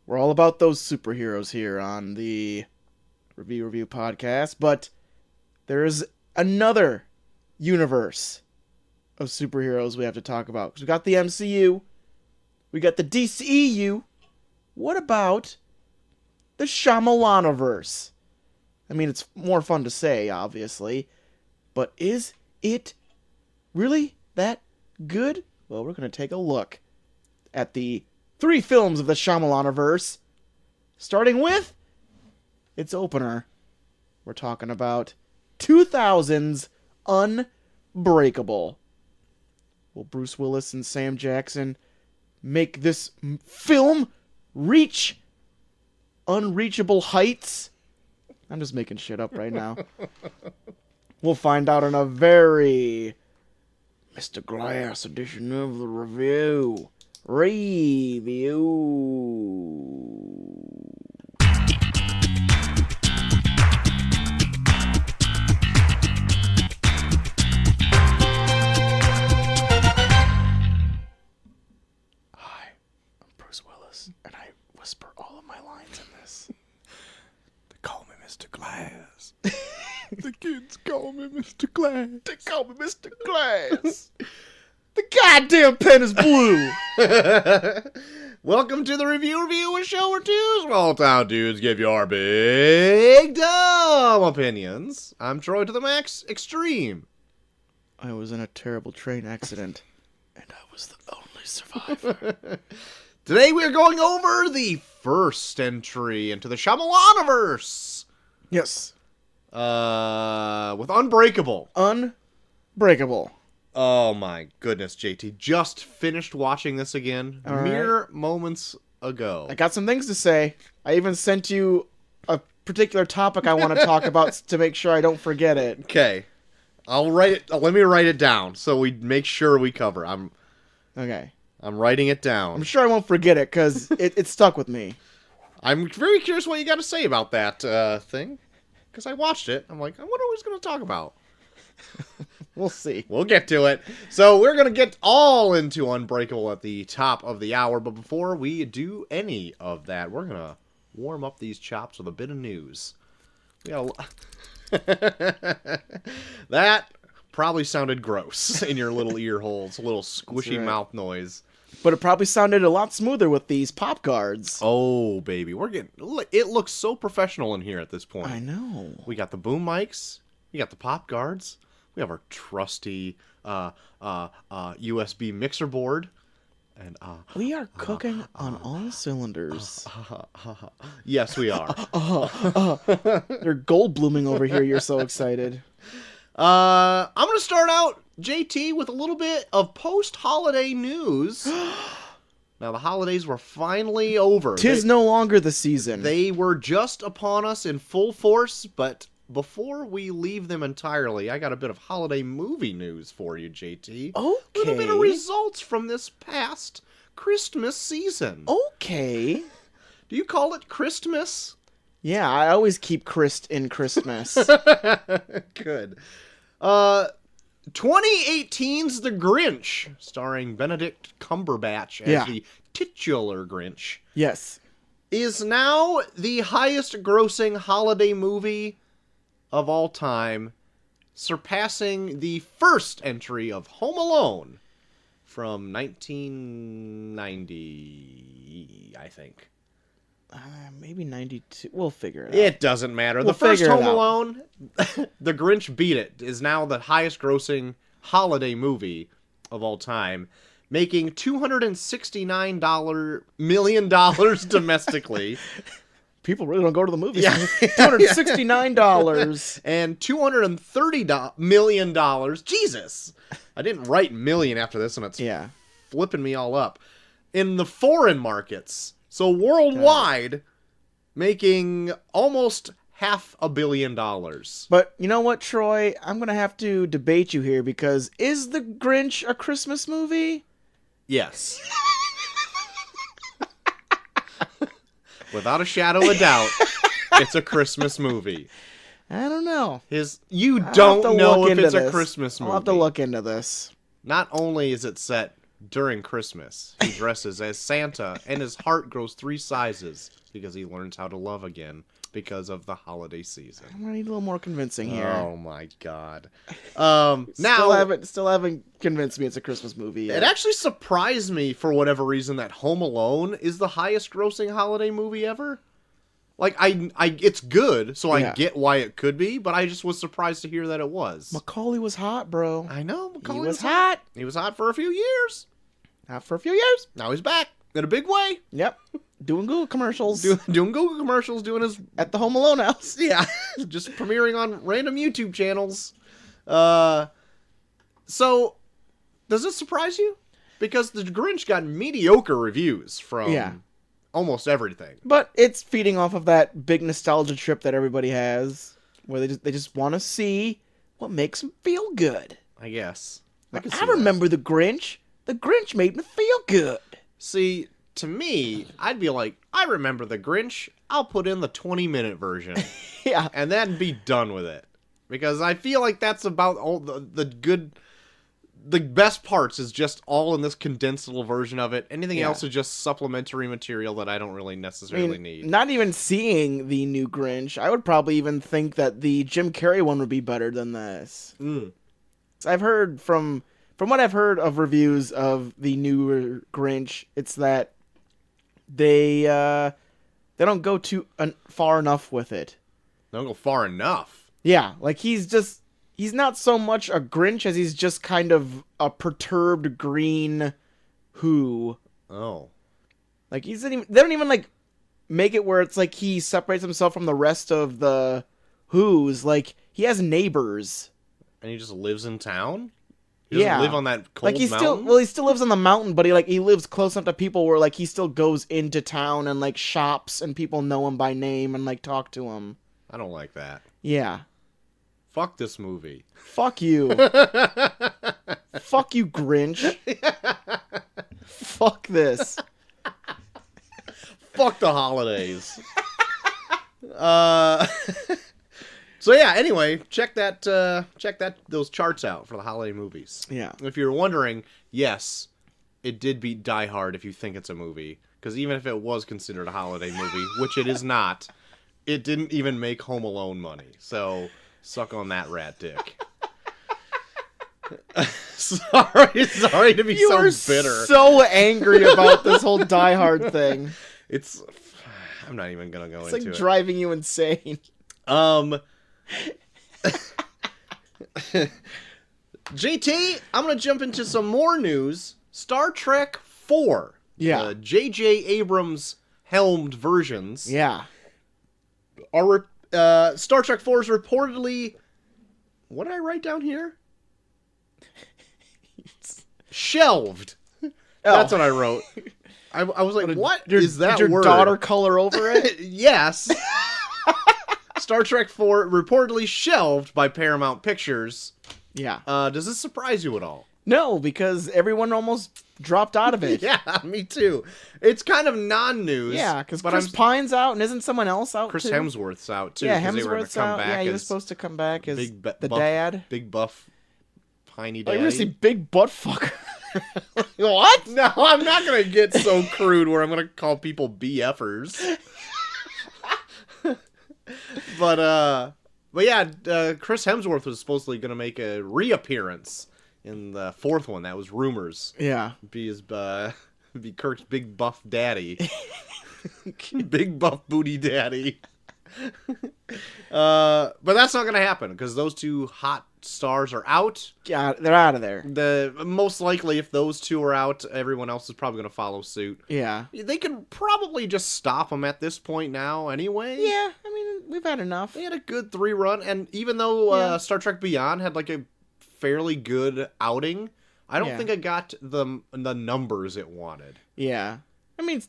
We're all about those superheroes here on the Review podcast, but there is another universe of superheroes we have to talk about. 'Cause we got the MCU, we got the DCEU. What about the Shyamalan-iverse? I mean, it's more fun to say, obviously, but is it really that good? Well, we're going to take a look at the 3 films of the Shyamalan-iverse, starting with its opener. We're talking about 2000's Unbreakable. Will Bruce Willis and Sam Jackson make this film reach unreachable heights? I'm just making shit up right now. We'll find out in a very Mr. Glass edition of the review. Hi, I'm Bruce Willis, and I whisper all of my lines in this. They call me Mr. Glass. The kids call me Mr. Glass. They call me Mr. Glass. The goddamn pen is blue. Welcome to the review with show where 2 small town dudes give your big dumb opinions. I'm Troy to the max extreme. I was in a terrible train accident, and I was the only survivor. Today we are going over the first entry into the Shyamalan-iverse. Yes. With Unbreakable. Unbreakable. Oh my goodness, JT. Just finished watching this again mere moments ago. I got some things to say. I even sent you a particular topic I want to talk about to make sure I don't forget it. Okay. I'll write it. Let me write it down so we make sure we cover. Okay. I'm writing it down. I'm sure I won't forget it because it stuck with me. I'm very curious what you got to say about that thing. Because I watched it. I'm like, I wonder what he's going to talk about. We'll see. We'll get to it. So we're going to get all into Unbreakable at the top of the hour. But before we do any of that, we're going to warm up these chops with a bit of news. We got That probably sounded gross in your little ear holes. A little squishy mouth noise. But it probably sounded a lot smoother with these pop guards. Oh, baby. It looks so professional in here at this point. I know. We got the boom mics. We got the pop guards. We have our trusty USB mixer board. And we are cooking on all cylinders. Yes, we are. They're gold blooming over here. You're so excited. I'm going to start out, JT, with a little bit of post-holiday news. Now, the holidays were finally over. 'Tis no longer the season. They were just upon us in full force, but before we leave them entirely, I got a bit of holiday movie news for you, JT. Okay. A little bit of results from this past Christmas season. Okay. Do you call it Christmas? Yeah, I always keep Christ in Christmas. Good. 2018's The Grinch, starring Benedict Cumberbatch as the titular Grinch, Yes. is now the highest grossing holiday movie of all time, surpassing the first entry of Home Alone from 1990, I think. Maybe 92. We'll figure it out. It doesn't matter. We'll the first figure it Home out. Alone, The Grinch beat it, is now the highest grossing holiday movie of all time, making $269 million domestically. People really don't go to the movies. Yeah. $269. And $230 million. Jesus. I didn't write million after this, and it's flipping me all up. In the foreign markets. So worldwide, making almost $500 million. But you know what, Troy? I'm going to have to debate you here because is The Grinch a Christmas movie? Yes. Without a shadow of doubt, it's a Christmas movie. I don't know. You don't know if it's a this. Christmas movie. I'll have to look into this. Not only is it set during Christmas. He dresses as Santa, and his heart grows 3 sizes because he learns how to love again because of the holiday season. I'm gonna need a little more convincing here. Oh my god! Still haven't convinced me it's a Christmas movie yet. It actually surprised me for whatever reason that Home Alone is the highest-grossing holiday movie ever. Like, it's good, so I get why it could be, but I just was surprised to hear that it was. Macaulay was hot, bro. I know, Macaulay was hot. He was hot for a few years. Hot for a few years. Now he's back in a big way. Yep. Doing Google commercials. Doing Google commercials, doing his... At the Home Alone house. Yeah, just premiering on random YouTube channels. So, does this surprise you? Because The Grinch got mediocre reviews from almost everything. But it's feeding off of that big nostalgia trip that everybody has, where they just want to see what makes them feel good. I guess. I remember The Grinch. The Grinch made me feel good. See, to me, I'd be like, I remember The Grinch. I'll put in the 20-minute version. Yeah. And then be done with it. Because I feel like that's about all the good... The best parts is just all in this condensed little version of it. Anything else is just supplementary material that I don't really necessarily need. Not even seeing the new Grinch, I would probably even think that the Jim Carrey one would be better than this. So I've heard from what I've heard of reviews of the newer Grinch, it's that they don't go too far enough with it. They don't go far enough. Yeah, like he's not so much a Grinch as he's just kind of a perturbed green Who. Oh. Like they don't even like make it where it's like he separates himself from the rest of the Who's. Like he has neighbors. And he just lives in town? He doesn't live on that cold mountain? He still lives on the mountain, but he lives close enough to people where like he still goes into town and like shops and people know him by name and like talk to him. I don't like that. Yeah. Fuck this movie. Fuck you. Fuck you, Grinch. Fuck this. Fuck the holidays. So yeah, anyway, check those charts out for the holiday movies. Yeah. If you're wondering, yes, it did beat Die Hard if you think it's a movie. Because even if it was considered a holiday movie, which it is not, it didn't even make Home Alone money. So suck on that, rat dick. Sorry to be so bitter. You are so angry about this whole Die Hard thing. I'm not even gonna go into it. It's like driving you insane. JT, I'm gonna jump into some more news. Star Trek 4. Yeah. J.J. Abrams helmed versions. Yeah. Are Star Trek 4 is reportedly... What did I write down here? Shelved. That's what I wrote. I was like, what is that word? Did your daughter color over it? Yes. Star Trek 4 reportedly shelved by Paramount Pictures. Yeah. Does this surprise you at all? No, because everyone almost dropped out of it. Yeah, me too. It's kind of non-news. Yeah, because Chris Pine's out, and isn't someone else out Chris too? Hemsworth's out too. Yeah, Hemsworth's out. Yeah, he was supposed to come back as the dad. Big buff, piney daddy. Oh, you're gonna see big butt fucker. What? No, I'm not gonna get so crude where I'm gonna call people BFers. But yeah, Chris Hemsworth was supposedly gonna make a reappearance in the fourth one. That was rumors. Yeah. Be Kirk's big buff daddy. Big buff booty daddy. But that's not going to happen because those two hot stars are out. Yeah, they're out of there. Most likely, if those two are out, everyone else is probably going to follow suit. Yeah. They could probably just stop them at this point now anyway. Yeah, I mean, we've had enough. They had a good 3 run, and even though Star Trek Beyond had like a fairly good outing, I don't think it got the numbers it wanted. Yeah. I mean,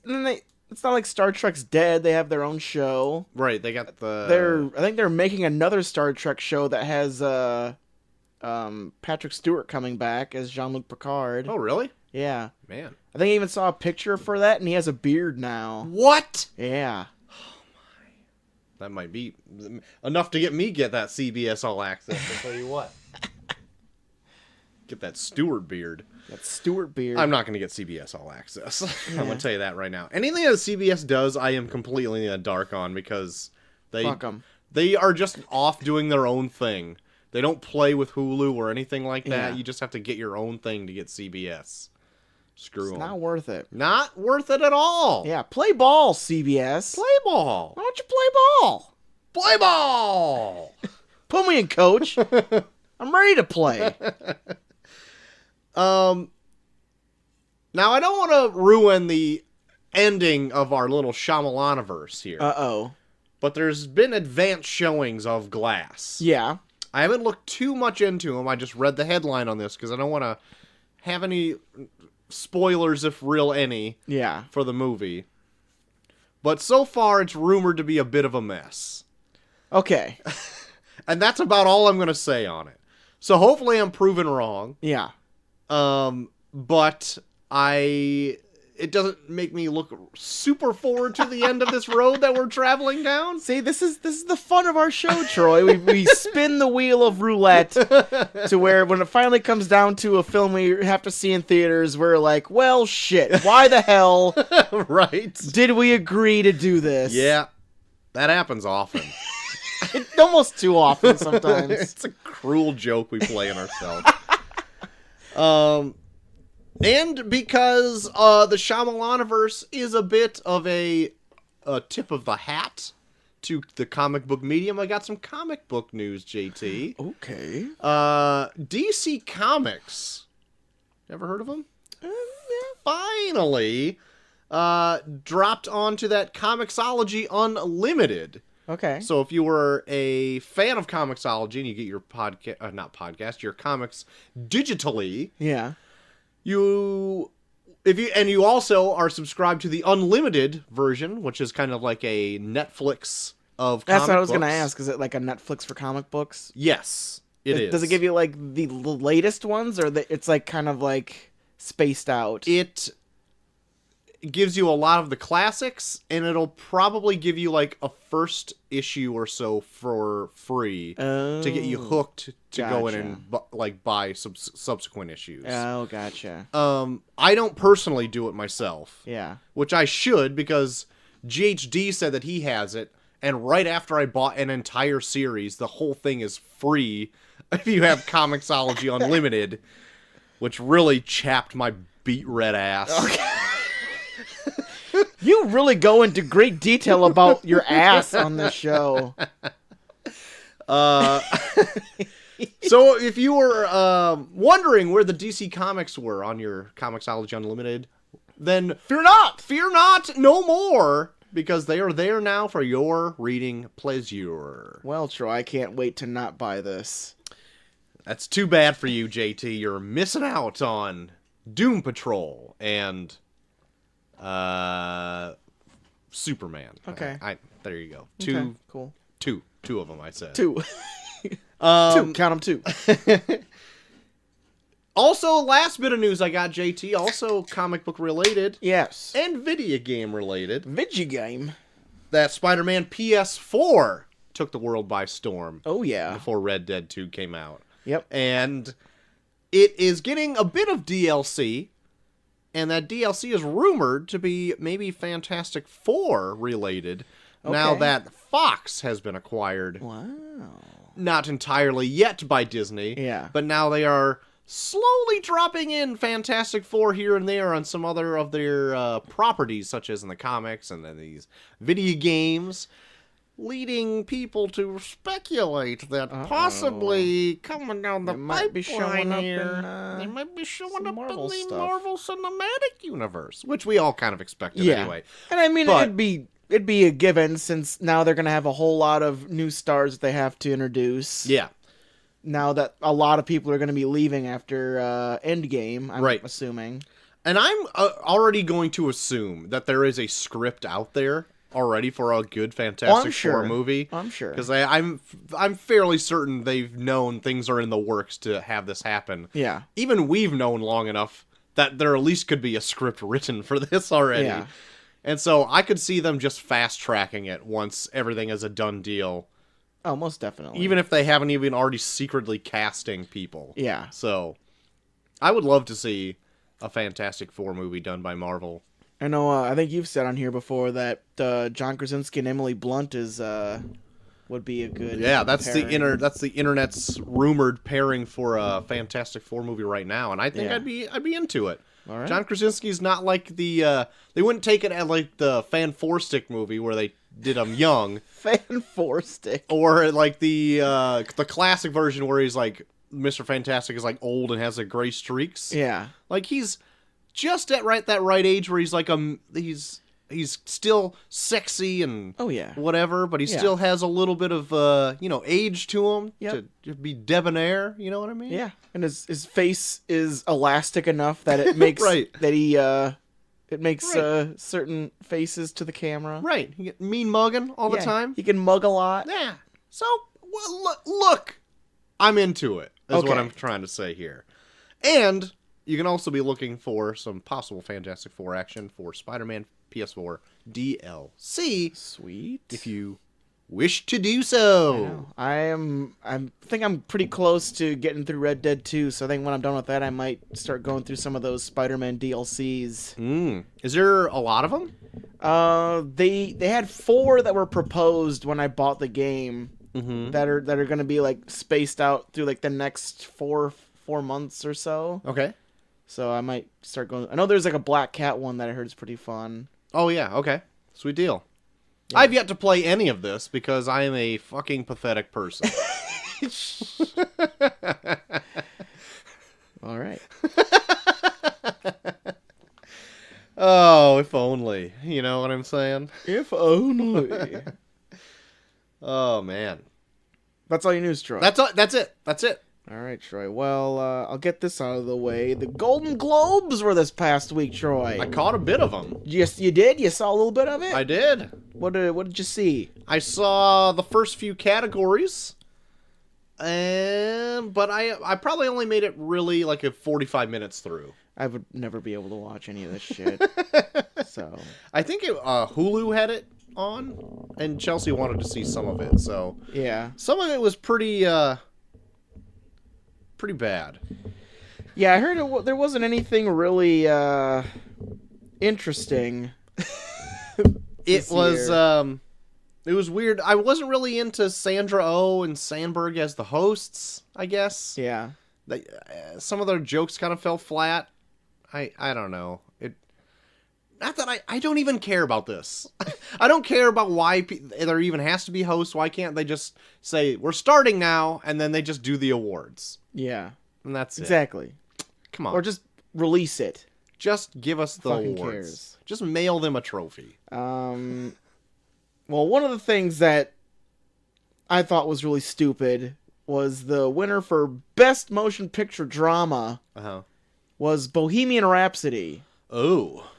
it's not like Star Trek's dead. They have their own show. Right, they got the... I think they're making another Star Trek show that has Patrick Stewart coming back as Jean-Luc Picard. Oh, really? Yeah. Man. I think I even saw a picture for that, and he has a beard now. What? Yeah. Oh, my. That might be enough to get that CBS All Access, I'll tell you what. Get that Stewart beard. That Stewart beard. I'm not going to get CBS All Access. I'm going to tell you that right now. Anything that CBS does, I am completely in the dark on because Fuck 'em. They are just off doing their own thing. They don't play with Hulu or anything like that. Yeah. You just have to get your own thing to get CBS. Screw them. It's not worth it. Not worth it at all. Yeah, play ball, CBS. Play ball. Why don't you play ball? Play ball. Put me in, coach. I'm ready to play. Now, I don't want to ruin the ending of our little Shyamalan-iverse here. Uh-oh. But there's been advanced showings of Glass. Yeah. I haven't looked too much into them. I just read the headline on this because I don't want to have any spoilers, if real any, for the movie. But so far, it's rumored to be a bit of a mess. Okay. And that's about all I'm going to say on it. So hopefully I'm proven wrong. Yeah. But it doesn't make me look super forward to the end of this road that we're traveling down. See, this is the fun of our show, Troy. We spin the wheel of roulette to where when it finally comes down to a film we have to see in theaters, we're like, well, shit, why the hell right? did we agree to do this? Yeah, that happens often. Almost too often sometimes. It's a cruel joke we play on ourselves. And because the Shyamalan-iverse is a bit of a tip of the hat to the comic book medium, I got some comic book news, JT. Okay. DC Comics. Ever heard of them? Yeah. Finally dropped onto that Comixology Unlimited. Okay. So if you were a fan of Comixology and you get your your comics digitally, yeah. You also are subscribed to the unlimited version, which is kind of like a Netflix of comic books. That's what I was going to ask. Is it like a Netflix for comic books? Yes, it is. Does it give you like the latest ones, or it's like kind of like spaced out? It gives you a lot of the classics, and it'll probably give you like a first issue or so for free to get you hooked to go in and buy subsequent issues. Oh, gotcha. I don't personally do it myself. Yeah. Which I should, because GHD said that he has it, and right after I bought an entire series, the whole thing is free if you have Comixology Unlimited, which really chapped my beet red ass. Okay. You really go into great detail about your ass on this show. So if you were wondering where the DC Comics were on your Comixology Unlimited, then fear not, no more, because they are there now for your reading pleasure. Well, Troy, I can't wait to not buy this. That's too bad for you, JT. You're missing out on Doom Patrol and Superman. Okay. There you go. Okay, cool. Two of them, I said. Two. Count them two. Also, last bit of news I got, JT, also comic book related. Yes. And video game related. Video game? That Spider-Man PS4 took the world by storm. Oh, yeah. Before Red Dead 2 came out. Yep. And it is getting a bit of DLC. And that DLC is rumored to be maybe Fantastic Four related. Okay. Now that Fox has been acquired. Wow. Not entirely yet by Disney. Yeah. But now they are slowly dropping in Fantastic Four here and there on some other of their properties, such as in the comics and then these video games, leading people to speculate that possibly coming down the pipeline here, they might be showing up in the Marvel Cinematic Universe, which we all kind of expected anyway. And I mean, it'd be a given since now they're going to have a whole lot of new stars that they have to introduce. Yeah. Now that a lot of people are going to be leaving after Endgame, I'm assuming. And I'm already going to assume that there is a script out there already for a good Fantastic Four movie. I'm sure. Because I'm fairly certain they've known things are in the works to have this happen. Yeah. Even we've known long enough that there at least could be a script written for this already. Yeah. And so I could see them just fast-tracking it once everything is a done deal. Oh, most definitely. Even if they haven't even already secretly casting people. Yeah. So I would love to see a Fantastic Four movie done by Marvel. I know. I think you've said on here before that John Krasinski and Emily Blunt would be a good. Yeah, that's pairing. that's the internet's rumored pairing for a Fantastic Four movie right now, and I think I'd be into it. All right. John Krasinski's not like the they wouldn't take it at like the Fan Four Stick movie where they did him young. Fan Four Stick. Or like the classic version where he's like Mr. Fantastic is like old and has like gray streaks. Yeah. Like he's just at that right age where he's like he's still sexy and whatever, but he still has a little bit of age to him to be debonair, you know what I mean? Yeah. And his face is elastic enough that it makes that he it makes certain faces to the camera. Right. He get mean mugging all the time. He can mug a lot. Yeah. So look, I'm into it. Is what I'm trying to say here. And you can also be looking for some possible Fantastic Four action for Spider-Man PS4 DLC. Sweet. If you wish to do so. I think I'm pretty close to getting through Red Dead 2, so I think when I'm done with that, I might start going through some of those Spider-Man DLCs. Is there a lot of them? They had 4 that were proposed when I bought the game. That are going to be like spaced out through like the next 4 months or so. Okay. So I might start going. I know there's like a Black Cat one that I heard is pretty fun. Oh yeah, okay. Sweet deal. Yeah. I've yet to play any of this because I am a fucking pathetic person. All right. Oh, if only. You know what I'm saying? If only. Oh, man. That's all your news, Troy. That's it. All right, Troy. Well, I'll get this out of the way. The Golden Globes were this past week, Troy. I caught a bit of them. Yes, you did? You saw a little bit of it? I did. What did you see? I saw the first few categories, but I probably only made it really like a 45 minutes through. I would never be able to watch any of this shit. So I think Hulu had it on, and Chelsea wanted to see some of it. So yeah, some of it was pretty bad. Yeah, I heard there wasn't anything really interesting. It was weird. I wasn't really into Sandra Oh and Sandberg as the hosts, I guess. Yeah. Some of their jokes kind of fell flat. I don't know. Not that I don't even care about this. I don't care about why there even has to be hosts. Why can't they just say, we're starting now, and then they just do the awards? Yeah. And that's exactly. Come on. Or just release it. Just give us the awards. Cares. Just mail them a trophy. Well, one of the things that I thought was really stupid was the winner for Best Motion Picture Drama was Bohemian Rhapsody. Oh.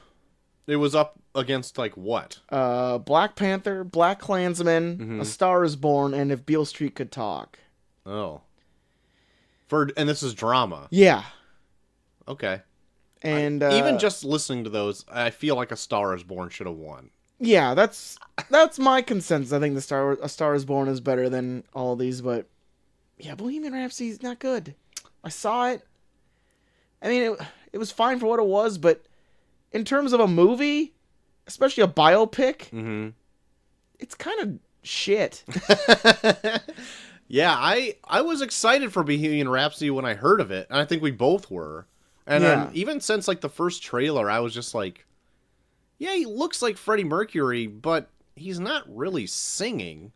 It was up against, like, what? Black Panther, Black Klansman, A Star is Born, and If Beale Street Could Talk. Oh. And this is drama. Yeah. Okay. And even just listening to those, I feel like A Star is Born should have won. Yeah, that's my consensus. I think A Star is Born is better than all of these, but yeah, Bohemian Rhapsody is not good. I saw it. I mean, it was fine for what it was, but in terms of a movie, especially a biopic, it's kind of shit. Yeah, I was excited for Bohemian Rhapsody when I heard of it, and I think we both were. And even since like the first trailer, I was just like, yeah, he looks like Freddie Mercury, but he's not really singing.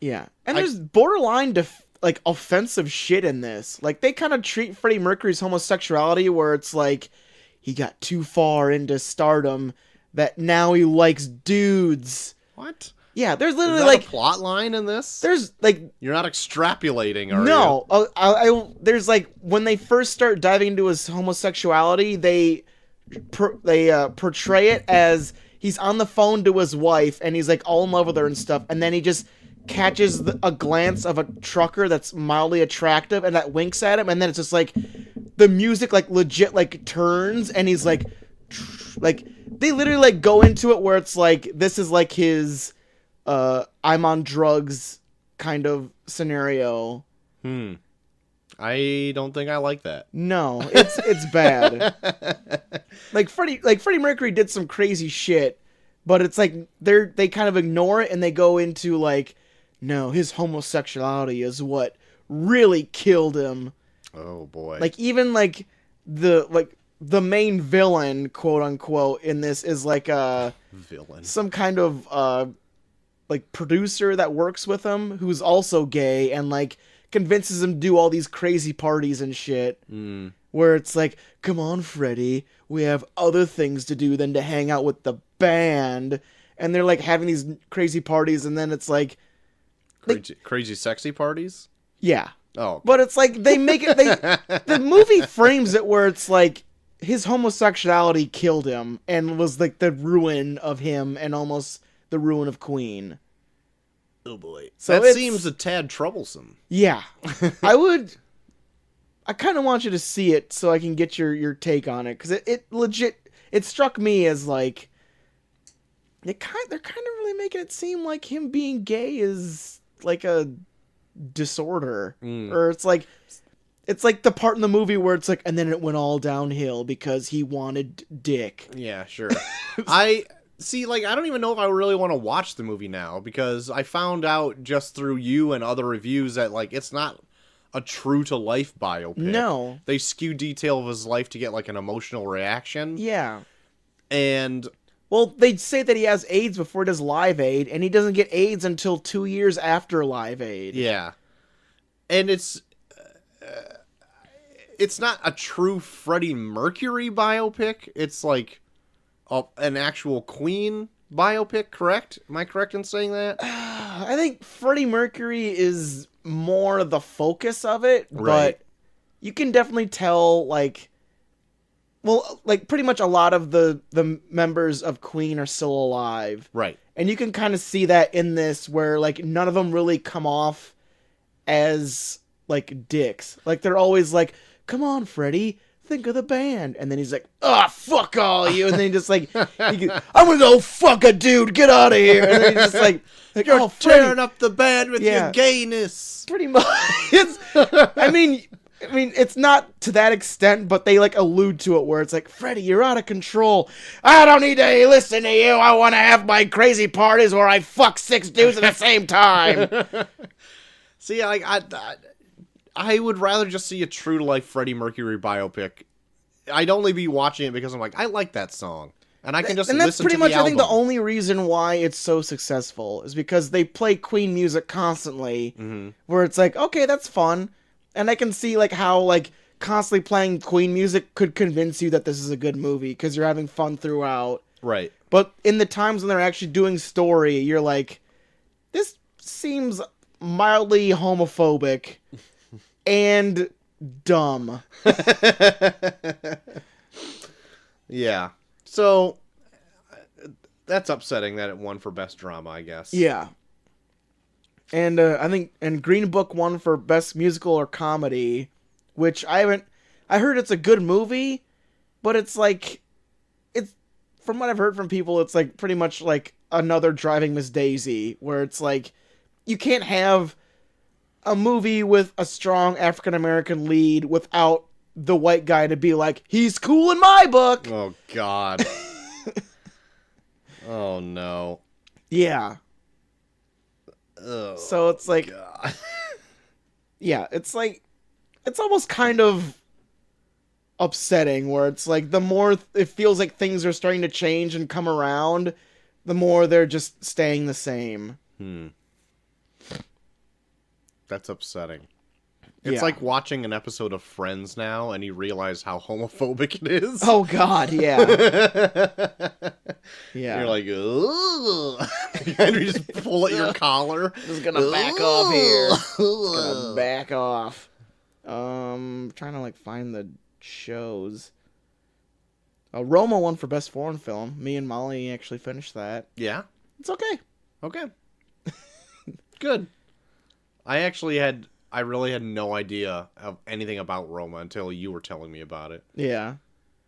Yeah, and there's borderline offensive shit in this. Like, they kind of treat Freddie Mercury's homosexuality where it's like he got too far into stardom that now he likes dudes. What? Yeah, there's literally a plot line in this. There's like, you're not extrapolating, are you? No, there's like, when they first start diving into his homosexuality, they portray it as he's on the phone to his wife and he's like all in love with her and stuff, and then he just catches a glance of a trucker that's mildly attractive and that winks at him, and then it's just like the music like legit like turns and he's like they literally like go into it where it's like this is like his I'm on drugs kind of scenario. I don't think I like that. No, it's bad. Like Freddie Mercury did some crazy shit, but it's like they kind of ignore it and they go into like, no, his homosexuality is what really killed him. Oh boy. Like even like the main villain, quote unquote, in this is like a villain. Some kind of like producer that works with him who's also gay and like convinces him to do all these crazy parties and shit. Where it's like, come on, Freddie, we have other things to do than to hang out with the band. And they're like having these crazy parties, and then it's like crazy sexy parties? Yeah. Oh. But it's like they make it the movie frames it where it's like his homosexuality killed him and was like the ruin of him and almost the ruin of Queen. Oh boy. So that seems a tad troublesome. Yeah. I kind of want you to see it so I can get your take on it, cuz it legit it struck me as like they're kind of really making it seem like him being gay is like a disorder. Or it's like the part in the movie where it's like, and then it went all downhill because he wanted dick. Yeah, sure. I don't even know if I really want to watch the movie now, because I found out just through you and other reviews that like it's not a true to life biopic. No. They skew detail of his life to get like an emotional reaction. Yeah. And well, they say that he has AIDS before he does Live Aid, and he doesn't get AIDS until 2 years after Live Aid. Yeah. And it's not a true Freddie Mercury biopic. It's like an actual Queen biopic, correct? Am I correct in saying that? I think Freddie Mercury is more the focus of it, right. But you can definitely tell, like, well, like pretty much a lot of the members of Queen are still alive. Right. And you can kind of see that in this where, like, none of them really come off as, like, dicks. Like, they're always like, come on, Freddie, think of the band. And then he's like, ah, fuck all you. And then he just like, I'm gonna go fuck a dude, get out of here. And then he's just like you're oh, tearing up the band with your gayness. Pretty much. I mean, it's not to that extent, but they like allude to it where it's like, Freddie, you're out of control. I don't need to listen to you. I want to have my crazy parties where I fuck 6 dudes at the same time. See, I would rather just see a true to life Freddie Mercury biopic. I'd only be watching it because I'm like, I like that song, and I can just listen to the album. And that's pretty much, I think, the only reason why it's so successful is because they play Queen music constantly, where it's like, okay, that's fun, and I can see like how like constantly playing Queen music could convince you that this is a good movie because you're having fun throughout. Right. But in the times when they're actually doing story, you're like, this seems mildly homophobic. And dumb. Yeah. So, that's upsetting that it won for Best Drama, I guess. Yeah. And I think Green Book won for Best Musical or Comedy, which I heard it's a good movie, but it's like, from what I've heard from people, it's like pretty much like another Driving Miss Daisy, where it's like, you can't have a movie with a strong African-American lead without the white guy to be like, he's cool in my book. Oh, God. Oh, no. Yeah. Oh, so it's like, God. Yeah, it's like, it's almost kind of upsetting where it's like, the more it feels like things are starting to change and come around, the more they're just staying the same. That's upsetting. It's like watching an episode of Friends now, and you realize how homophobic it is. Oh, God, yeah. Yeah. You're like, ugh. And you just pull at your collar. Just gonna back off here. Just gonna back off. Trying to, like, find the shows. Roma won for Best Foreign Film. Me and Molly actually finished that. Yeah? It's okay. Okay. Good. I really had no idea of anything about Roma until you were telling me about it. Yeah.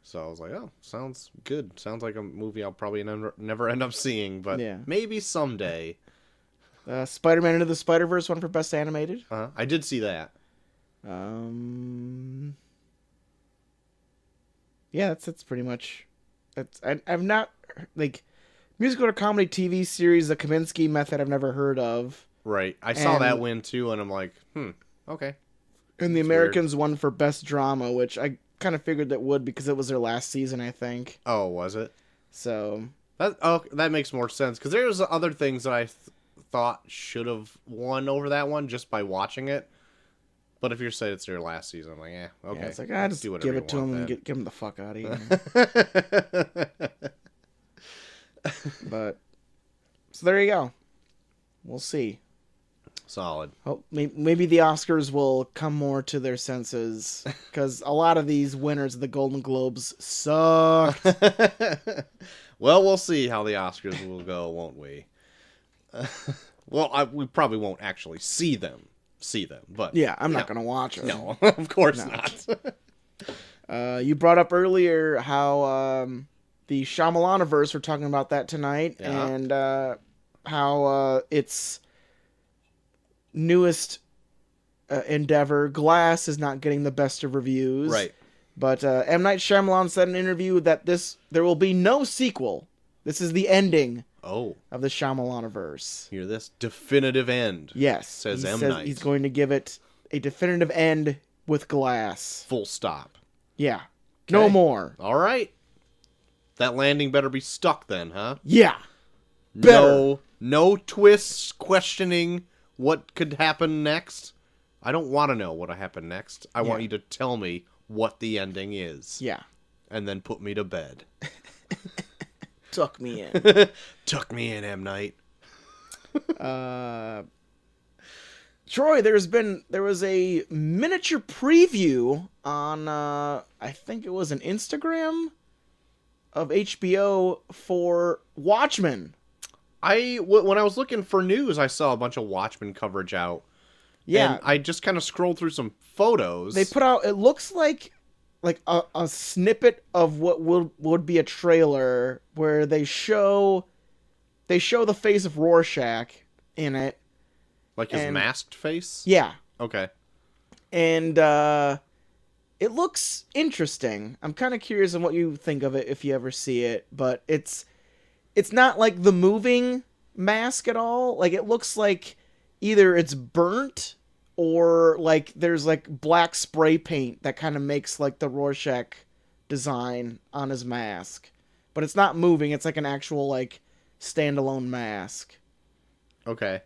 So I was like, oh, sounds good. Sounds like a movie I'll probably never end up seeing, but maybe someday. Spider-Man Into the Spider-Verse won for Best Animated. I did see that. Yeah, that's pretty much. I've not like musical or comedy TV series, the Kaminsky Method. I've never heard of. Right, I saw that win too, and I'm like, okay. And the Americans won for best drama, which I kind of figured that would because it was their last season, I think. Oh, was it? So that makes more sense because there's other things that I thought should have won over that one just by watching it. But if you're saying it's their last season, I'm like, okay. Yeah, it's like, just give it to them and get them the fuck out of here. But, so there you go. We'll see. Solid. Oh, maybe the Oscars will come more to their senses, because a lot of these winners of the Golden Globes suck. Well, we'll see how the Oscars will go, won't we? Well, we probably won't actually see them, but yeah, I'm not gonna watch it. No, of course not. You brought up earlier how the Shyamalan-iverse, we're talking about that tonight, and how its newest endeavor, Glass, is not getting the best of reviews. Right. But M. Night Shyamalan said in an interview that there will be no sequel. This is the ending of the Shyamalan-iverse. Hear this? Definitive end. Yes. Says M. Night. He's going to give it a definitive end with Glass. Full stop. Yeah. Okay. No more. All right. That landing better be stuck then, huh? Yeah. Better. No twists questioning what could happen next. I don't want to know what happened next. I want you to tell me what the ending is. Yeah. And then put me to bed. Tuck me in. Tuck me in, M. Night. Troy, there was a miniature preview on I think it was an Instagram of HBO for Watchmen. When I was looking for news, I saw a bunch of Watchmen coverage out. Yeah. And I just kind of scrolled through some photos. They put out, it looks like a snippet of what would be a trailer where they show the face of Rorschach in it. Like his masked face? Yeah. Okay. And it looks interesting. I'm kind of curious on what you think of it if you ever see it, but it's not like the moving mask at all. Like, it looks like either it's burnt or like there's like black spray paint that kind of makes like the Rorschach design on his mask. But it's not moving. It's like an actual like standalone mask. Okay.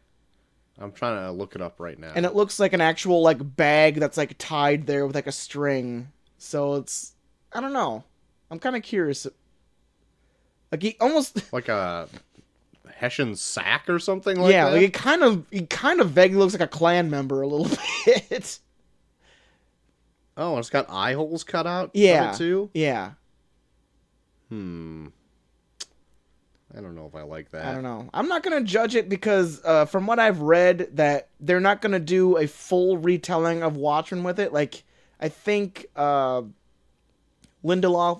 I'm trying to look it up right now. And it looks like an actual like bag that's like tied there with like a string. So it's, I don't know. I'm kind of curious. Like he almost like a Hessian sack or something like that. Yeah, like he kind of vaguely looks like a Klan member a little bit. Oh, it's got eye holes cut out. Yeah, of it too. Yeah. I don't know if I like that. I don't know. I'm not gonna judge it because from what I've read, that they're not gonna do a full retelling of Watchmen with it. Like, I think Lindelof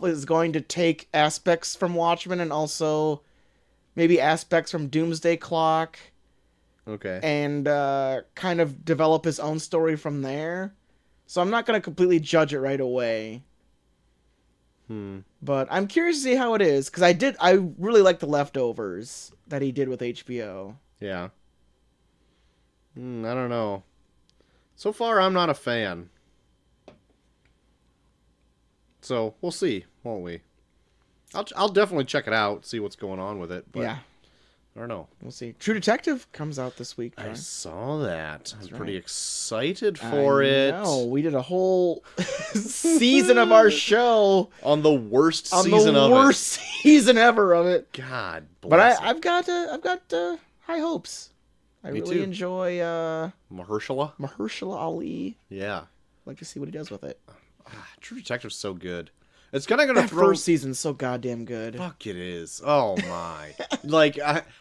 is going to take aspects from Watchmen and also maybe aspects from Doomsday Clock. Okay. And kind of develop his own story from there. So I'm not going to completely judge it right away. But I'm curious to see how it is, because I really like The Leftovers that he did with HBO. Yeah. I don't know. So far, I'm not a fan. So we'll see, won't we? I'll definitely check it out, see what's going on with it. But yeah. I don't know. We'll see. True Detective comes out this week. I saw that. I'm pretty excited for it. No, we did a whole season of our show on the worst season season ever of it. God bless. But I've got high hopes. I really enjoy Mahershala Ali. Yeah. I'd like to see what he does with it. True Detective's so good. It's kind of going to throw... first season's so goddamn good. Fuck, it is. Oh, my. Like,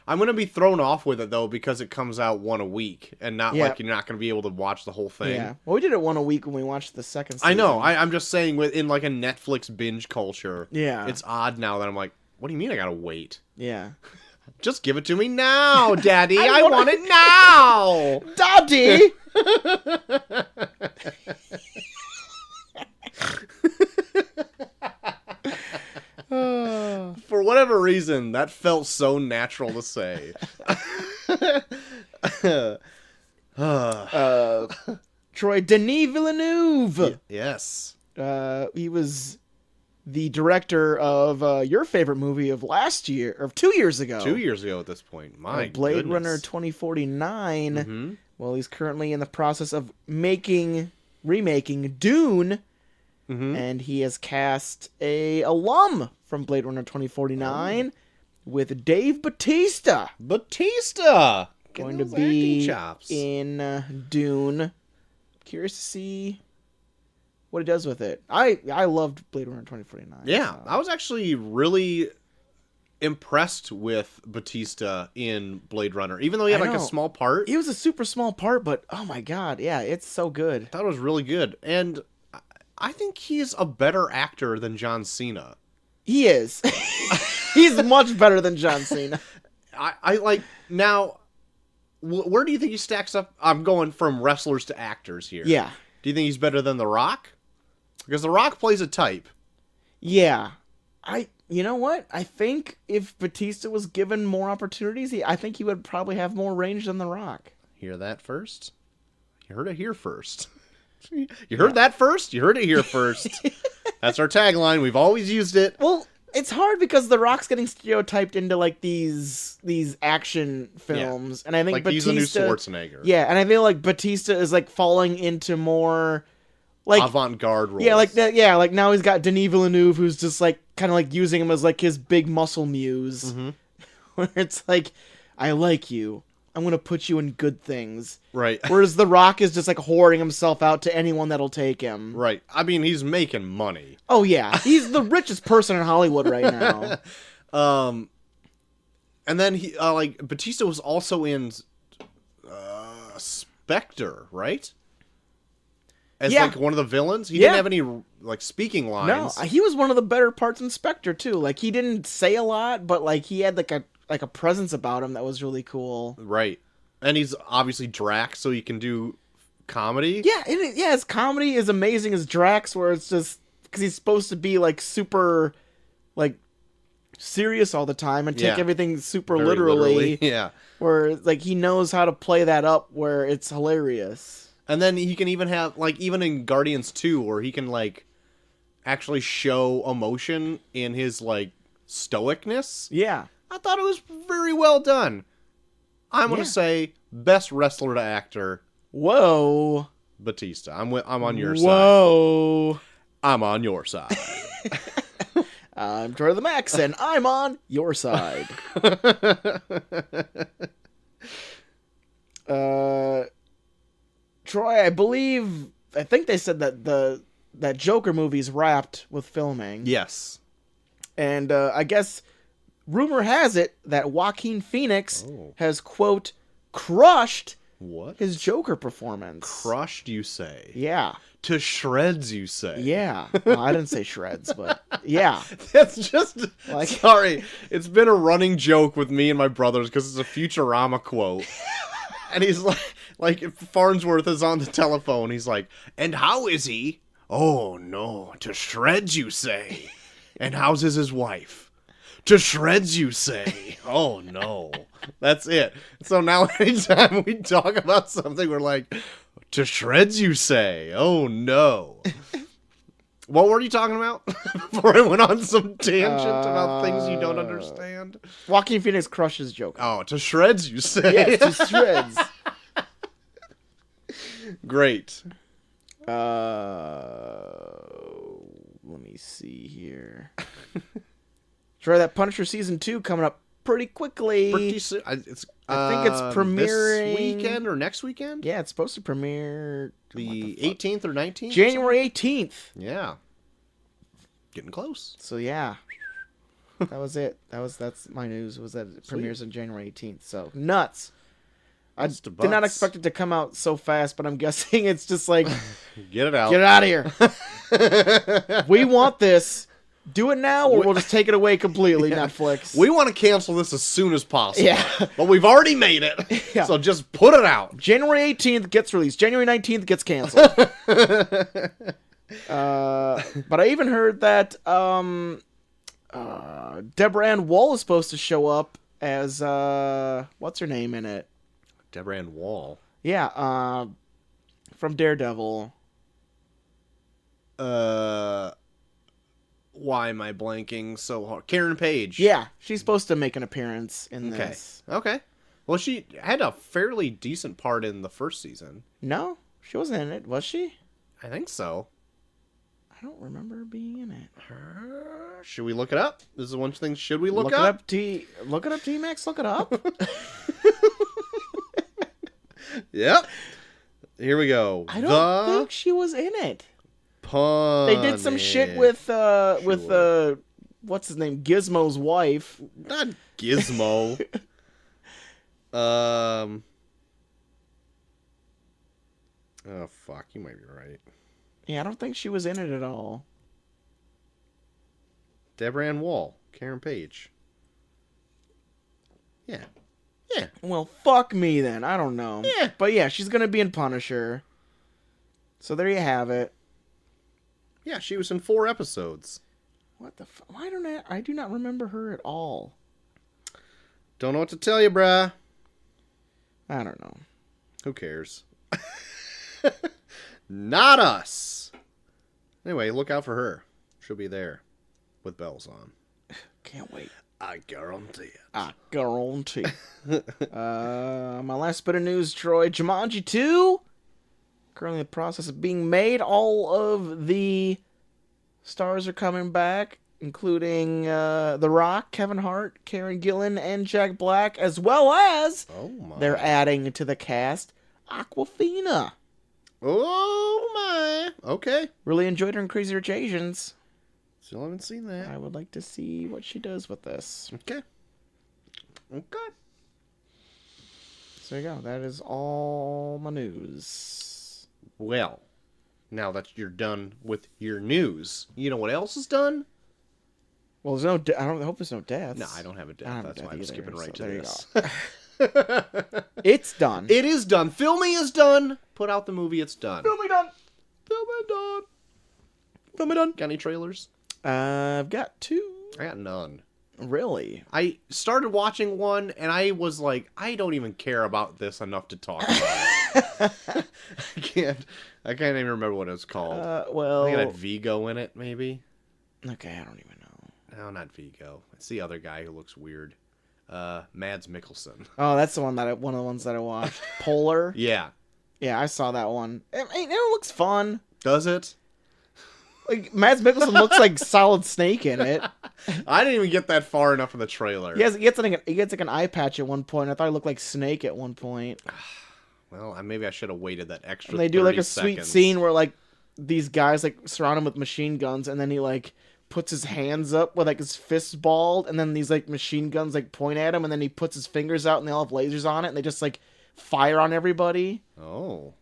I'm going to be thrown off with it, though, because it comes out one a week, and not like you're not going to be able to watch the whole thing. Yeah. Well, we did it one a week when we watched the second season. I know. I'm just saying, in like a Netflix binge culture, yeah, it's odd now that I'm like, what do you mean I got to wait? Yeah. Just give it to me now, Daddy. I want it now. Daddy. For whatever reason, that felt so natural to say. Troy Denis Villeneuve. Yes. He was the director of your favorite movie of last year, or 2 years ago. 2 years ago at this point. My Blade goodness. Runner 2049. Mm-hmm. Well, he's currently in the process of remaking Dune. Mm-hmm. And he has cast a alum from Blade Runner 2049 with Dave Bautista. Going to be in Dune. Curious to see what he does with it. I loved Blade Runner 2049. Yeah, so. I was actually really impressed with Bautista in Blade Runner, even though he had like a small part. He was a super small part, but oh my god, yeah, it's so good. I thought it was really good, and I think he's a better actor than John Cena. He is. He's much better than John Cena. I like now. Where do you think he stacks up? I'm going from wrestlers to actors here. Yeah. Do you think he's better than The Rock? Because The Rock plays a type. Yeah. You know what? I think if Batista was given more opportunities, I think he would probably have more range than The Rock. Hear that first? You heard it here first. You heard that first? You heard it here first. That's our tagline. We've always used it. Well, it's hard because The Rock's getting stereotyped into like these action films, and I think like Batista, he's the new Schwarzenegger. Yeah, and I feel like Batista is like falling into more like avant-garde roles. Yeah, like that. Yeah, like now he's got Denis Villeneuve, who's just like kind of like using him as like his big muscle muse, where it's like, I like you. I'm gonna put you in good things. Right. Whereas The Rock is just like whoring himself out to anyone that'll take him. Right. I mean, he's making money. Oh yeah, he's the richest person in Hollywood right now. And then he like Batista was also in Spectre, right? As like one of the villains. He didn't have any like speaking lines. No, he was one of the better parts in Spectre too. Like he didn't say a lot, but like he had like a presence about him that was really cool. Right. And he's obviously Drax, so he can do comedy. Yeah, his comedy is amazing as Drax, where it's just because he's supposed to be like super like serious all the time and take everything super literally. Yeah. Where like he knows how to play that up where it's hilarious. And then he can even have like even in Guardians 2 where he can like actually show emotion in his like stoicness. Yeah. I thought it was very well done. I'm going to say best wrestler to actor. Whoa. Batista. I'm on your side. Whoa. I'm on your side. I'm Troy the Max, and I'm on your side. Troy, I think they said that that Joker movie's wrapped with filming. Yes. And I guess rumor has it that Joaquin Phoenix has, quote, crushed his Joker performance. Crushed, you say? Yeah. To shreds, you say? Yeah. Well, I didn't say shreds, but yeah. That's just... Like, sorry. It's been a running joke with me and my brothers because it's a Futurama quote. And he's like, if Farnsworth is on the telephone, he's like, and how is he? Oh, no. To shreds, you say? And how's his wife? To shreds, you say? Oh, no. That's it. So now anytime we talk about something, we're like, to shreds, you say? Oh, no. What were you talking about? Before I went on some tangent about things you don't understand. Joaquin Phoenix crushes Joker. Oh, to shreds, you say? Yes, to shreds. Great. Let me see here. Try that Punisher season 2 coming up pretty quickly. Pretty soon. I think it's premiering this weekend or next weekend. Yeah, it's supposed to premiere the 18th or 19th. January 18th. Yeah, getting close. So yeah, that was it. That's my news. Was that it premieres on January 18th? So nuts. I did not expect it to come out so fast, but I'm guessing it's just like get it out. Get it out of here. We want this. Do it now, or we'll just take it away completely, Netflix. We want to cancel this as soon as possible. Yeah. But we've already made it. Yeah. So just put it out. January 18th gets released. January 19th gets canceled. But I even heard that Deborah Ann Woll is supposed to show up as what's her name in it? Deborah Ann Woll. Yeah, from Daredevil. Why am I blanking so hard? Karen Page. Yeah, she's supposed to make an appearance in this. Okay. Well, she had a fairly decent part in the first season. No, she wasn't in it, was she? I think so. I don't remember her being in it. Should we look it up? This is one thing. Should we look it up? Look it up, T-Max. Look it up. Yep. Here we go. I don't think she was in it. Punisher. They did some shit with what's his name? Gizmo's wife. Not Gizmo. Oh fuck, you might be right. Yeah, I don't think she was in it at all. Deborah Ann Woll, Karen Page. Yeah. Yeah. Well, fuck me then. I don't know. Yeah. But yeah, she's gonna be in Punisher. So there you have it. Yeah, she was in 4 episodes. What the fuck? I do not remember her at all. Don't know what to tell you, bruh. I don't know. Who cares? Not us. Anyway, look out for her. She'll be there with bells on. Can't wait. I guarantee it. I guarantee. My last bit of news, Troy. Jumanji 2. Currently in the process of being made. All of the stars are coming back, including The Rock, Kevin Hart, Karen Gillan, and Jack Black, as well as they're adding to the cast Awkwafina. Oh my! Okay. Really enjoyed her in Crazy Rich Asians. Still haven't seen that. I would like to see what she does with this. Okay. So there you go. That is all my news. Well, now that you're done with your news, you know what else is done? Well, there's no. I hope there's no deaths. No, I don't have a death. That's why I'm skipping right to this. It's done. It is done. Filming is done. Put out the movie. It's done. Filming done. Filming done. Got any trailers? I've got 2. I got none. Really? I started watching one, and I was like, I don't even care about this enough to talk about it. I can't even remember what it was called. Well, I think it had Vigo in it, maybe. Okay, I don't even know. No, not Vigo. It's the other guy who looks weird. Mads Mikkelsen. Oh, that's the one of the ones that I watched. Polar. Yeah. Yeah, I saw that one. It looks fun. Does it? Like Mads Mikkelsen looks like Solid Snake in it. I didn't even get that far enough in the trailer. He gets like an eye patch at one point. I thought he looked like Snake at one point. Well, maybe I should have waited that extra. And they do like a seconds. sweet scene where like these guys like surround him with machine guns, and then he like puts his hands up with like his fists balled, and then these like machine guns like point at him, and then he puts his fingers out, and they all have lasers on it, and they just like fire on everybody. Oh.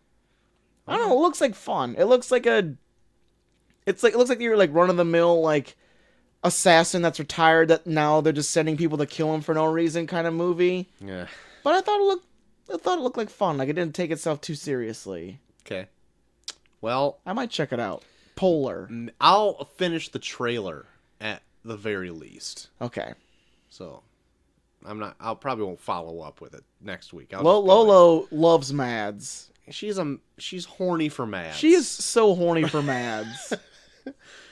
I don't know. It looks like fun. It looks like it looks like you're like run of the mill like assassin that's retired that now they're just sending people to kill him for no reason kind of movie. Yeah. But I thought it looked like fun. Like it didn't take itself too seriously. Okay. Well, I might check it out. Polar. I'll finish the trailer at the very least. Okay. So, I'll probably won't follow up with it next week. Lolo loves Mads. She's horny for Mads. She is so horny for Mads.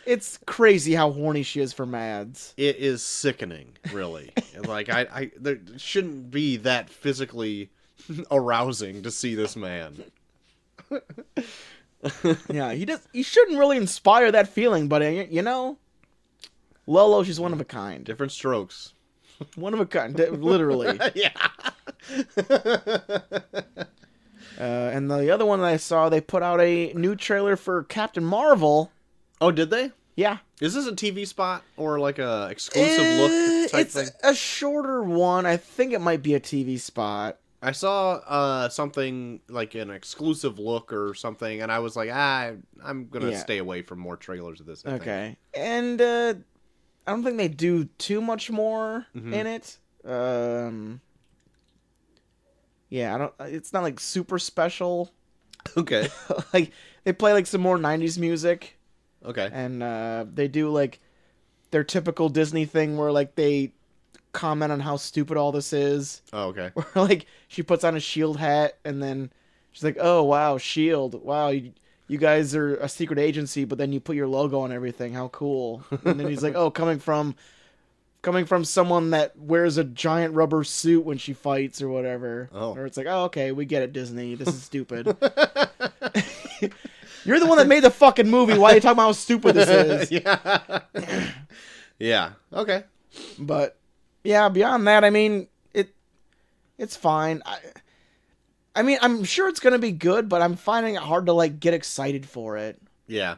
It's crazy how horny she is for Mads. It is sickening, really. Like there shouldn't be that physically arousing to see this man. Yeah, he shouldn't really inspire that feeling, but you know, Lolo, she's one of a kind. Different strokes. One of a kind, literally. Yeah. And the other one that I saw, they put out a new trailer for Captain Marvel. Oh, did they? Yeah. Is this a TV spot or like a exclusive look type thing? It's a shorter one. I think it might be a TV spot. I saw something like an exclusive look or something, and I was like, I'm gonna stay away from more trailers of this. Okay. And don't think they do too much more in it. Yeah, I don't. It's not like super special. Okay. Like they play like some more '90s music. Okay. And they do like their typical Disney thing where like they comment on how stupid all this is. Oh, okay. Where like she puts on a Shield hat and then she's like, "Oh wow, Shield! Wow, you guys are a secret agency, but then you put your logo on everything. How cool!" And then he's like, "Oh, coming from someone that wears a giant rubber suit when she fights or whatever." Oh. Or it's like, "Oh, okay, we get it, Disney. This is stupid." You're the one that made the fucking movie. Why are you talking about how stupid this is? Yeah. Yeah. Okay. But yeah, beyond that, I mean, it's fine. I mean, I'm sure it's gonna be good, but I'm finding it hard to like get excited for it. Yeah.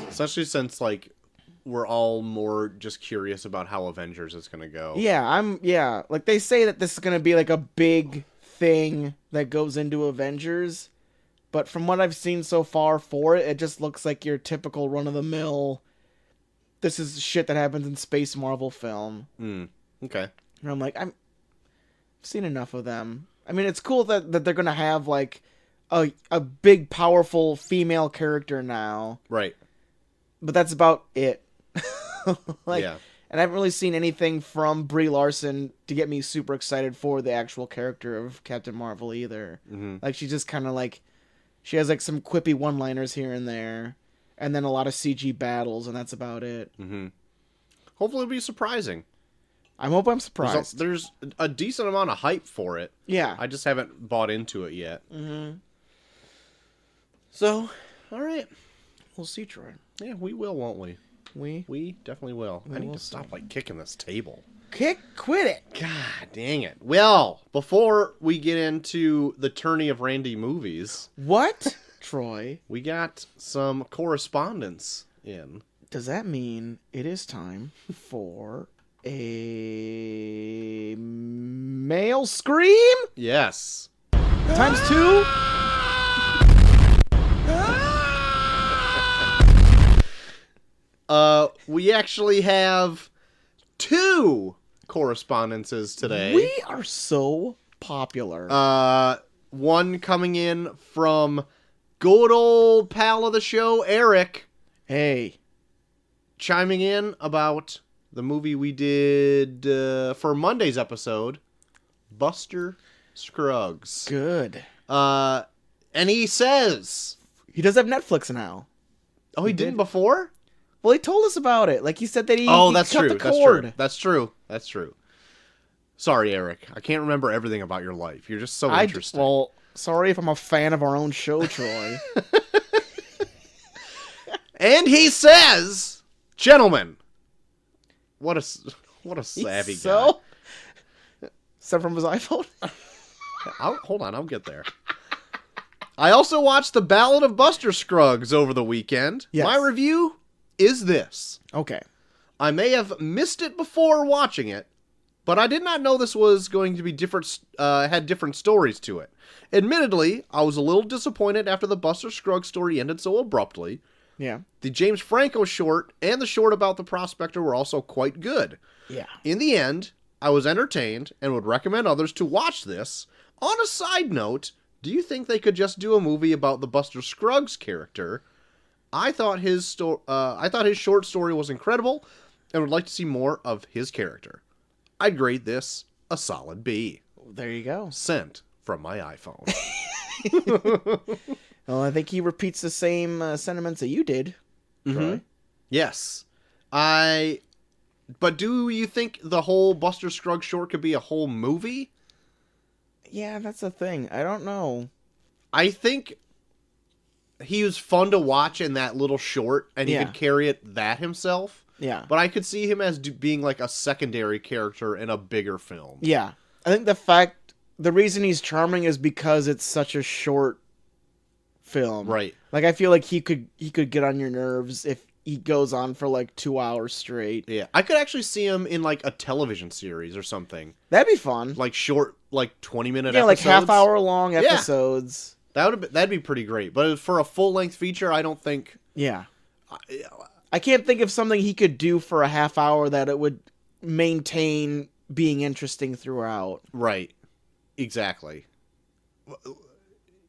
Especially since like we're all more just curious about how Avengers is gonna go. Yeah, like they say that this is gonna be like a big thing that goes into Avengers, but from what I've seen so far for it, it just looks like your typical run of the mill. This is shit that happens in space Marvel film. Okay. And I'm like, I've seen enough of them. I mean, it's cool that they're gonna have like a big, powerful female character now. Right. But that's about it. Like, yeah. And I haven't really seen anything from Brie Larson to get me super excited for the actual character of Captain Marvel either. Like, she's just kind of like, she has like some quippy one-liners here and there, and then a lot of CG battles, and that's about it. Hopefully it'll be surprising. I hope I'm surprised. There's a decent amount of hype for it. Yeah. I just haven't bought into it yet. So, all right. We'll see, Troy. Yeah, we will, won't we? We definitely will. I need to stop like kicking this table. Quit it. God dang it. Well, before we get into the tourney of Randy movies. What? Troy. We got some correspondence in. Does that mean it is time for a male scream? Yes. Times 2? We actually have 2 correspondences today. We are so popular. One coming in from good old pal of the show, Eric. Hey. Chiming in about the movie we did for Monday's episode, Buster Scruggs. Good. And he says... He does have Netflix now. Oh, he didn't before? Well, he told us about it. Like, he said that he that's cut true. the cord. That's true. Sorry, Eric. I can't remember everything about your life. You're just so interesting. Well, sorry if I'm a fan of our own show, Troy. And he says, gentlemen, what a savvy guy. Sent from his iPhone? Hold on, I'll get there. I also watched The Ballad of Buster Scruggs over the weekend. Yes. My review is this. Okay. I may have missed it before watching it, but I did not know this was going to be different, had different stories to it. Admittedly, I was a little disappointed after the Buster Scruggs story ended so abruptly. Yeah. The James Franco short and the short about the Prospector were also quite good. Yeah. In the end, I was entertained and would recommend others to watch this. On a side note, do you think they could just do a movie about the Buster Scruggs character? I thought his short story was incredible and would like to see more of his character. I'd grade this a solid B. There you go. Sent from my iPhone. Well, I think he repeats the same sentiments that you did, Troy. Yes. But do you think the whole Buster Scruggs short could be a whole movie? Yeah, that's the thing. I don't know. I think he was fun to watch in that little short, and he could carry it that himself. Yeah. But I could see him as being like a secondary character in a bigger film. Yeah. I think the reason he's charming is because it's such a short film. Right. Like, I feel like he could get on your nerves if he goes on for like 2 hours straight. Yeah. I could actually see him in like a television series or something. That'd be fun. Like short, like 20-minute episodes. Yeah, like half-hour long episodes. That'd be pretty great. But for a full-length feature, I don't think... Yeah. I can't think of something he could do for a half hour that it would maintain being interesting throughout. Right. Exactly.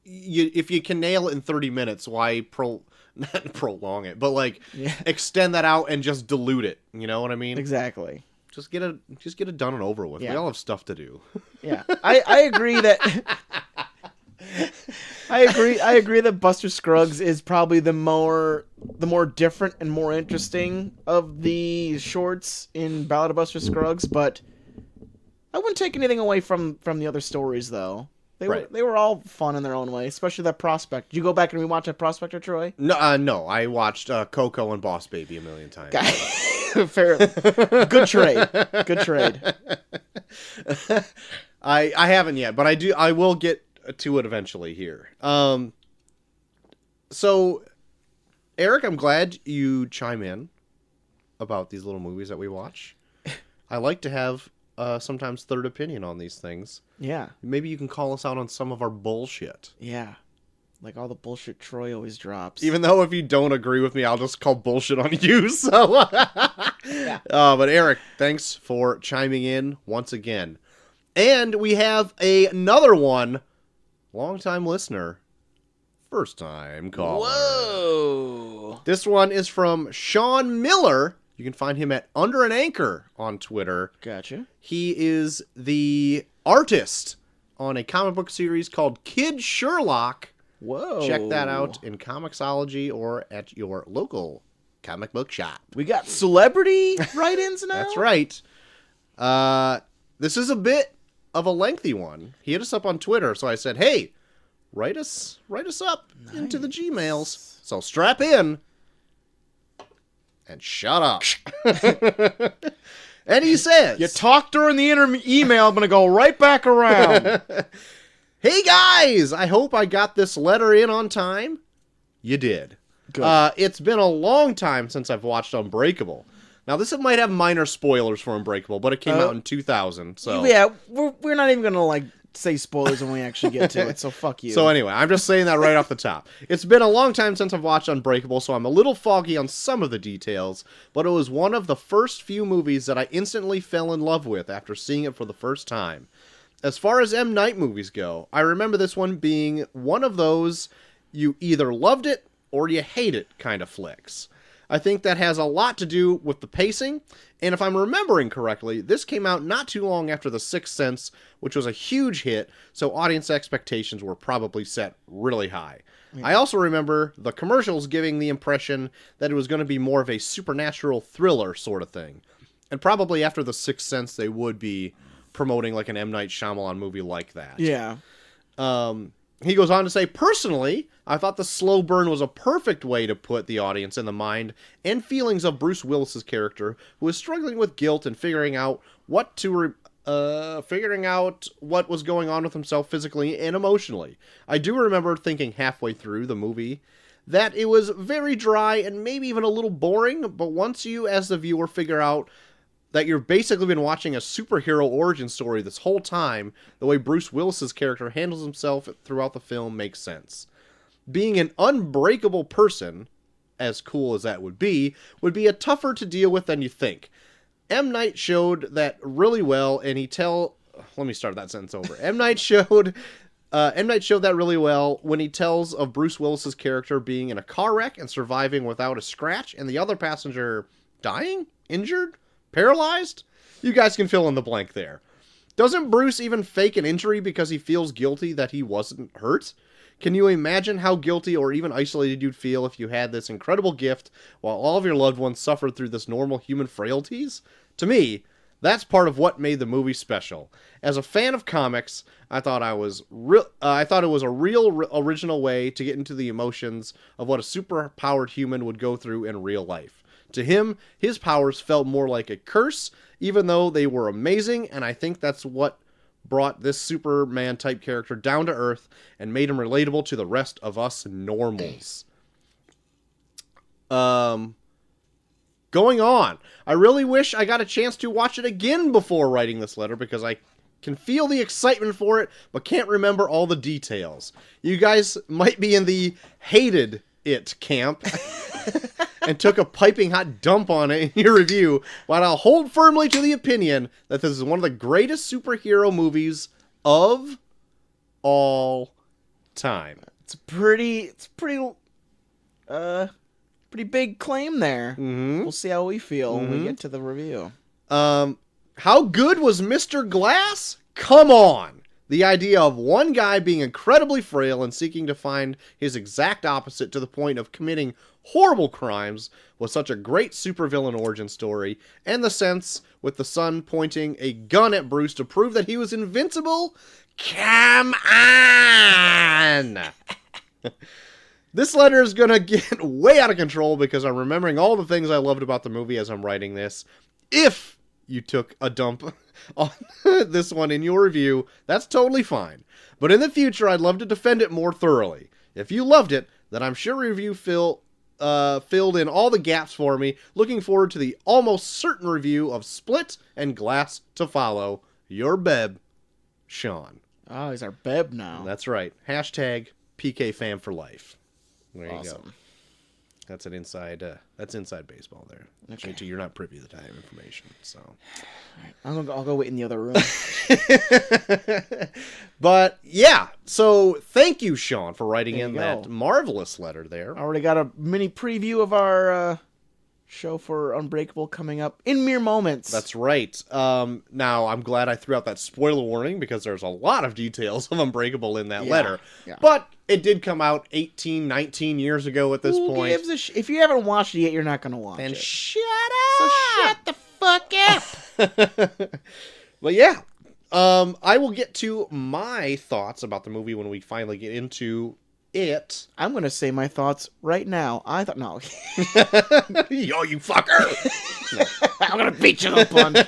If you can nail it in 30 minutes, why not prolong it, but like extend that out and just dilute it. You know what I mean? Exactly. Just get it done and over with. Yeah. We all have stuff to do. Yeah. I agree that I agree that Buster Scruggs is probably the more different and more interesting of the shorts in Ballad of Buster Scruggs, but I wouldn't take anything away from the other stories though. They were all fun in their own way, especially that Prospect. Did you go back and rewatch that Prospector, Troy? No. I watched Coco and Boss Baby a million times. Fair. Good trade. Good trade. I haven't yet, but I will get to it eventually here. So, Eric, I'm glad you chime in about these little movies that we watch. I like to have sometimes third opinion on these things. Yeah. Maybe you can call us out on some of our bullshit. Yeah. Like all the bullshit Troy always drops. Even though if you don't agree with me, I'll just call bullshit on you. So, yeah. But Eric, thanks for chiming in once again. And we have another one. Long-time listener. First-time caller. Whoa. This one is from Sean Miller. You can find him at Under an Anchor on Twitter. Gotcha. He is the artist on a comic book series called Kid Sherlock. Whoa. Check that out in Comixology or at your local comic book shop. We got celebrity write-ins now? That's right. This is a bit of a lengthy one. He hit us up on Twitter, so I said, hey, write us up into the Gmails. So strap in and shut up. And he says, you talked during the email, I'm going to go right back around. Hey guys, I hope I got this letter in on time. You did. Good. It's been a long time since I've watched Unbreakable. Now, this might have minor spoilers for Unbreakable, but it came out in 2000, so... Yeah, we're not even going to, say spoilers when we actually get to it, so fuck you. So anyway, I'm just saying that right off the top. It's been a long time since I've watched Unbreakable, so I'm a little foggy on some of the details, but it was one of the first few movies that I instantly fell in love with after seeing it for the first time. As far as M. Night movies go, I remember this one being one of those you either loved it or you hate it kind of flicks. I think that has a lot to do with the pacing, and if I'm remembering correctly, this came out not too long after The Sixth Sense, which was a huge hit, so audience expectations were probably set really high. Yeah. I also remember the commercials giving the impression that it was going to be more of a supernatural thriller sort of thing, and probably after The Sixth Sense they would be promoting like an M. Night Shyamalan movie like that. Yeah. He goes on to say, personally, I thought the slow burn was a perfect way to put the audience in the mind and feelings of Bruce Willis's character, who is struggling with guilt and figuring out what was going on with himself physically and emotionally. I do remember thinking halfway through the movie that it was very dry and maybe even a little boring, but once you, as the viewer, figure out that you've basically been watching a superhero origin story this whole time, the way Bruce Willis's character handles himself throughout the film makes sense. Being an unbreakable person, as cool as that would be a tougher to deal with than you think. M. Night showed that really well, and let me start that sentence over. M. Night showed that really well when he tells of Bruce Willis's character being in a car wreck and surviving without a scratch, and the other passenger dying? Injured? Paralyzed? You guys can fill in the blank there. Doesn't Bruce even fake an injury because he feels guilty that he wasn't hurt? Can you imagine how guilty or even isolated you'd feel if you had this incredible gift while all of your loved ones suffered through this normal human frailties? To me, that's part of what made the movie special. As a fan of comics, I thought it was a real original way to get into the emotions of what a superpowered human would go through in real life. To him, his powers felt more like a curse, even though they were amazing, and I think that's what brought this Superman-type character down to earth and made him relatable to the rest of us normals. Going on. I really wish I got a chance to watch it again before writing this letter, because I can feel the excitement for it, but can't remember all the details. You guys might be in the hated it camp. and took a piping hot dump on it in your review, while I'll hold firmly to the opinion that this is one of the greatest superhero movies of all time. It's pretty big claim there. Mm-hmm. We'll see how we feel when we get to the review. How good was Mr. Glass? Come on! The idea of one guy being incredibly frail and seeking to find his exact opposite to the point of committing horrible crimes was such a great supervillain origin story, and the sense with the son pointing a gun at Bruce to prove that he was invincible. Come on! This letter is gonna get way out of control because I'm remembering all the things I loved about the movie as I'm writing this. If you took a dump on this one in your review, that's totally fine. But in the future, I'd love to defend it more thoroughly. If you loved it, then I'm sure your review filled in all the gaps for me. Looking forward to the almost certain review of Split and Glass to follow. Your Beb, Sean. Oh, he's our Beb now. That's right. Hashtag PK fan for life. There you Awesome. go. That's an inside. That's inside baseball there. Okay. You're not privy to that information, so. I'll go wait in the other room. But yeah, so thank you, Sean, for writing There in you that go. marvelous letter there. I already got a mini preview of our show for Unbreakable coming up in mere moments. That's right. Now, I'm glad I threw out that spoiler warning because there's a lot of details of Unbreakable in that letter. Yeah. But it did come out 18, 19 years ago at this Who point. gives a if you haven't watched it yet, you're not going to watch And it. shut So up! shut the fuck up! But yeah, I will get to my thoughts about the movie when we finally get into it. I'm going to say my thoughts right now. No. Yo, you fucker! I'm going to beat you to a punch.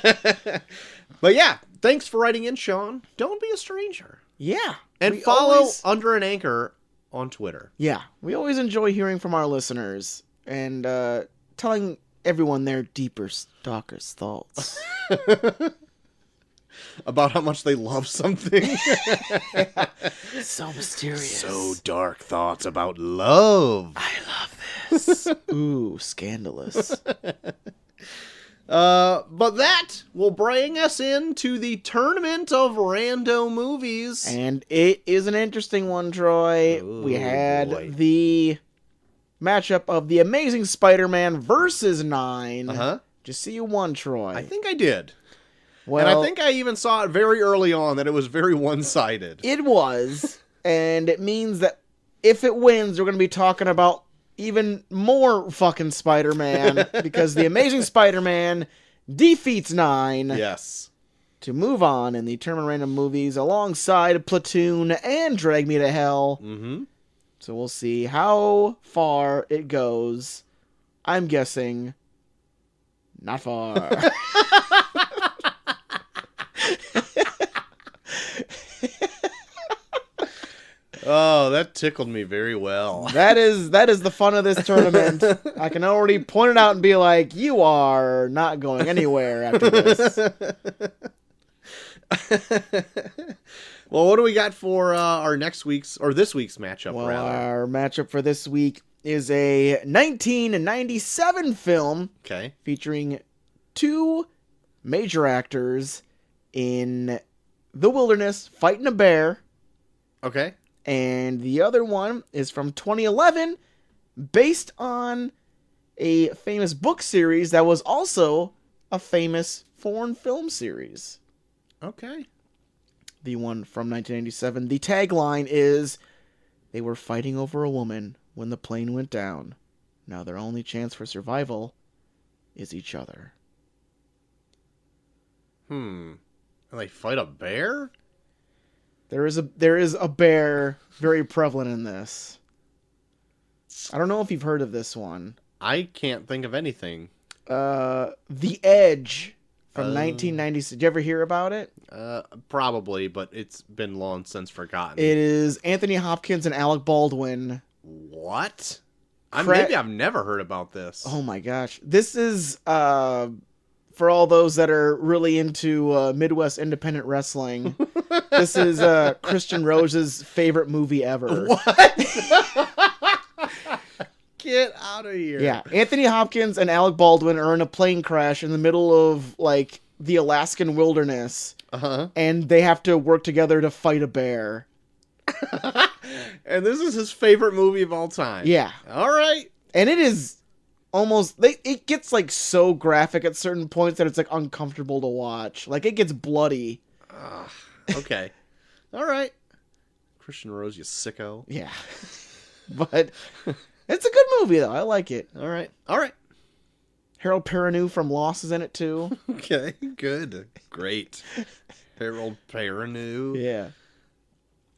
But yeah, thanks for writing in, Sean. Don't be a stranger. Yeah. And follow Under an Anchor on Twitter. Yeah. We always enjoy hearing from our listeners and telling everyone their deeper, darkest thoughts. About how much they love something. So mysterious. So dark thoughts about love. I love this. Ooh, scandalous. But that will bring us into the tournament of rando movies. And it is an interesting one, Troy. Oh, we had boy. the matchup of The Amazing Spider-Man versus 9. Uh-huh. Just see you won, Troy. I think I did. Well, And I think I even saw it very early on that it was very one-sided. it was. And it means that if it wins, we're going to be talking about even more fucking Spider-Man. Because The Amazing Spider-Man defeats 9. Yes. To move on in the Tournament of Random Movies alongside Platoon and Drag Me to Hell. Mm-hmm. So we'll see how far it goes. I'm guessing not far. Oh, that tickled me very well. That is the fun of this tournament. I can already point it out and be like, you are not going anywhere after this. Well, what do we got for our this week's matchup? Well, rather? our matchup for this week is a 1997 film Okay. featuring 2 major actors in the wilderness fighting a bear. Okay. And the other one is from 2011, based on a famous book series that was also a famous foreign film series. Okay. The one from 1997, the tagline is, "They were fighting over a woman when the plane went down. Now their only chance for survival is each other." And they fight a bear? There is a bear very prevalent in this. I don't know if you've heard of this one. I can't think of anything. The Edge from 1996. Did you ever hear about it? Probably, but it's been long since forgotten. It is Anthony Hopkins and Alec Baldwin. What? Maybe I've never heard about this. Oh my gosh. This is for all those that are really into Midwest independent wrestling. This is Christian Rose's favorite movie ever. What? Get out of here. Yeah, Anthony Hopkins and Alec Baldwin are in a plane crash in the middle of, like, the Alaskan wilderness. Uh-huh. And they have to work together to fight a bear. And this is his favorite movie of all time. Yeah. All right. And it is almost... it gets, like, so graphic at certain points that it's, like, uncomfortable to watch. Like, it gets bloody. Okay. All right. Christian Rose, you sicko. Yeah. But it's a good movie, though. I like it. All right. All right. Harold Perrineau from Lost is in it, too. Okay. Good. Great. Harold Perrineau. Yeah.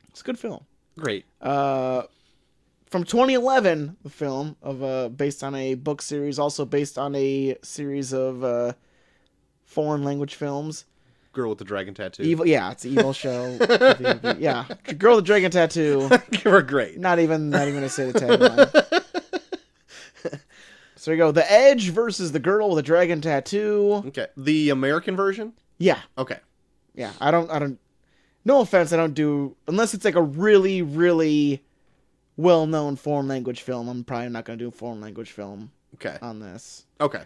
It's a good film. Great. From 2011, the film of based on a book series, also based on a series of foreign language films. Girl with the Dragon Tattoo. Evil, yeah, it's an evil show. Yeah, Girl with the Dragon Tattoo. We're great. Not even gonna say the tagline. So there you go. The Edge versus the Girl with the Dragon Tattoo. Okay. The American version? Yeah. Okay. Yeah. I don't. No offense, I don't do unless it's like a really, really well-known foreign language film. I'm probably not gonna do a foreign language film. Okay. On this. Okay.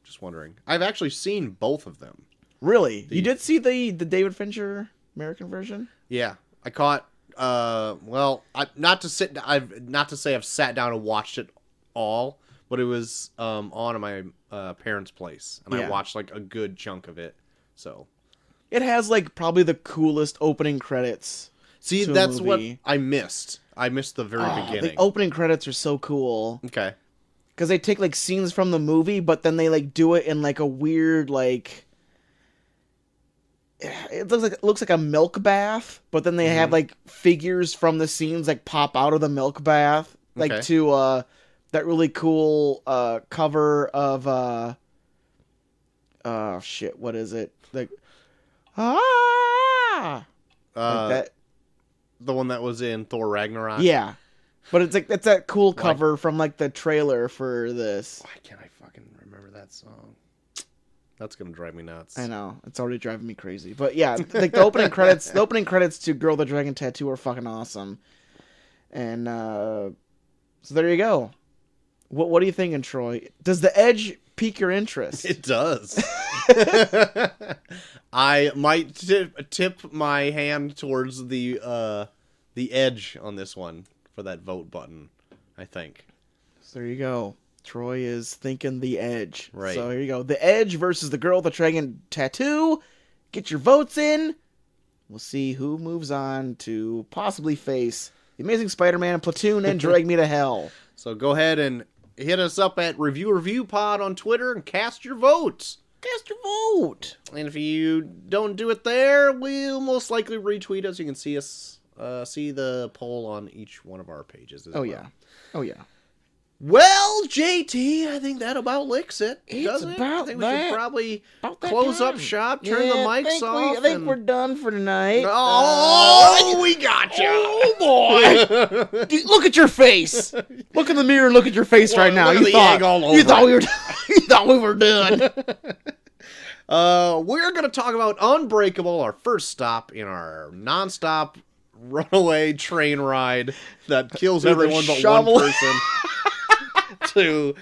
Just wondering. I've actually seen both of them. Really? You did see the David Fincher American version? Yeah. I caught not to say I've sat down and watched it all, but it was on at my parents' place, and I watched like a good chunk of it. So it has like probably the coolest opening credits. See, that's what I missed. I missed the very beginning. The opening credits are so cool. Okay. Because they take like scenes from the movie, but then they like do it in like a weird like. It looks like a milk bath, but then they have like figures from the scenes like pop out of the milk bath, like to that really cool cover of shit, what is it? Like like that, the one that was in Thor Ragnarok. Yeah, but it's like that cool cover from like the trailer for this. Why can't I fucking remember that song? That's gonna drive me nuts. I know, it's already driving me crazy. But yeah, like the opening credits to Girl with the Dragon Tattoo are fucking awesome. And so there you go. What are you thinking, Troy? Does The Edge pique your interest? It does. I might tip my hand towards the Edge on this one for that vote button, I think. So there you go. Troy is thinking The Edge. Right. So here you go. The Edge versus the Girl with the Dragon Tattoo. Get your votes in. We'll see who moves on to possibly face The Amazing Spider-Man, Platoon, and Drag Me to Hell. So go ahead and hit us up at Review Pod on Twitter and cast your votes. Cast your vote. And if you don't do it there, we'll most likely retweet us. You can see us, see the poll on each one of our pages as well. Yeah. Oh, yeah. Well, JT, I think that about licks it. It's about I think we should probably close up shop, turn the mics off. I think we're done for tonight. Oh, we got you. Oh, boy. Dude, look at your face. Look in the mirror and look at your face right now. You thought we were done. We're going to talk about Unbreakable, our first stop in our nonstop runaway train ride that kills everyone but one person. to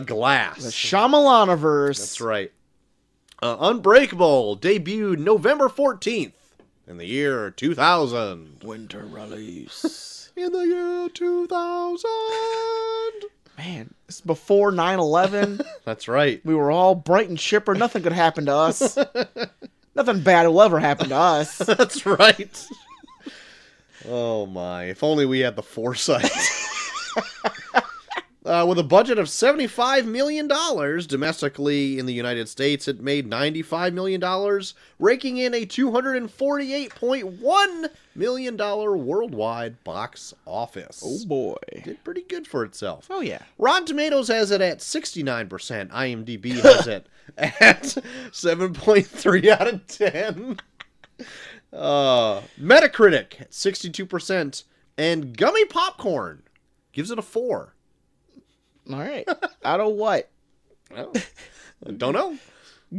Glass. The Shyamalan-iverse. That's right. Unbreakable debuted November 14th in the year 2000. Winter release. In the year 2000. Man, it's before 9/11. That's right. We were all bright and chipper. Nothing could happen to us. Nothing bad will ever happen to us. That's right. Oh my. If only we had the foresight. With a budget of $75 million domestically in the United States, it made $95 million, raking in a $248.1 million worldwide box office. Oh boy. Did pretty good for itself. Oh yeah. Rotten Tomatoes has it at 69%. IMDb has it at 7.3 out of 10. Metacritic at 62%. And Gummy Popcorn gives it a 4. All right. Out of what? Oh, don't know.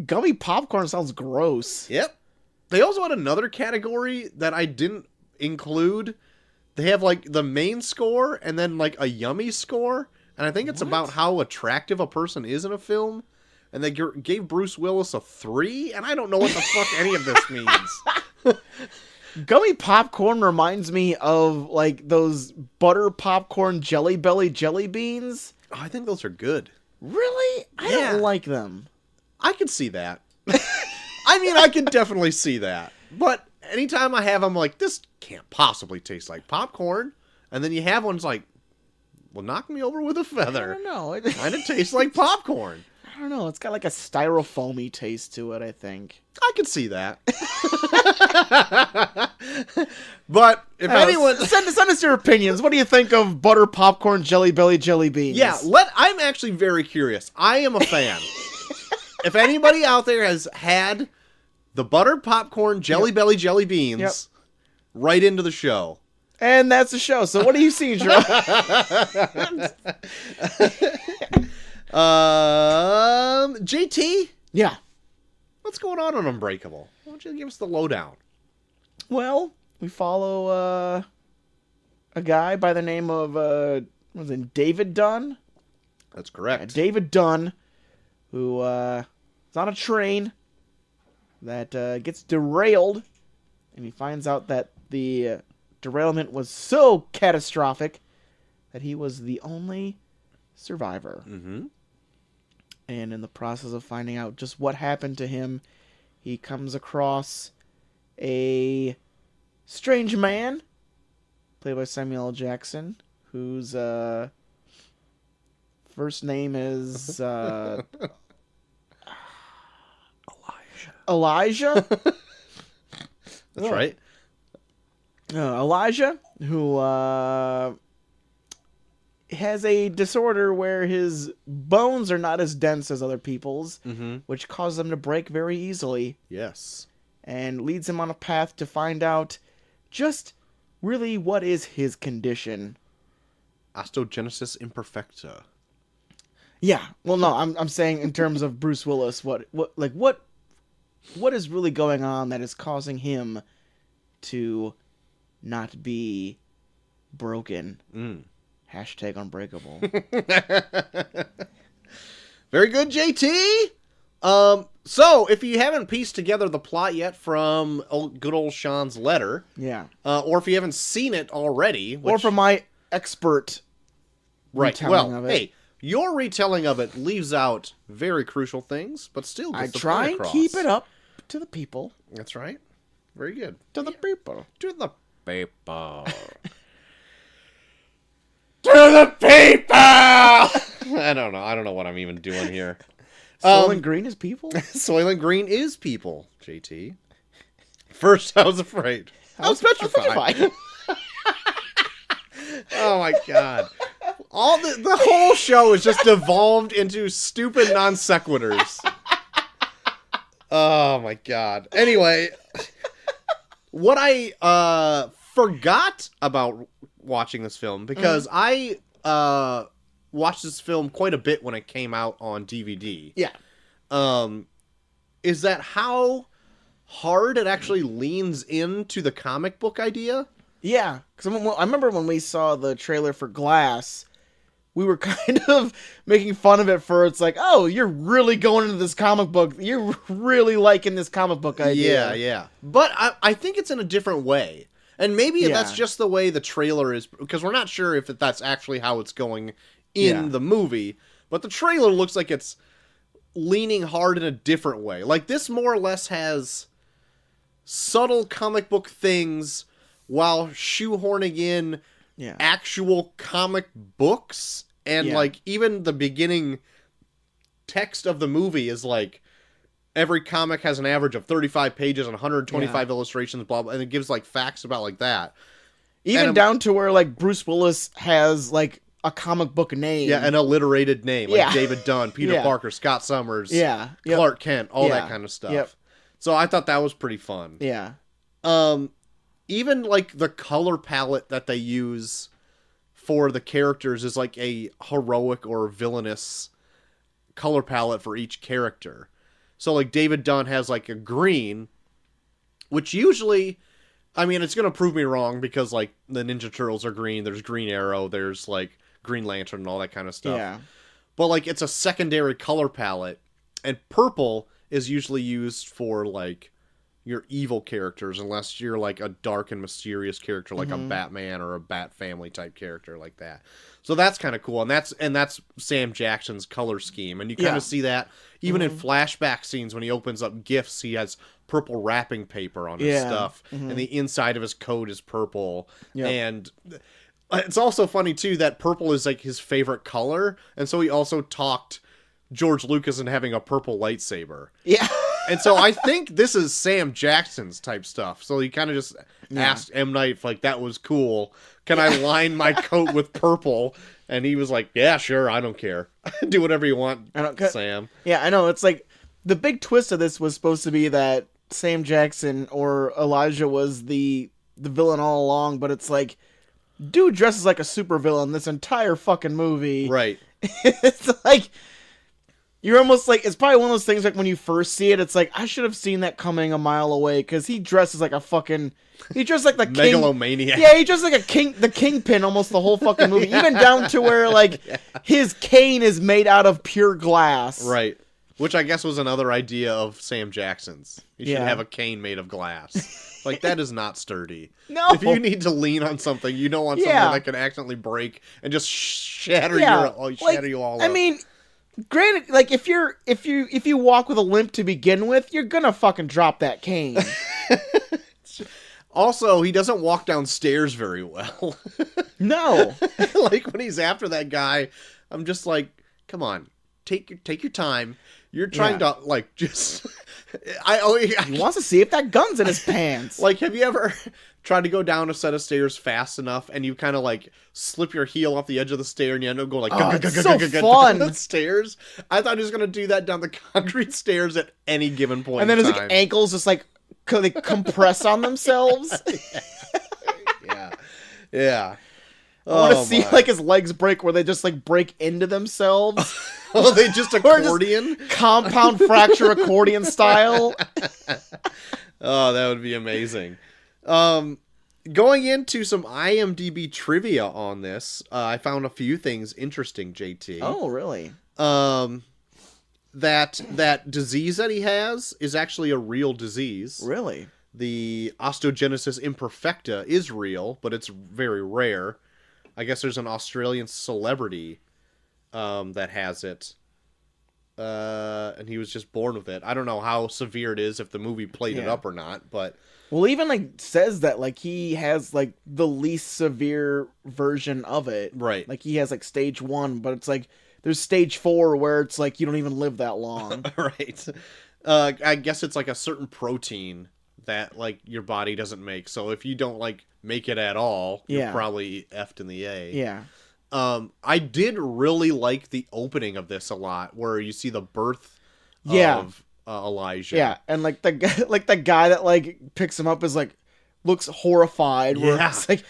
Gummy popcorn sounds gross. Yep. They also had another category that I didn't include they have like the main score and then like a yummy score. And I think it's about how attractive a person is in a film. And they gave Bruce Willis a 3. And I don't know what the fuck any of this means. Gummy popcorn reminds me of like those butter popcorn Jelly Belly jelly beans. Oh, I think those are good. Really? I don't like them. I can see that. I mean, I can definitely see that. But anytime I have them, like, this can't possibly taste like popcorn. And then you have one's like, well, knock me over with a feather. I don't know. It kind of tastes like popcorn. I don't know. It's got like a styrofoamy taste to it, I think. I can see that. But if anyone... Send us your opinions. What do you think of butter popcorn Jelly Belly jelly beans? Yeah, I'm actually very curious. I am a fan. If anybody out there has had the buttered popcorn Jelly Belly jelly beans, right into the show. And that's the show. So what do you see, Drew? JT? Yeah. What's going on Unbreakable? Why don't you give us the lowdown? Well, we follow a guy by the name of was it David Dunn? That's correct. David Dunn, who is on a train that gets derailed, and he finds out that the derailment was so catastrophic that he was the only survivor. Mm-hmm. And in the process of finding out just what happened to him, he comes across a strange man, played by Samuel L. Jackson, whose first name is Elijah. That's right. Elijah, who has a disorder where his bones are not as dense as other people's, which causes them to break very easily. Yes. And leads him on a path to find out just really what is his condition. Osteogenesis imperfecta. Yeah. Well, no, I'm saying in terms of Bruce Willis, what is really going on that is causing him to not be broken. Hashtag Unbreakable. Very good, JT. So if you haven't pieced together the plot yet from good old Sean's letter, or if you haven't seen it already, or from my expert retelling of it. Hey, your retelling of it leaves out very crucial things, but still gets the try point and across. Keep it up to the people. That's right. Very good. To the people. To the people. To the people! I don't know. I don't know what I'm even doing here. Soylent Green is people? Soylent Green is people, JT. First, I was afraid. I was petrified. Oh my god. All the whole show is just devolved into stupid non sequiturs. Oh my god. Anyway, what I forgot about watching this film, because I watched this film quite a bit when it came out on DVD. Yeah. Is that how hard it actually leans into the comic book idea? Yeah, because I remember when we saw the trailer for Glass, we were kind of making fun of it for it's like, oh, you're really going into this comic book. You're really liking this comic book idea. Yeah. But I think it's in a different way. And maybe that's just the way the trailer is, because we're not sure if that's actually how it's going in the movie. But the trailer looks like it's leaning hard in a different way. Like, this more or less has subtle comic book things while shoehorning in actual comic books. And, like, even the beginning text of the movie is, like, every comic has an average of 35 pages and 125 illustrations, blah, blah, and it gives, like, facts about, like, that. Even down to where, like, Bruce Willis has, like, a comic book name. Yeah, an alliterated name, like David Dunn, Peter Parker, Scott Summers, Clark Kent, all that kind of stuff. So I thought that was pretty fun. Yeah. Even, like, the color palette that they use for the characters is, like, a heroic or villainous color palette for each character. So, like, David Dunn has, like, a green, which usually I mean, it's gonna prove me wrong because like the Ninja Turtles are green. There's Green Arrow. There's like Green Lantern and all that kind of stuff. Yeah. But like it's a secondary color palette, and purple is usually used for like your evil characters, unless you're like a dark and mysterious character like a Batman or a Bat Family type character like that. So that's kind of cool, and that's Sam Jackson's color scheme, and you kind of see that even in flashback scenes when he opens up gifts. He has purple wrapping paper on his stuff, and the inside of his coat is purple, and it's also funny too that purple is like his favorite color, and so he also talked George Lucas into having a purple lightsaber. Yeah. And so I think this is Sam Jackson's type stuff. So he kind of just asked M. Night if like that was cool. Can I line my coat with purple? And he was like, yeah, sure, I don't care. Do whatever you want, Sam. Yeah, I know. It's like the big twist of this was supposed to be that Sam Jackson or Elijah was the villain all along, but it's like dude dresses like a supervillain this entire fucking movie. Right. It's like you're almost like, it's probably one of those things like when you first see it, it's like, I should have seen that coming a mile away, because he dresses like a fucking, he dresses like the king. Megalomaniac. Yeah, he dresses like the kingpin almost the whole fucking movie, even down to where like his cane is made out of pure glass. Right. Which I guess was another idea of Sam Jackson's. He should have a cane made of glass. Like, that is not sturdy. No. If you need to lean on something, you don't want something that can accidentally break and just shatter you all up. I mean, granted, like if you walk with a limp to begin with, you're gonna fucking drop that cane. Also, he doesn't walk downstairs very well. No. Like when he's after that guy, I'm just like, come on, take your time. You're trying to like just. He wants to see if that gun's in his pants. Like, have you ever tried to go down a set of stairs fast enough and you kind of like slip your heel off the edge of the stair and you end up going like so fun down the stairs? I thought he was gonna do that down the concrete stairs at any given point. And then his like ankles just like they compress on themselves. Yeah. I want to see like his legs break where they just like break into themselves. Oh, they just accordion? Just compound fracture accordion style. Oh, that would be amazing. Going into some IMDb trivia on this, I found a few things interesting, JT. Oh, really? That disease that he has is actually a real disease. Really? The osteogenesis imperfecta is real, but it's very rare. I guess there's an Australian celebrity that has it. And he was just born with it. I don't know how severe it is, if the movie played it up or not, but... Well, even like says that like he has like the least severe version of it. Right. Like he has like stage 1, but it's like there's stage 4 where it's like you don't even live that long. Right. I guess it's like a certain protein that like your body doesn't make. So if you don't like make it at all, you're probably effed in the A. Yeah. I did really like the opening of this a lot, where you see the birth of Elijah. Yeah, and like the guy that like picks him up is like looks horrified. Where it's like,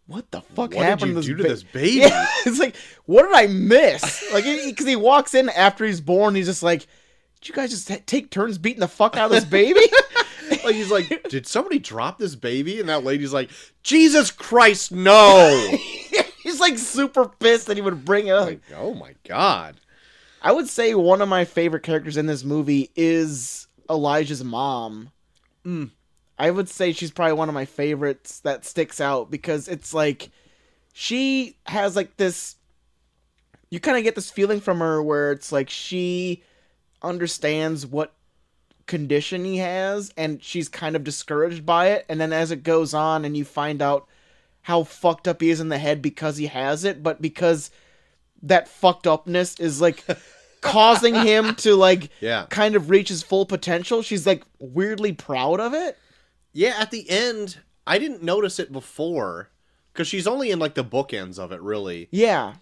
what the fuck happened to this baby? Yeah, it's like, what did I miss? Like, because he walks in after he's born, he's just like, did you guys just take turns beating the fuck out of this baby? Like, he's like, did somebody drop this baby? And that lady's like, Jesus Christ, no! He's like super pissed that he would bring it up. Like, oh my god. I would say one of my favorite characters in this movie is Elijah's mom. I would say she's probably one of my favorites that sticks out, because it's like she has like this, you kind of get this feeling from her where it's like she understands what condition he has and she's kind of discouraged by it, and then as it goes on and you find out how fucked up he is in the head because he has it, but because that fucked upness is like causing him to like kind of reach his full potential, she's like weirdly proud of it. Yeah, at the end, I didn't notice it before, because she's only in like the bookends of it, really. Yeah.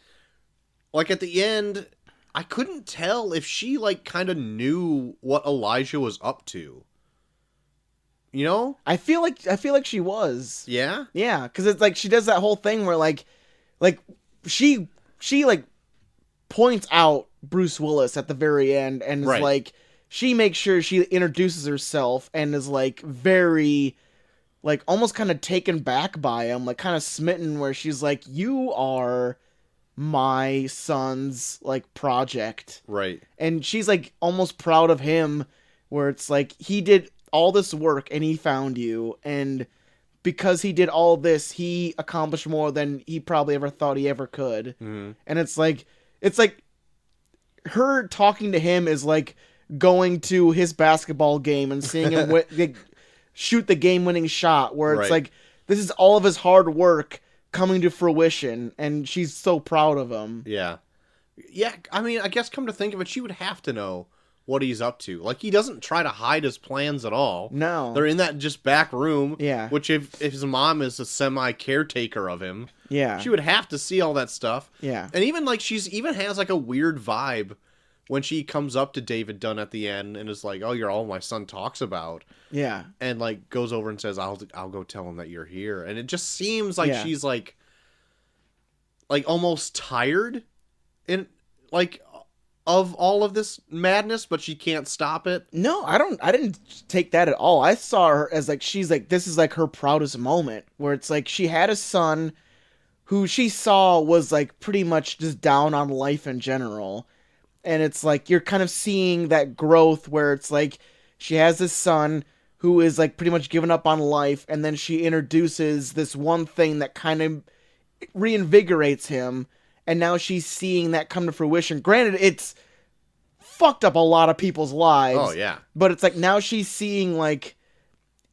Like at the end, I couldn't tell if she like kind of knew what Elijah was up to. You know? I feel like she was. Yeah? Yeah, because it's like she does that whole thing where like she like points out Bruce Willis at the very end and is like, she makes sure she introduces herself and is like very like almost kind of taken back by him, like kind of smitten, where she's like, you are my son's like project. Right. And she's like almost proud of him, where it's like he did all this work and he found you, and because he did all this, he accomplished more than he probably ever thought he ever could. Mm-hmm. And it's like her talking to him is like going to his basketball game and seeing him shoot the game-winning shot, where it's like, this is all of his hard work coming to fruition, and she's so proud of him. Yeah. Yeah, I mean, I guess come to think of it, she would have to know what he's up to. Like, he doesn't try to hide his plans at all. No. They're in that just back room. Yeah. Which, if his mom is a semi-caretaker of him, yeah, she would have to see all that stuff. Yeah. And even, like, she's even has, like, a weird vibe when she comes up to David Dunn at the end and is like, oh, you're all my son talks about. Yeah. And, like, goes over and says, I'll go tell him that you're here. And it just seems like she's, like, almost tired like, of all of this madness, but she can't stop it. No, I didn't take that at all. I saw her as like, she's like, this is like her proudest moment, where it's like she had a son who she saw was like pretty much just down on life in general. And it's like, you're kind of seeing that growth where it's like she has this son who is like pretty much given up on life, and then she introduces this one thing that kind of reinvigorates him. And now she's seeing that come to fruition. Granted, it's fucked up a lot of people's lives. Oh, yeah. But it's like, now she's seeing, like,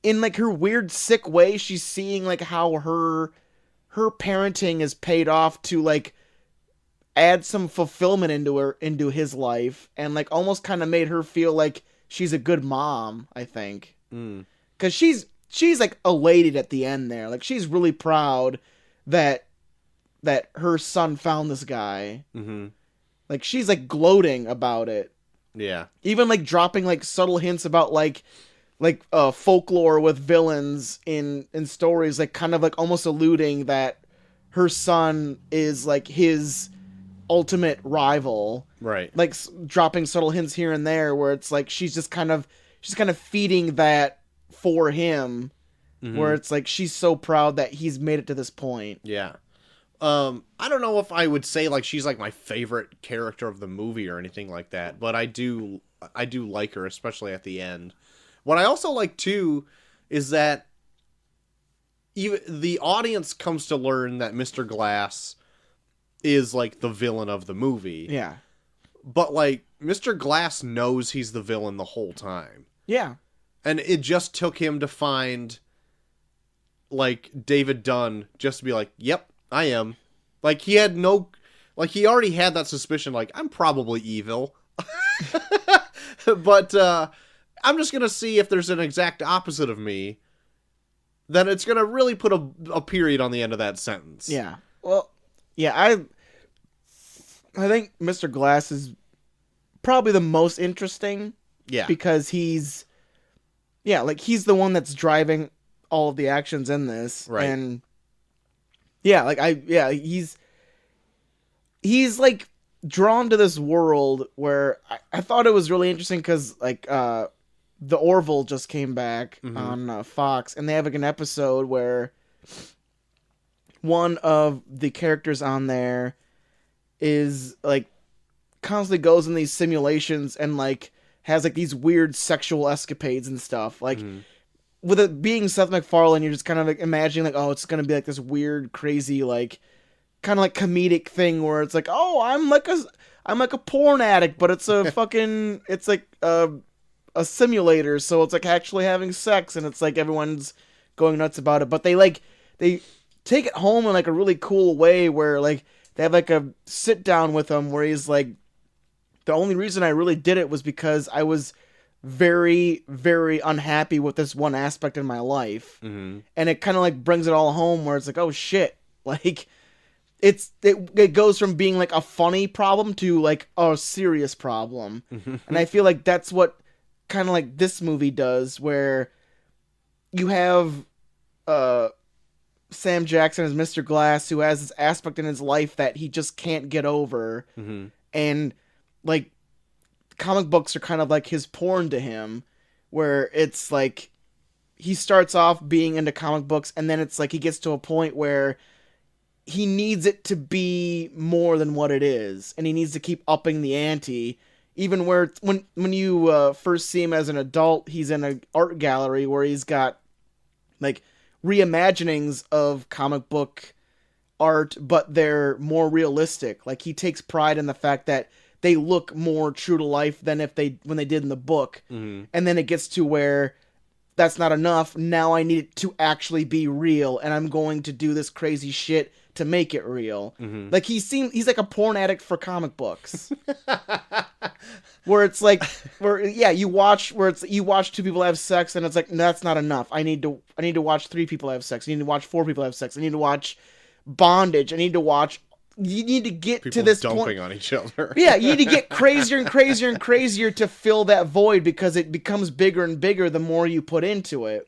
in, like, her weird, sick way, she's seeing, like, how her parenting is paid off to, like, add some fulfillment into his life. And, like, almost kind of made her feel like she's a good mom, I think. Because she's, like, elated at the end there. Like, she's really proud that her son found this guy. Mm-hmm. Like, she's, like, gloating about it. Yeah. Even, like, dropping, like, subtle hints about, like folklore with villains in stories, like, kind of, like, almost alluding that her son is, like, his ultimate rival. Right. Like, dropping subtle hints here and there, where it's, like, she's kind of feeding that for him, where it's, like, she's so proud that he's made it to this point. Yeah. I don't know if I would say like she's like my favorite character of the movie or anything like that, but I do like her, especially at the end. What I also like too is that even the audience comes to learn that Mr. Glass is like the villain of the movie. Yeah. But like Mr. Glass knows he's the villain the whole time. Yeah. And it just took him to find like David Dunn just to be like, yep, I am. Like, he had no... Like, he already had that suspicion, like, I'm probably evil. But, I'm just gonna see if there's an exact opposite of me. Then it's gonna really put a period on the end of that sentence. Yeah. Well, yeah, I think Mr. Glass is probably the most interesting. Yeah. Because he's... Yeah, like, he's the one that's driving all of the actions in this. Right. And... Yeah, like, he's, like, drawn to this world where I thought it was really interesting because, like, the Orville just came back on Fox, and they have, like, an episode where one of the characters on there is, like, constantly goes in these simulations and, like, has, like, these weird sexual escapades and stuff. Like, with it being Seth MacFarlane, you're just kind of like imagining like, oh, it's gonna be like this weird, crazy, like kind of like comedic thing where it's like, oh, I'm like a porn addict, but it's a fucking, it's like a simulator, so it's like actually having sex, and it's like everyone's going nuts about it. But they take it home in like a really cool way where like they have like a sit down with him where he's like, the only reason I really did it was because I was very, very unhappy with this one aspect in my life. And it kind of like brings it all home where it's like, oh shit, like it goes from being like a funny problem to like a serious problem. And I feel like that's what kind of like this movie does, where you have Sam Jackson as Mr. Glass, who has this aspect in his life that he just can't get over. And like comic books are kind of like his porn to him, where it's like he starts off being into comic books, and then it's like he gets to a point where he needs it to be more than what it is, and he needs to keep upping the ante. Even where when you first see him as an adult, he's in an art gallery where he's got like reimaginings of comic book art, but they're more realistic. Like he takes pride in the fact that they look more true to life than when they did in the book. Mm-hmm. And then it gets to where that's not enough. Now I need it to actually be real, and I'm going to do this crazy shit to make it real. Mm-hmm. Like he's like a porn addict for comic books. Where it's like, you watch two people have sex, and it's like, no, that's not enough. I need to watch 3 people have sex. I need to watch 4 people have sex. I need to watch bondage. You need to get people to this dumping point on each other. Yeah, you need to get crazier and crazier and crazier to fill that void, because it becomes bigger and bigger the more you put into it.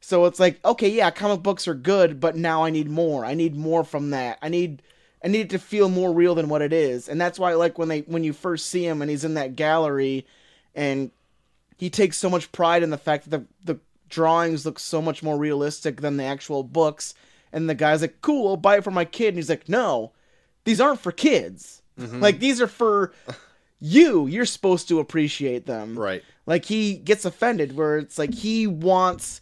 So it's like, okay, yeah, comic books are good, but now I need more. I need more from that. I need it to feel more real than what it is. And that's why I like when you first see him and he's in that gallery, and he takes so much pride in the fact that the drawings look so much more realistic than the actual books. And the guy's like, cool, I'll buy it for my kid. And he's like, no, these aren't for kids. Mm-hmm. Like, these are for you. You're supposed to appreciate them. Right. Like, he gets offended where it's like he wants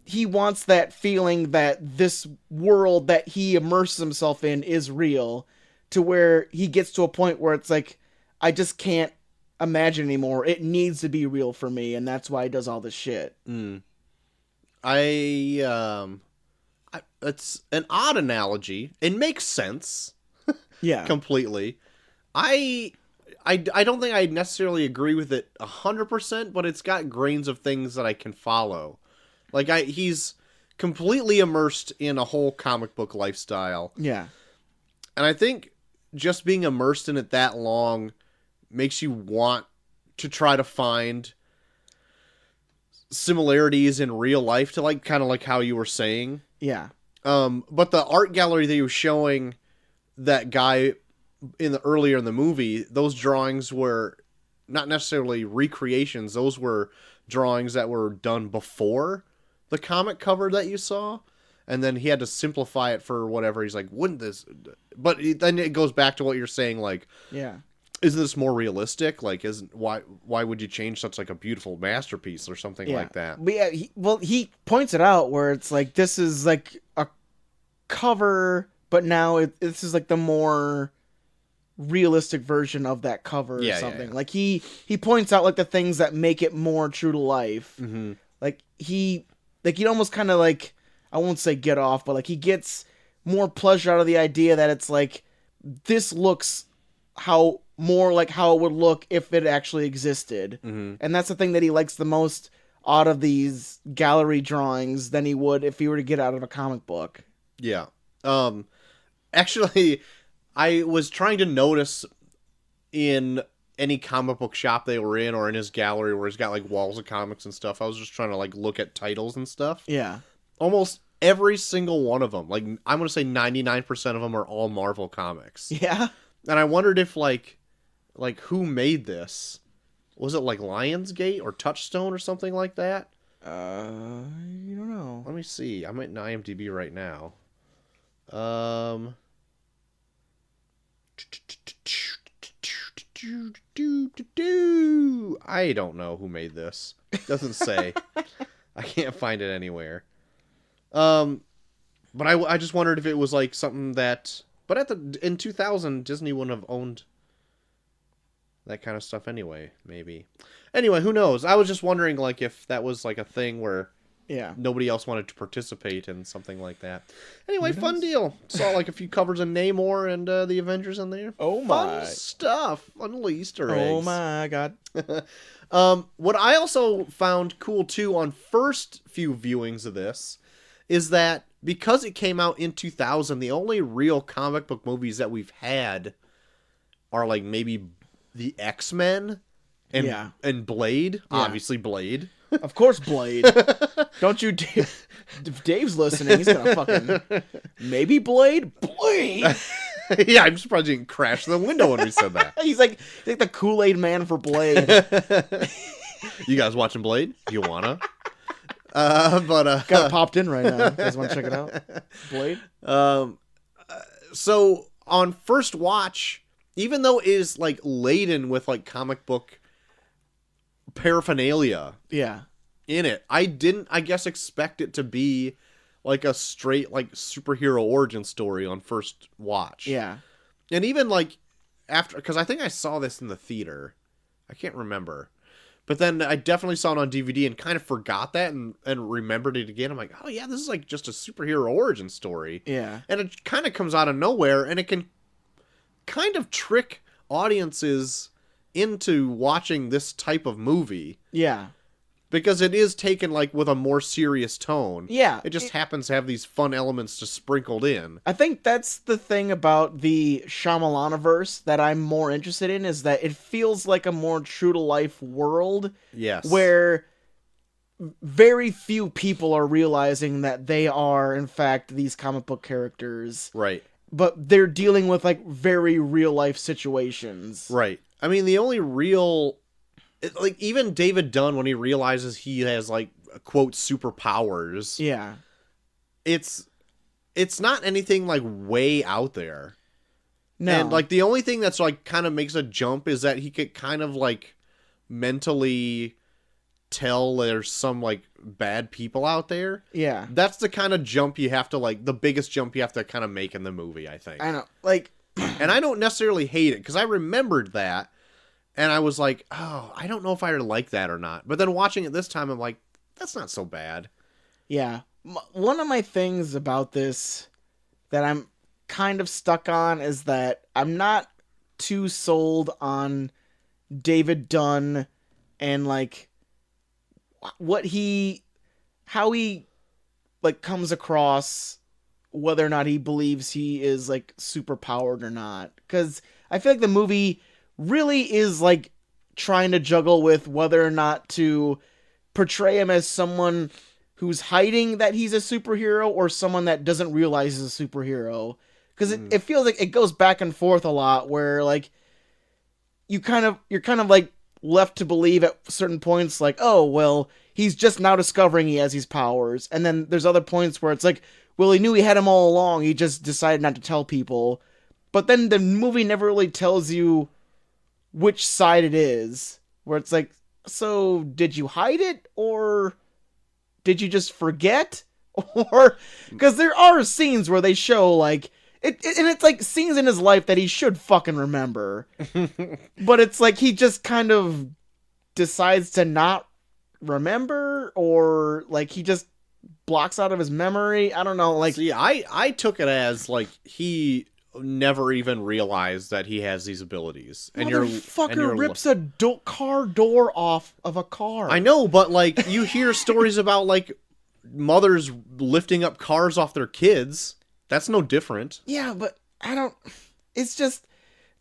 that feeling that this world that he immerses himself in is real, to where he gets to a point where it's like, I just can't imagine anymore. It needs to be real for me, and that's why he does all this shit. It's an odd analogy. It makes sense. Yeah. Completely. I don't think I necessarily agree with it 100%, but it's got grains of things that I can follow. Like, he's completely immersed in a whole comic book lifestyle. Yeah. And I think just being immersed in it that long makes you want to try to find similarities in real life to, like, kind of like how you were saying. Yeah. But the art gallery that you were showing that guy earlier in the movie, those drawings were not necessarily recreations. Those were drawings that were done before the comic cover that you saw, and then he had to simplify it for whatever. He's like, wouldn't this? But then it goes back to what you're saying, like, yeah, isn't this more realistic? Like, why would you change such like a beautiful masterpiece or something like that? But yeah, he points it out where it's like, this is like a cover, but now this is like the more realistic version of that cover or something. Yeah. Like he points out like the things that make it more true to life. Mm-hmm. Like he'd almost kind of like, I won't say get off, but like he gets more pleasure out of the idea that it's like, this looks more like how it would look if it actually existed. Mm-hmm. And that's the thing that he likes the most out of these gallery drawings than he would if he were to get out of a comic book. Yeah. Actually, I was trying to notice in any comic book shop they were in, or in his gallery where he's got like walls of comics and stuff. I was just trying to like look at titles and stuff. Yeah. Almost every single one of them, like I'm going to say 99% of them are all Marvel comics. Yeah. And I wondered if like who made this? Was it like Lionsgate or Touchstone or something like that? I don't know. Let me see. I'm at IMDb right now. I don't know who made this. Doesn't say. I can't find it anywhere. But I just wondered if it was like something that. But in 2000, Disney wouldn't have owned that kind of stuff anyway. Maybe. Anyway, who knows? I was just wondering like if that was like a thing where. Yeah. Nobody else wanted to participate in something like that. Anyway, fun deal. Saw like a few covers of Namor and the Avengers in there. Oh my. Fun stuff. Fun little Easter eggs. Oh my god. What I also found cool too on first few viewings of this is that because it came out in 2000, the only real comic book movies that we've had are like maybe the X-Men and Blade. Yeah. Obviously Blade. Of course, Blade. Don't you, Dave? If Dave's listening, he's gonna fucking maybe Blade. Yeah, I'm surprised you didn't crash the window when we said that. He's like the Kool-Aid man for Blade. You guys watching Blade? You wanna? Got it popped in right now. You guys want to check it out? Blade? So on first watch, even though it is like laden with like comic book paraphernalia in it, I didn't, I guess, expect it to be like a straight like superhero origin story on first watch. Yeah. And even like after, because I think I saw this in the theater. I can't remember. But then I definitely saw it on DVD and kind of forgot that and remembered it again. I'm like, oh yeah, this is like just a superhero origin story. Yeah. And it kind of comes out of nowhere, and it can kind of trick audiences into watching this type of movie. Yeah. Because it is taken like with a more serious tone. Yeah. It just happens to have these fun elements just sprinkled in. I think that's the thing about the Shyamalan-iverse that I'm more interested in, is that it feels like a more true-to-life world. Yes. Where very few people are realizing that they are, in fact, these comic book characters. Right. But they're dealing with, like, very real-life situations. Right. I mean, the only real... Like, even David Dunn, when he realizes he has, like, quote, superpowers... Yeah. It's not anything, like, way out there. No. And, like, the only thing that's, like, kind of makes a jump is that he could kind of, like, mentally tell there's some, like, bad people out there. Yeah. That's the kind of jump you have to, like, the biggest jump you have to kind of make in the movie, I think. I know. Like... And I don't necessarily hate it, because I remembered that. And I was like, oh, I don't know if I like that or not. But then watching it this time, I'm like, that's not so bad. Yeah. One of my things about this that I'm kind of stuck on is that I'm not too sold on David Dunn and, like, how he, like, comes across, whether or not he believes he is, like, super powered or not. Because I feel like the movie really is, like, trying to juggle with whether or not to portray him as someone who's hiding that he's a superhero or someone that doesn't realize he's a superhero. Because it feels like it goes back and forth a lot, where, like, you're kind of like left to believe at certain points, like, oh, well, he's just now discovering he has these powers. And then there's other points where it's like, well, he knew he had them all along, he just decided not to tell people. But then the movie never really tells you which side it is, where it's like, so did you hide it, or did you just forget? Or, because there are scenes where they show, like, and it's like scenes in his life that he should fucking remember, but it's like he just kind of decides to not remember, or like he just blocks out of his memory. I don't know, like... See, I took it as, like, he never even realized that he has these abilities. And Motherfucker rips a car door off of a car. I know, but, like, you hear stories about, like, mothers lifting up cars off their kids. That's no different. Yeah, but I don't... It's just...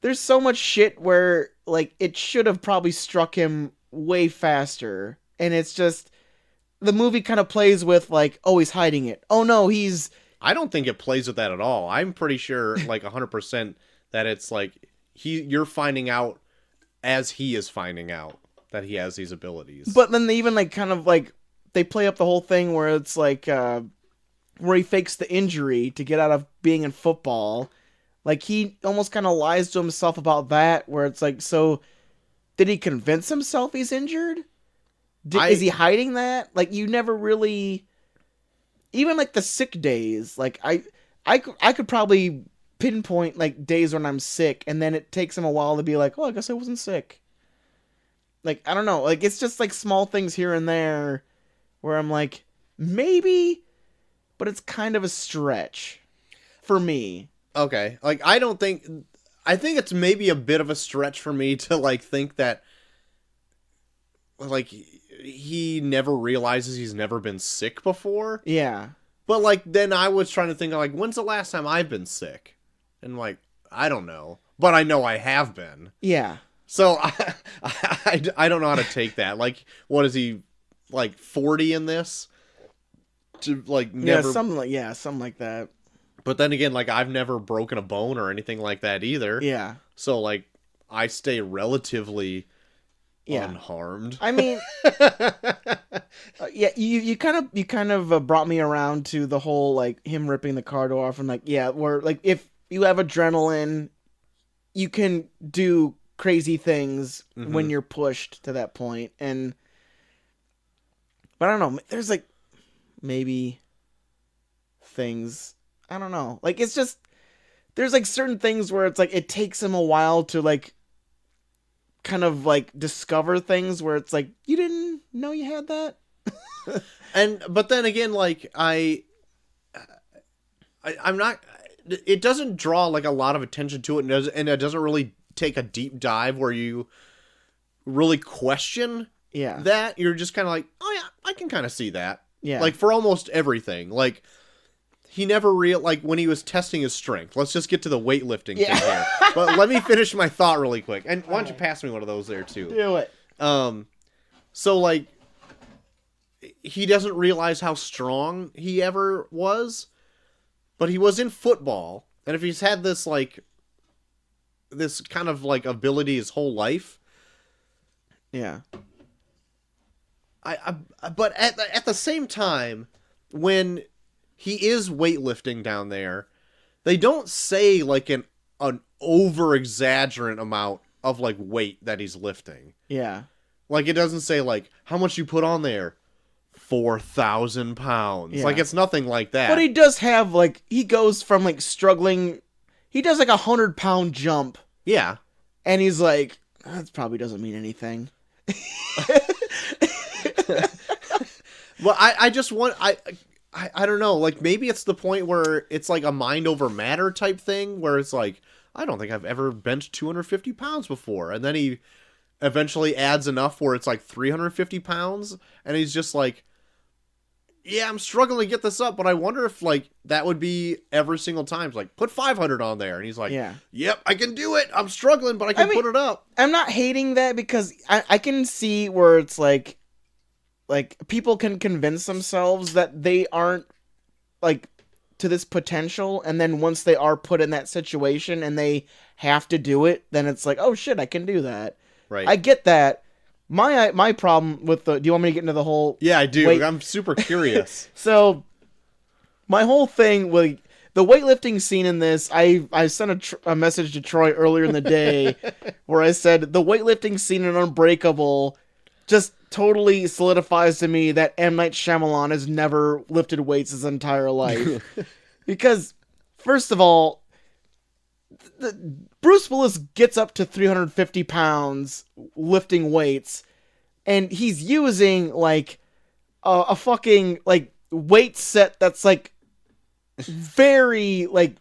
There's so much shit where, like, it should have probably struck him way faster. And it's just... The movie kind of plays with, like, oh, he's hiding it. Oh, no, he's... I don't think it plays with that at all. I'm pretty sure, like, 100% that it's, like, you're finding out as he is finding out that he has these abilities. But then they even, like, kind of, like... They play up the whole thing where it's, like, where he fakes the injury to get out of being in football. Like, he almost kind of lies to himself about that, where it's like, so... Did he convince himself he's injured? Is he hiding that? Like, you never really... Even, like, the sick days, like, I could probably pinpoint, like, days when I'm sick, and then it takes him a while to be like, oh, I guess I wasn't sick. Like, I don't know. Like, it's just, like, small things here and there where I'm like, maybe, but it's kind of a stretch for me. Okay. Like, I think it's maybe a bit of a stretch for me to, like, think that, like... he never realizes he's never been sick before. Yeah. But, like, then I was trying to think, like, when's the last time I've been sick? And, like, I don't know. But I know I have been. Yeah. So, I don't know how to take that. Like, what is he, like, 40 in this? To, like, never... Yeah, something like that. But then again, like, I've never broken a bone or anything like that either. Yeah. So, like, I stay relatively... unharmed. I mean, yeah, you kind of brought me around to the whole like him ripping the car door off and like where like if you have adrenaline, you can do crazy things when you're pushed to that point. And but I don't know, there's like maybe things, I don't know, like it's just there's like certain things where it's like it takes him a while to like kind of like discover things where it's like you didn't know you had that. But then again, like I'm not, it doesn't draw like a lot of attention to it, and it doesn't really take a deep dive where you really question that. You're just kind of like, oh yeah, I can kind of see that. Yeah. Like for almost everything. Like he never like when he was testing his strength. Let's just get to the weightlifting thing here. But let me finish my thought really quick. And why don't you pass me one of those there too? Do it. So like he doesn't realize how strong he ever was, but he was in football. And if he's had this like this kind of like ability his whole life, but at the same time, when he is weightlifting down there, they don't say like an over exaggerant amount of like weight that he's lifting. Yeah. Like it doesn't say like how much you put on there. 4,000 pounds. Yeah. Like it's nothing like that. But he does have like, he goes from like struggling, he does like 100-pound jump. Yeah. And he's like, that probably doesn't mean anything. Well, I just want, I don't know, like maybe it's the point where it's like a mind over matter type thing where it's like, I don't think I've ever benched 250 pounds before. And then he eventually adds enough where it's like 350 pounds. And he's just like, yeah, I'm struggling to get this up, but I wonder if like that would be every single time. It's like, put 500 on there. And he's like, yep, I can do it. I'm struggling, but I can put it up. I'm not hating that because I can see where it's like people can convince themselves that they aren't like to this potential. And then once they are put in that situation and they have to do it, then it's like, oh shit, I can do that. Right. I get that. My problem with do you want me to get into the whole? Yeah, I do. I'm super curious. So my whole thing with the weightlifting scene in this, I sent a message to Troy earlier in the day where I said the weightlifting scene in Unbreakable just totally solidifies to me that M. Night Shyamalan has never lifted weights his entire life. Because, first of all, Bruce Willis gets up to 350 pounds lifting weights, and he's using, like, a fucking, like, weight set that's, like, very, like,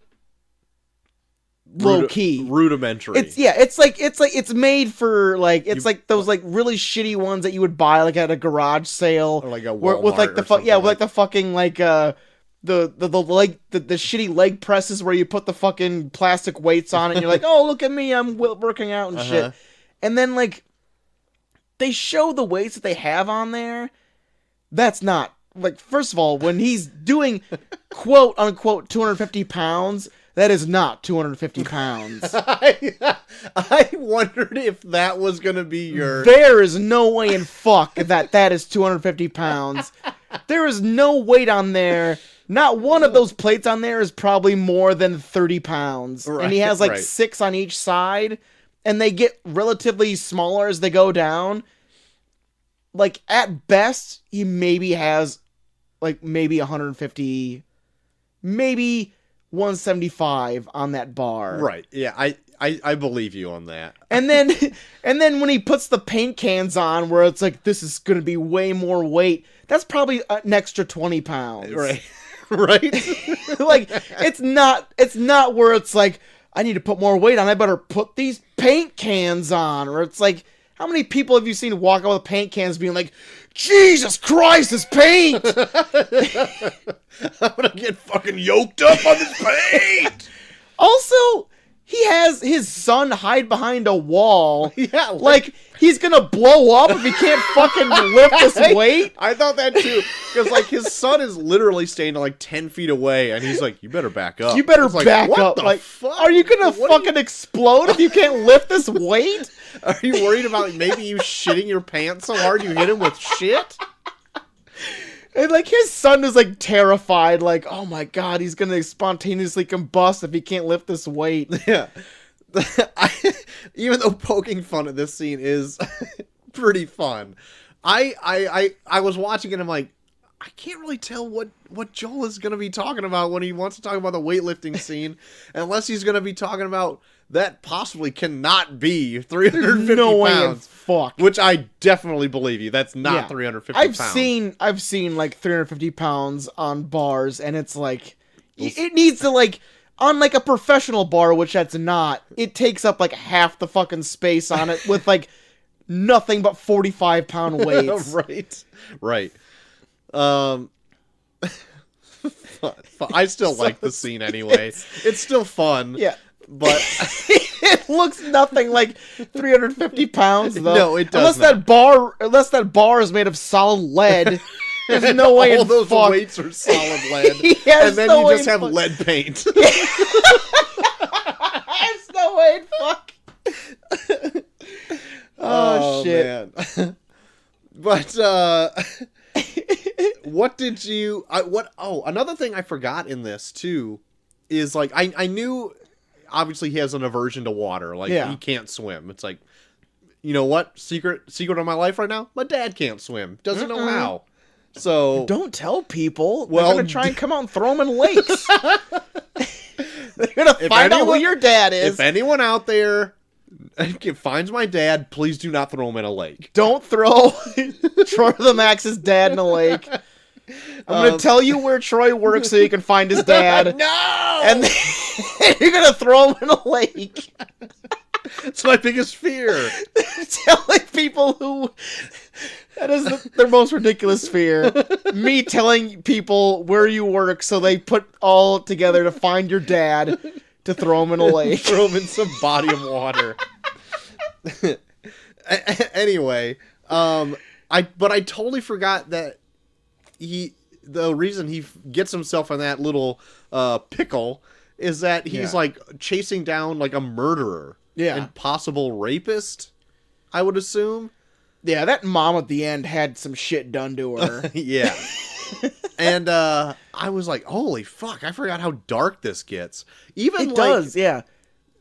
low key, rudimentary. It's made for like like those like really shitty ones that you would buy like at a garage sale or like a Walmart with like the with like the fucking like the shitty leg presses where you put the fucking plastic weights on it and you're like, oh look at me, I'm working out and shit. And then like they show the weights that they have on there. That's not like, first of all, when he's doing quote unquote 250 pounds. That is not 250 pounds. I wondered if that was going to be your... There is no way in fuck that is 250 pounds. There is no weight on there. Not one of those plates on there is probably more than 30 pounds. Right, and he has like 6 on each side. And they get relatively smaller as they go down. Like, at best, he maybe has like maybe 150... Maybe... 175 on that bar. Right. Yeah, I believe you on that. And then when he puts the paint cans on where it's like, this is going to be way more weight, that's probably an extra 20 pounds. Right. Right. Like, it's not where it's like, I need to put more weight on, I better put these paint cans on. Or it's like, how many people have you seen walk out with paint cans being like, Jesus Christ, this paint! I'm gonna get fucking yoked up on this paint! Also, He has his son hide behind a wall. Yeah, like he's gonna blow up if he can't fucking lift this weight. I thought that too, because like his son is literally standing like 10 feet away, and he's like, "You better back up. You better back what up. The like, fuck? Are you gonna fucking explode if you can't lift this weight? Are you worried about maybe you shitting your pants so hard you hit him with shit?" And like his son is like terrified, like, oh my god, he's gonna spontaneously combust if he can't lift this weight. Yeah. Even though poking fun at this scene is pretty fun, I was watching it and I'm like, I can't really tell what Joel is going to be talking about when he wants to talk about the weightlifting scene, unless he's going to be talking about that possibly cannot be 350 no pounds. Fuck. Which I definitely believe you. That's not 350 pounds. I've seen like 350 pounds on bars, and it's like, it needs to like, on like a professional bar, which that's not, it takes up like half the fucking space on it with like nothing but 45-pound weights. Right. I still like the scene anyway. It's still fun. Yeah. But it looks nothing like 350 pounds, though. No, it does Unless that bar is made of solid lead. There's no way all those weights are solid lead. And then you just have lead paint. There's no way in fuck. Oh shit. Man. But what did you another thing I forgot in this too is like I knew obviously he has an aversion to water, like he can't swim. It's like, you know what? Secret of my life right now? My dad can't swim. Doesn't know how. So don't tell people. Well, they're gonna try and come out and throw them in lakes. They're gonna find out who your dad is. If anyone out there finds my dad, please do not throw him in a lake. Don't throw Troy the Max's dad in a lake. I'm going to tell you where Troy works so you can find his dad. No! And then you're going to throw him in a lake. It's my biggest fear. Telling people who... That is their most ridiculous fear. Me telling people where you work so they put all together to find your dad to throw him in a lake. Throw him in some body of water. Anyway, I totally forgot that the reason he gets himself in that little pickle is that he's like chasing down like a murderer and possible rapist, I would assume. Yeah, that mom at the end had some shit done to her. Yeah. And I was like, holy fuck, I forgot how dark this gets. Even it does, yeah.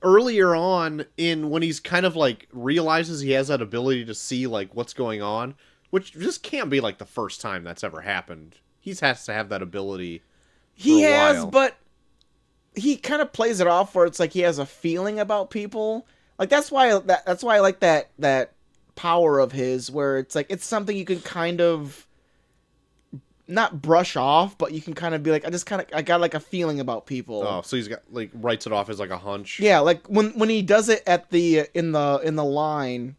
Earlier on when he's kind of like realizes he has that ability to see like what's going on, which just can't be like the first time that's ever happened. He has to have that ability. He has, but he kind of plays it off where it's like he has a feeling about people. Like that's why I like that power of his, where it's like it's something you can kind of not brush off, but you can kind of be like, I got like a feeling about people. Oh, so he's got like writes it off as like a hunch. Yeah, like when he does it at the in the line.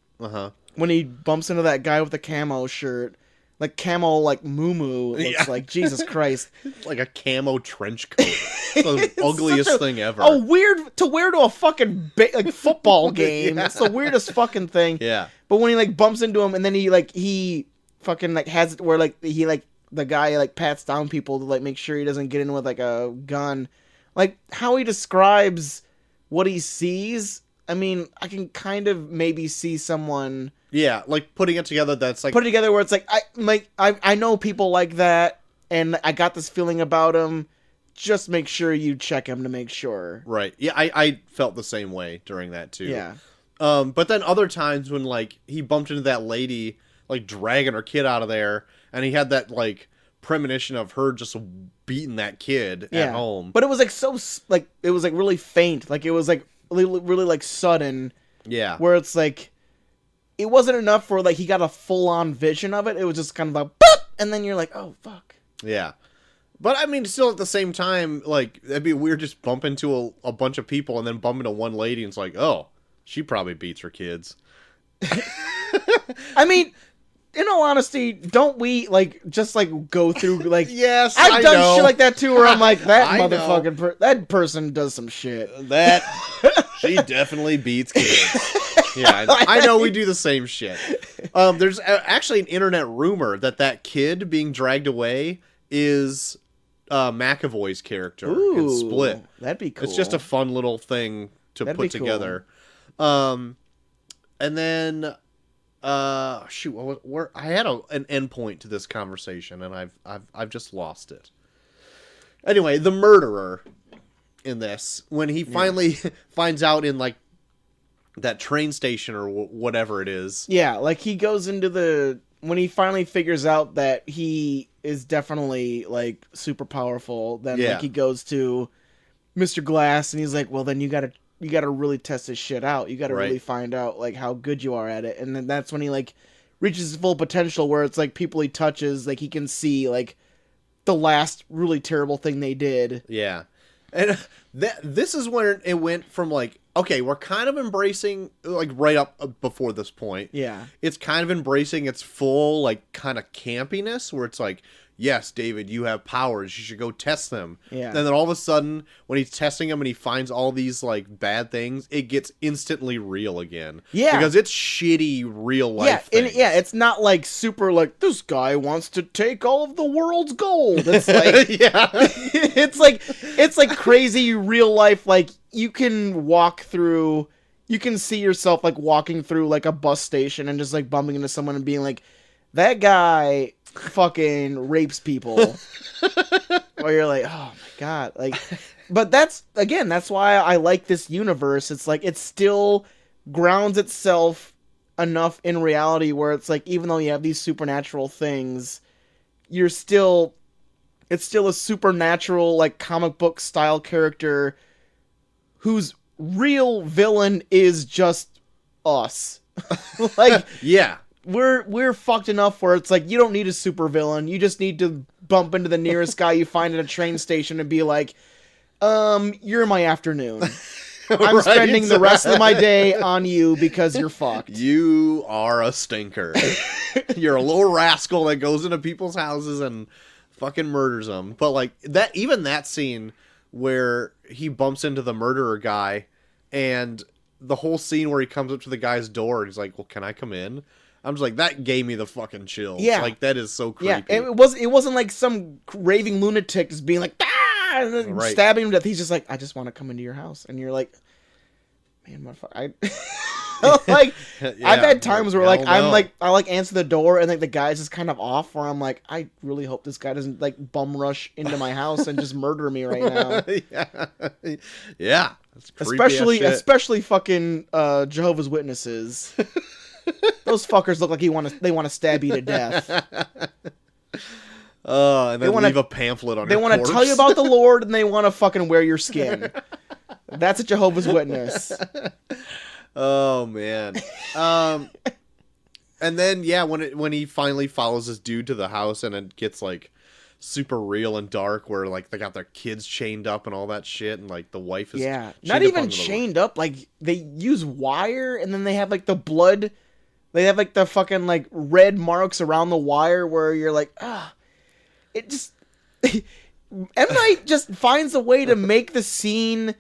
When he bumps into that guy with the camo shirt, like camo, like moo-moo. It's like, Jesus Christ. Like a camo trench coat. It's the ugliest thing ever. To wear to a fucking like football game. Yeah. It's the weirdest fucking thing. Yeah. But when he like bumps into him and then he fucking like has it where like he like the guy like pats down people to like make sure he doesn't get in with like a gun. Like how he describes what he sees, I mean, I can kind of maybe see someone. Yeah, like putting it together. That's like put it together where it's like I know people like that, and I got this feeling about him. Just make sure you check him to make sure. Right. Yeah, I felt the same way during that too. Yeah. But then other times when like he bumped into that lady like dragging her kid out of there, and he had that like premonition of her just beating that kid at home. But it was like it was like really faint. Like it was like really like sudden. Yeah. Where it's like it wasn't enough for like he got a full on vision of it. It was just kind of like boop, and then you're like, oh fuck. Yeah. But I mean, still at the same time, like it'd be weird just bump into a bunch of people and then bump into one lady and it's like, oh, she probably beats her kids. I mean, in all honesty, don't we like just like go through like? Yes, I've done know. shit like that too, where I'm like that motherfucking that person does some shit. That She definitely beats kids. Yeah, I know we do the same shit. There's actually an internet rumor that kid being dragged away is McAvoy's character in Split. That'd be cool. It's just a fun little thing to put together. Cool. And then shoot, I had an end point to this conversation, and I've just lost it. Anyway, the murderer in this, when he finally finds out in like that train station or whatever it is. Yeah, like he goes into when he finally figures out that he is definitely like super powerful, then like he goes to Mr. Glass and he's like, well, then you gotta really test this shit out. You gotta really find out like how good you are at it. And then that's when he like reaches his full potential, where it's like people he touches, like he can see like the last really terrible thing they did. Yeah. And this is where it went from like, okay, we're kind of embracing, like right up before this point. Yeah. It's kind of embracing its full like kind of campiness, where it's like, yes, David, you have powers. You should go test them. Yeah. And then all of a sudden, when he's testing them and he finds all these like bad things, it gets instantly real again. Yeah. Because it's shitty real life things. And it's not like super like, this guy wants to take all of the world's gold. It's like, it's like crazy real life. Like you can see yourself like walking through like a bus station and just like bumping into someone and being like, that guy fucking rapes people. Or you're like, oh my god, like, but that's why I like this universe. It's like it still grounds itself enough in reality where it's like, even though you have these supernatural things, it's still a supernatural like comic book style character whose real villain is just us. Like, yeah. We're fucked enough where it's like, you don't need a supervillain. You just need to bump into the nearest guy you find at a train station and be like, you're my afternoon. I'm spending the rest of my day on you because you're fucked. You are a stinker. You're a little rascal that goes into people's houses and fucking murders them. But like even that scene where he bumps into the murderer guy, and the whole scene where he comes up to the guy's door and he's like, well, can I come in? I'm just like, that gave me the fucking chills. Yeah. Like, that is so creepy. Yeah, it wasn't like some raving lunatic just being like, ah! And stabbing him to death. He's just like, I just want to come into your house. And you're like, man, motherfucker. Like, I've had times where like, I like answer the door and like the guy's just kind of off, where I'm like, I really hope this guy doesn't like bum rush into my house and just murder me right now. Yeah. That's especially fucking Jehovah's Witnesses. Those fuckers look like they want to stab you to death. And then leave a pamphlet on your corpse. They want to tell you about the Lord, and they want to fucking wear your skin. That's a Jehovah's Witness. Oh, man. And then, yeah, when he finally follows this dude to the house, and it gets, like, super real and dark, where, like, they got their kids chained up and all that shit, and, like, the wife is not even chained up. Like, they use wire, and then they have, like, the blood... They have, like, the fucking, like, red marks around the wire where you're like, it just... M. Night just finds a way to make the scene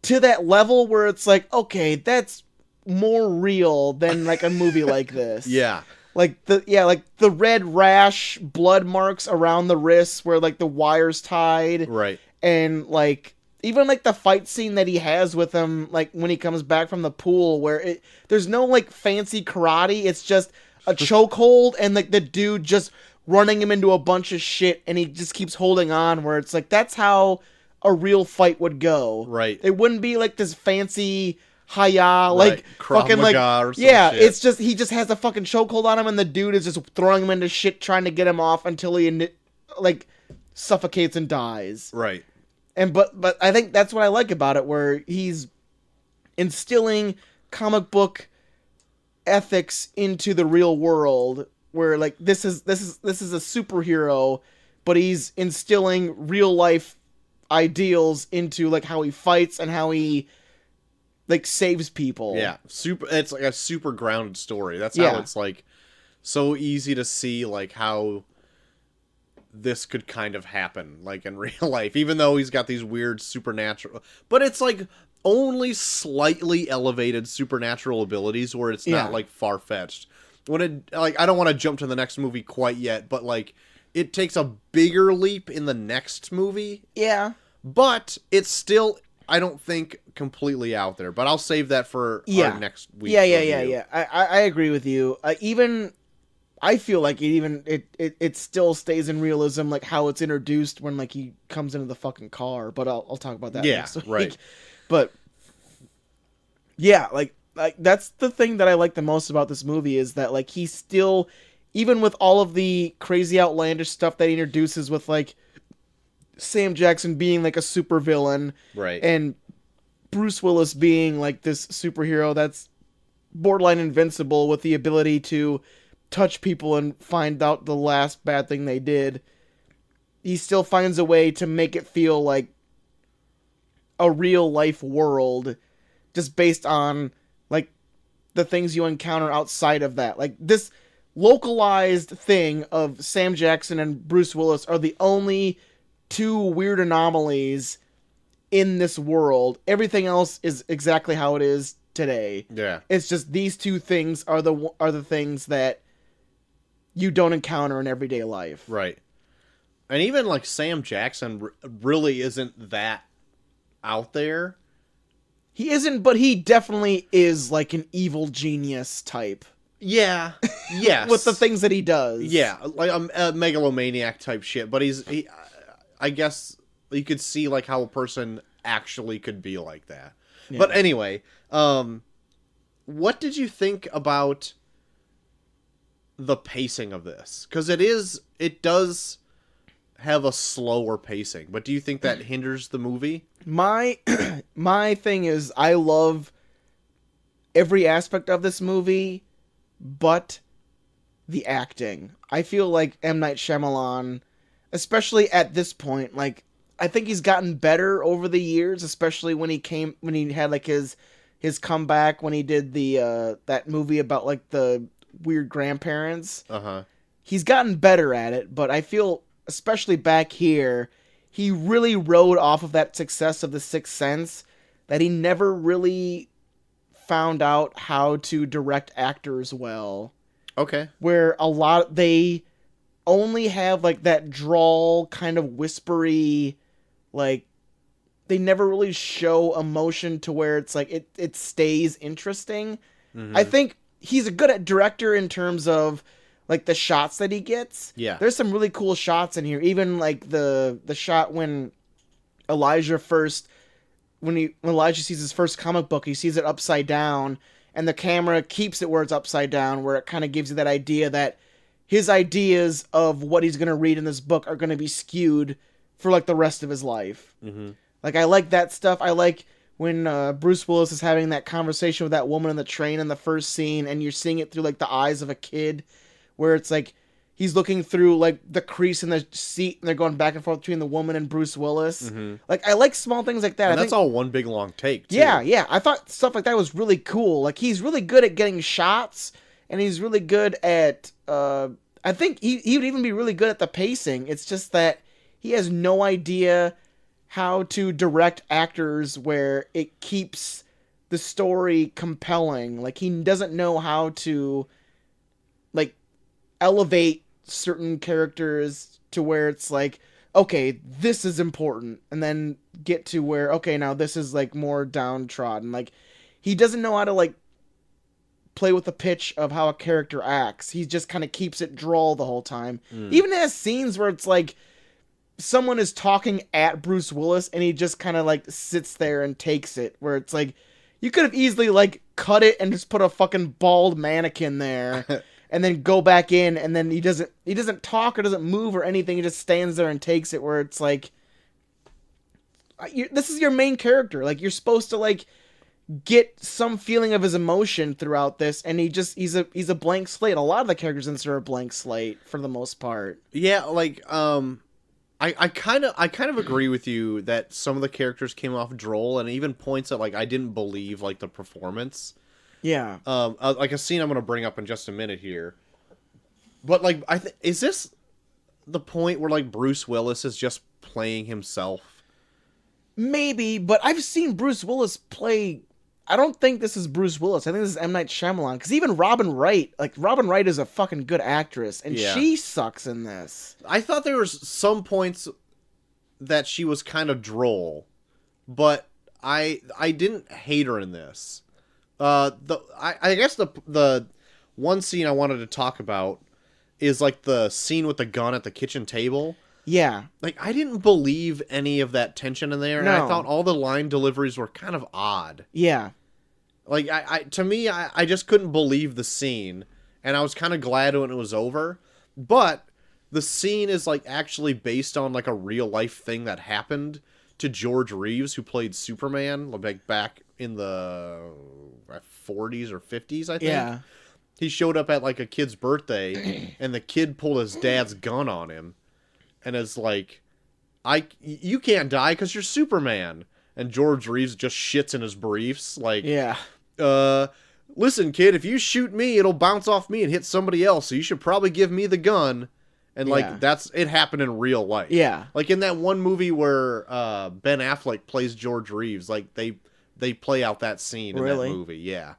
to that level where it's like, okay, that's more real than, like, a movie like this. Yeah. Like, the red rash blood marks around the wrists where, like, the wire's tied. Right. And, like... Even, like, the fight scene that he has with him, like, when he comes back from the pool, where there's no, like, fancy karate, it's just a chokehold, and, like, the dude just running him into a bunch of shit, and he just keeps holding on, where it's like, that's how a real fight would go. Right. It wouldn't be, like, this fancy, hi-ya, like, fucking, like, or some yeah, shit. It's just, he just has a fucking chokehold on him, and the dude is just throwing him into shit, trying to get him off until he, like, suffocates and dies. Right. But I think that's what I like about it, where he's instilling comic book ethics into the real world, where like this is a superhero, but he's instilling real life ideals into like how he fights and how he like saves people. Yeah, it's like a super grounded story. That's how it's like so easy to see like how this could kind of happen, like, in real life, even though he's got these weird supernatural, but it's like only slightly elevated supernatural abilities where it's not like far-fetched. When it, like, I don't want to jump to the next movie quite yet, but like it takes a bigger leap in the next movie. Yeah. But it's still, I don't think, completely out there. But I'll save that for our next week. Yeah. I agree with you. Even I feel like it still stays in realism, like how it's introduced when like he comes into the fucking car. But I'll talk about that next week. Right. But yeah, like that's the thing that I like the most about this movie is that like he still, even with all of the crazy outlandish stuff that he introduces with like Sam Jackson being like a super villain, right, and Bruce Willis being like this superhero that's borderline invincible with the ability to touch people and find out the last bad thing they did, he still finds a way to make it feel like a real life world just based on like the things you encounter outside of that. Like this localized thing of Sam Jackson and Bruce Willis are the only two weird anomalies in this world. Everything else is exactly how it is today. Yeah. It's just these two things are the things that you don't encounter in everyday life. Right. And even like Sam Jackson really isn't that out there. He isn't, but he definitely is like an evil genius type. Yeah. Yes. With the things that he does. Yeah, like a megalomaniac type shit, but he I guess you could see like how a person actually could be like that. Yeah. But anyway, what did you think about the pacing of this? Because it does have a slower pacing, but do you think that hinders the movie? My thing is, I love every aspect of this movie, but the acting. I feel like M. Night Shyamalan, especially at this point, like I think he's gotten better over the years, especially when he had like his comeback when he did the that movie about like the weird grandparents. Uh-huh. He's gotten better at it, but I feel especially back here, he really rode off of that success of The Sixth Sense that he never really found out how to direct actors well. Okay. Where they only have like that drawl kind of whispery, like they never really show emotion to where it's like it stays interesting. Mm-hmm. I think he's a good director in terms of like the shots that he gets. Yeah. There's some really cool shots in here. Even like the shot when Elijah sees his first comic book, he sees it upside down and the camera keeps it where it's upside down, where it kind of gives you that idea that his ideas of what he's going to read in this book are going to be skewed for like the rest of his life. Mm-hmm. Like I like that stuff. I like when Bruce Willis is having that conversation with that woman in the train in the first scene and you're seeing it through like the eyes of a kid, where it's like he's looking through like the crease in the seat and they're going back and forth between the woman and Bruce Willis. Mm-hmm. Like I like small things like that. And that's all one big long take too. Yeah. I thought stuff like that was really cool. Like he's really good at getting shots and he's really good at I think he would even be really good at the pacing. It's just that he has no idea how to direct actors where it keeps the story compelling. Like he doesn't know how to like elevate certain characters to where it's like, okay, this is important, and then get to where, okay, now this is like more downtrodden. Like he doesn't know how to like play with the pitch of how a character acts. He just kind of keeps it droll the whole time. Even has scenes where it's like someone is talking at Bruce Willis and he just kind of like sits there and takes it, where it's like you could have easily like cut it and just put a fucking bald mannequin there and then go back in, and then he doesn't talk or doesn't move or anything. He just stands there and takes it, where it's like this is your main character. Like you're supposed to like get some feeling of his emotion throughout this, and he's a blank slate. A lot of the characters in this are a blank slate for the most part. Yeah, like I kind of agree with you that some of the characters came off droll, and even points that like I didn't believe like the performance. Yeah. Like a scene I'm going to bring up in just a minute here. But like is this the point where like Bruce Willis is just playing himself? Maybe, but I've seen Bruce Willis play. I don't think this is Bruce Willis. I think this is M. Night Shyamalan. Because even Robin Wright, like, Robin Wright is a fucking good actress, and she sucks in this. I thought there was some points that she was kind of droll, but I didn't hate her in this. I guess the one scene I wanted to talk about is like the scene with the gun at the kitchen table. Yeah. Like, I didn't believe any of that tension in there, and I thought all the line deliveries were kind of odd. Yeah. Like, to me, I just couldn't believe the scene, and I was kind of glad when it was over. But the scene is, like, actually based on, like, a real-life thing that happened to George Reeves, who played Superman, like, back in the 40s or 50s, I think. Yeah. He showed up at, like, a kid's birthday, and the kid pulled his dad's gun on him. And is like, you can't die because you're Superman. And George Reeves just shits in his briefs. Like, listen, kid, if you shoot me, it'll bounce off me and hit somebody else. So you should probably give me the gun. And, like, it happened in real life. Yeah. Like, in that one movie where Ben Affleck plays George Reeves, like, they play out that scene in that movie. Yeah.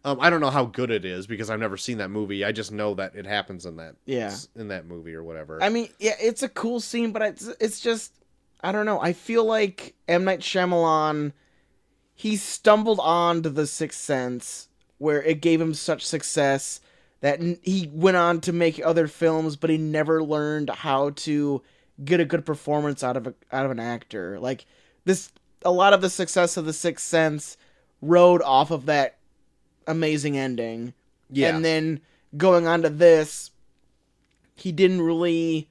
I don't know how good it is because I've never seen that movie. I just know that it happens in that movie or whatever. I mean, yeah, it's a cool scene, but it's just, I don't know. I feel like M. Night Shyamalan, he stumbled on to The Sixth Sense, where it gave him such success that he went on to make other films, but he never learned how to get a good performance out of an actor. Like, a lot of the success of The Sixth Sense rode off of that amazing ending. Yeah. And then going on to this, he didn't really...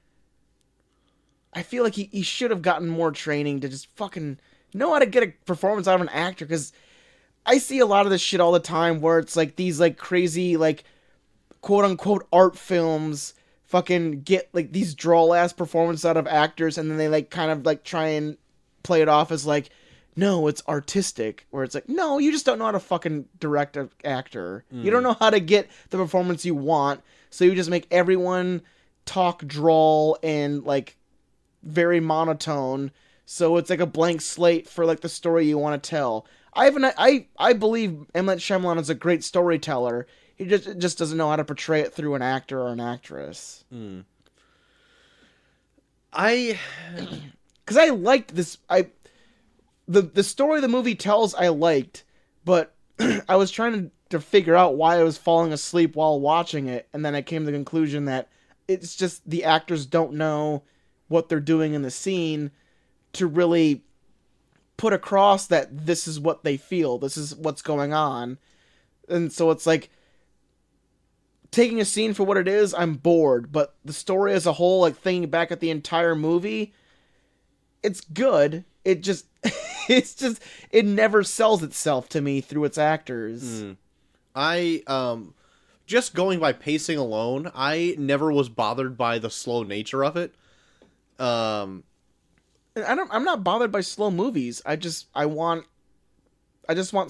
I feel like he should have gotten more training to just fucking know how to get a performance out of an actor, because I see a lot of this shit all the time where it's like these like crazy like quote-unquote art films fucking get like these droll-ass performances out of actors, and then they like kind of like try and play it off as like, no, it's artistic, where it's like, no, you just don't know how to fucking direct an actor. You don't know how to get the performance you want, so you just make everyone talk droll and, like, very monotone, so it's like a blank slate for, like, the story you want to tell. I believe M. Night Shyamalan is a great storyteller. He just doesn't know how to portray it through an actor or an actress. Because I liked this... The story the movie tells I liked, but I was trying to figure out why I was falling asleep while watching it, and then I came to the conclusion that it's just the actors don't know what they're doing in the scene to really put across that this is what they feel, this is what's going on. And so it's like, taking a scene for what it is, I'm bored, but the story as a whole, like thinking back at the entire movie, it's good. It just... it never sells itself to me through its actors. Just going by pacing alone, I never was bothered by the slow nature of it. I'm not bothered by slow movies. I just want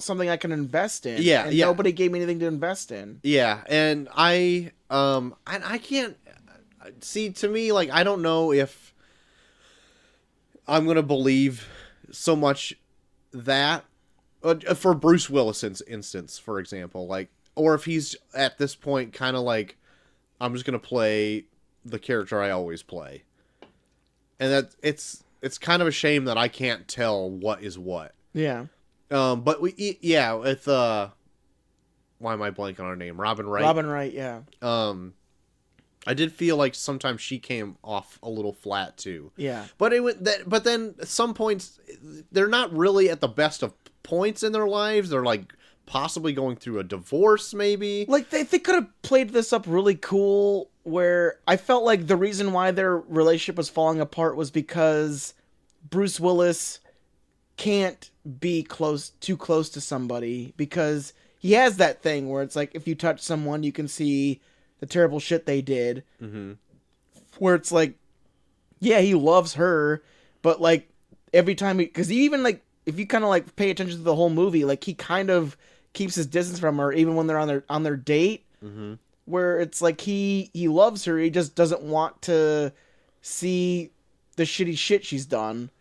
something I can invest in. Yeah, and nobody gave me anything to invest in. Yeah, and I can't see, to me, like, I don't know if I'm gonna believe so much that for Bruce Willis instance, for example, like, or if he's at this point kind of like, I'm just gonna play the character I always play, and that it's kind of a shame that I can't tell what is what. Yeah. But with why am I blanking on her name? Robin Wright. Robin Wright, yeah. I did feel like sometimes she came off a little flat too. Yeah. But but then at some points they're not really at the best of points in their lives. They're like possibly going through a divorce, maybe. Like they could have played this up really cool, where I felt like the reason why their relationship was falling apart was because Bruce Willis can't be too close to somebody, because he has that thing where it's like, if you touch someone, you can see the terrible shit they did. Mm-hmm. Where it's like, yeah, he loves her, but like every time because he even like, if you kind of like pay attention to the whole movie, like he kind of keeps his distance from her even when they're on their date. Mm-hmm. Where it's like he loves her, he just doesn't want to see the shitty shit she's done,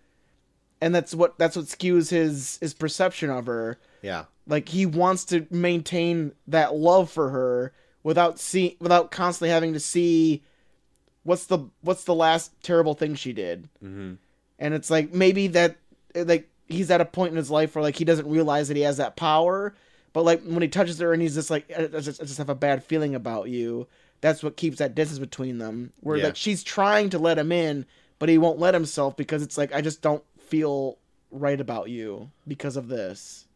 and that's what skews his perception of her. Yeah. Like, he wants to maintain that love for her without constantly having to see what's the last terrible thing she did. Mm-hmm. And it's like, maybe that, like, he's at a point in his life where, like, he doesn't realize that he has that power, but, like, when he touches her and he's just like, I just have a bad feeling about you, that's what keeps that distance between them, where like, she's trying to let him in, but he won't let himself, because it's like, I just don't feel right about you because of this.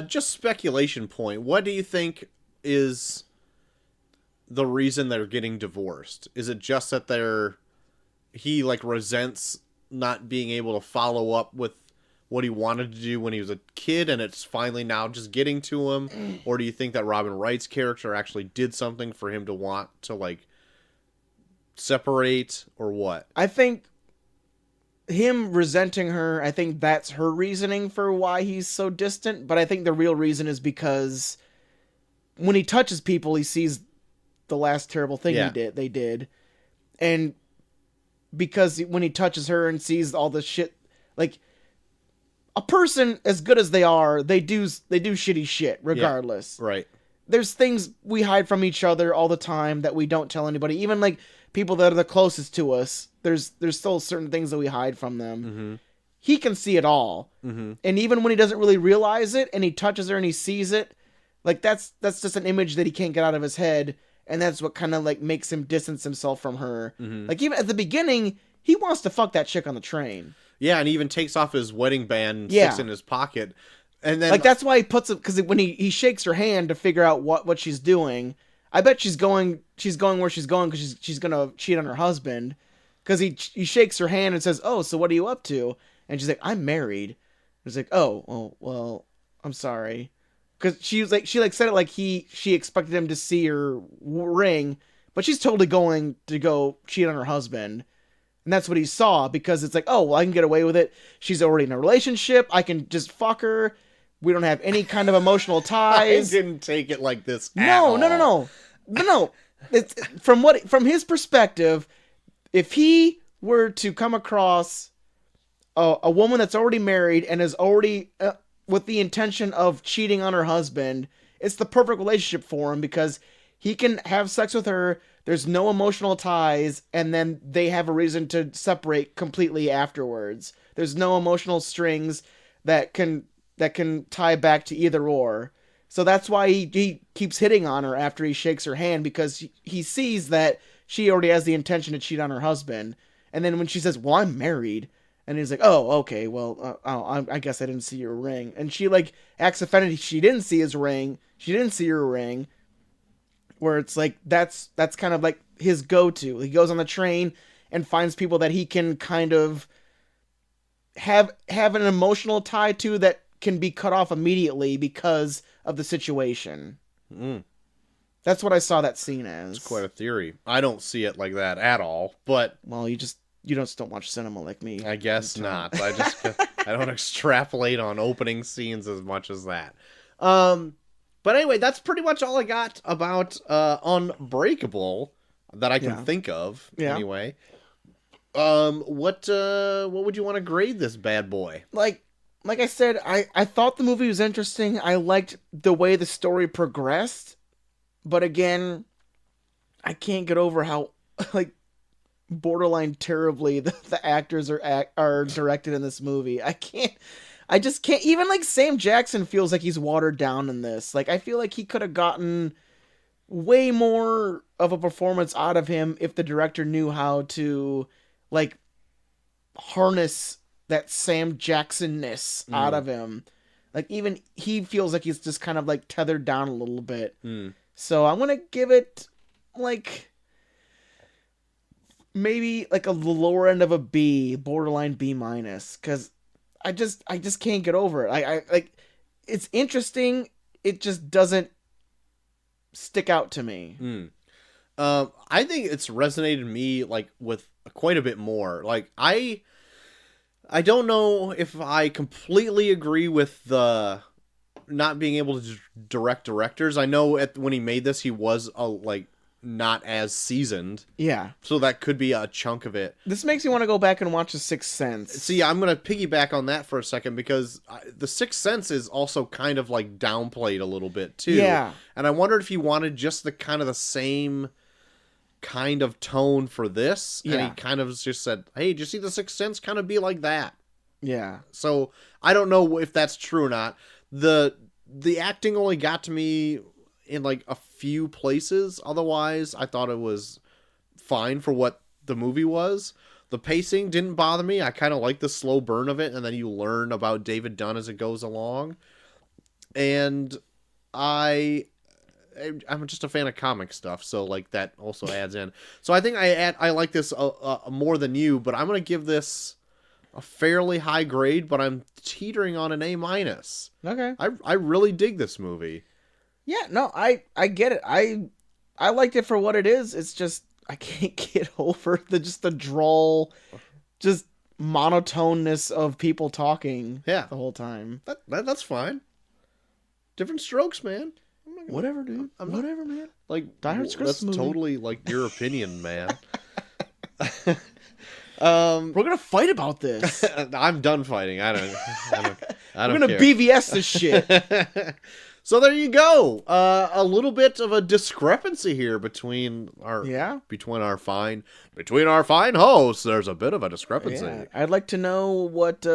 Just speculation point. What do you think is the reason they're getting divorced? Is it just that he like resents not being able to follow up with what he wanted to do when he was a kid, and it's finally now just getting to him? Or do you think that Robin Wright's character actually did something for him to want to like separate, or what? I think him resenting her, I think that's her reasoning for why he's so distant, but I think the real reason is because when he touches people, he sees the last terrible thing they did. And because when he touches her and sees all this shit, like, a person as good as they are, they do shitty shit regardless. Yeah, right. There's things we hide from each other all the time that we don't tell anybody. Even like people that are the closest to us, there's still certain things that we hide from them. Mm-hmm. He can see it all. Mm-hmm. And even when he doesn't really realize it and he touches her and he sees it, like, that's just an image that he can't get out of his head. And that's what kind of like makes him distance himself from her. Mm-hmm. Like, even at the beginning, he wants to fuck that chick on the train. Yeah, and he even takes off his wedding band and sticks it in his pocket. And then, like, that's why he puts it, because when he shakes her hand to figure out what she's doing, I bet she's going where she's going because she's gonna cheat on her husband. Because he shakes her hand and says, "Oh, so what are you up to?" And she's like, "I'm married." He's like, "Oh, well, I'm sorry." Because she said it like she expected him to see her ring, but she's totally going to go cheat on her husband. And that's what he saw, because it's like, oh, well, I can get away with it. She's already in a relationship. I can just fuck her. We don't have any kind of emotional ties. I didn't take it like this. No. It's, from his perspective, if he were to come across a woman that's already married and is already with the intention of cheating on her husband, it's the perfect relationship for him, because he can have sex with her. There's no emotional ties, and then they have a reason to separate completely afterwards. There's no emotional strings that can tie back to either or. So that's why he keeps hitting on her after he shakes her hand, because he sees that she already has the intention to cheat on her husband. And then when she says, "Well, I'm married," and he's like, "Oh, okay, well, I guess I didn't see your ring," and she like acts offended she didn't see his ring. She didn't see her ring. Where it's like, that's kind of like his go-to. He goes on the train and finds people that he can kind of have an emotional tie to that can be cut off immediately because of the situation. Mm. That's what I saw that scene as. It's quite a theory. I don't see it like that at all, but... Well, you just don't watch cinema like me. I guess not. I don't extrapolate on opening scenes as much as that. But anyway, that's pretty much all I got about Unbreakable that I can think of. Yeah. Anyway, what would you want to grade this bad boy? Like I said, I thought the movie was interesting. I liked the way the story progressed, but again, I can't get over how like borderline terribly the actors are directed in this movie. I just can't. Even like Sam Jackson feels like he's watered down in this. Like, I feel like he could have gotten way more of a performance out of him if the director knew how to like harness that Sam Jackson-ness out of him. Like, even he feels like he's just kind of like tethered down a little bit. So I'm gonna give it like maybe like a lower end of a B, borderline B minus, because I just can't get over it. I like, it's interesting. It just doesn't stick out to me. I think it's resonated me like with quite a bit more. Like, I don't know if I completely agree with the not being able to direct directors. I know when he made this, he was not as seasoned. Yeah. So that could be a chunk of it. This makes me want to go back and watch The Sixth Sense. See, I'm going to piggyback on that for a second because The Sixth Sense is also kind of like downplayed a little bit too. Yeah. And I wondered if he wanted just the kind of the same kind of tone for this. Yeah. And he kind of just said, hey, did you see The Sixth Sense kind of be like that? Yeah. So I don't know if that's true or not. The acting only got to me in like a few places. Otherwise, I thought it was fine for what the movie was. The pacing didn't bother me. I kind of like the slow burn of it, and then you learn about David Dunn as it goes along. And I'm just a fan of comic stuff, so like that also adds in. So I think I like this more than you, but I'm gonna give this a fairly high grade, but I'm teetering on an A-. Okay. I really dig this movie. Yeah, no, I get it. I liked it for what it is. It's just I can't get over the droll, just monotoneness of people talking. Yeah. The whole time. That's fine. Different strokes, man. Whatever, dude. Whatever, man. Like Die Hard's Christmas that's movie. totally like your opinion, man. We're gonna fight about this. I'm done fighting. I don't We're gonna care. BVS this shit. So there you go. A little bit of a discrepancy here between our fine hosts. There's a bit of a discrepancy. Yeah. I'd like to know what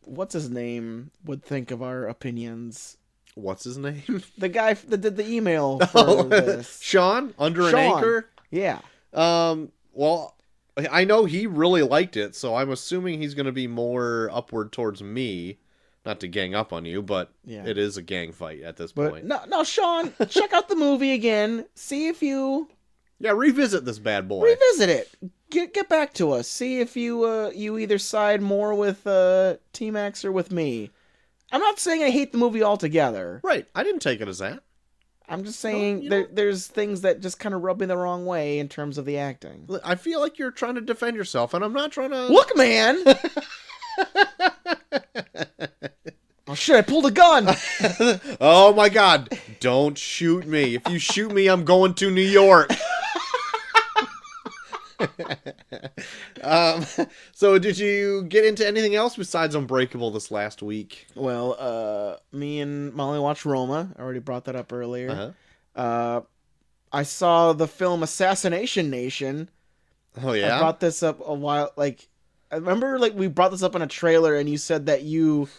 what's his name would think of our opinions. What's his name? The guy that did the email for this. Sean, Under an Anchor. Yeah. Well, I know he really liked it, so I'm assuming he's going to be more upward towards me. Not to gang up on you, but it is a gang fight at this point. No, Sean, check out the movie again. See if you... Yeah, revisit this bad boy. Revisit it. Get back to us. See if you either side more with T-Max or with me. I'm not saying I hate the movie altogether. Right. I didn't take it as that. I'm just saying there's things that just kind of rub me the wrong way in terms of the acting. I feel like you're trying to defend yourself, and I'm not trying to... Look, man! Oh shit, I pulled a gun! Oh my god. Don't shoot me. If you shoot me, I'm going to New York. So did you get into anything else besides Unbreakable this last week? Well, me and Molly watched Roma. I already brought that up earlier. I saw the film Assassination Nation. Oh yeah? I brought this up a while, I remember we brought this up in a trailer and you said that you